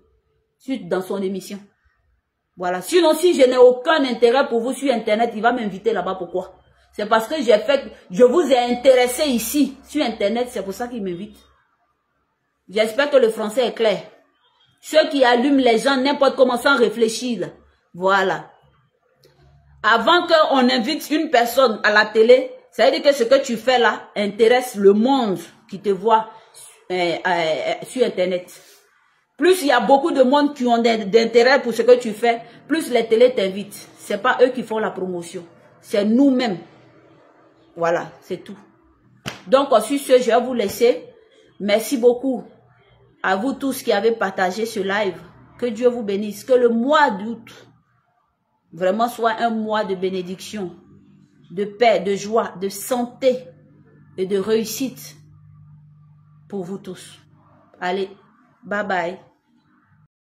dans son émission. Voilà. Sinon, si je n'ai aucun intérêt pour vous sur Internet, il va m'inviter là-bas. Pourquoi? C'est parce que je vous ai intéressé ici, sur Internet. C'est pour ça qu'il m'invite. J'espère que le français est clair. Ceux qui allument les gens n'importe comment sans réfléchir. Là. Voilà. Avant qu'on invite une personne à la télé, ça veut dire que ce que tu fais là intéresse le monde qui te voit sur Internet. Plus il y a beaucoup de monde qui ont d'intérêt pour ce que tu fais, plus les télés t'invitent. Ce n'est pas eux qui font la promotion. C'est nous-mêmes. Voilà, c'est tout. Donc, sur ce, je vais vous laisser. Merci beaucoup à vous tous qui avez partagé ce live. Que Dieu vous bénisse. Que le mois d'août vraiment soit un mois de bénédiction, de paix, de joie, de santé et de réussite pour vous tous. Allez, bye bye.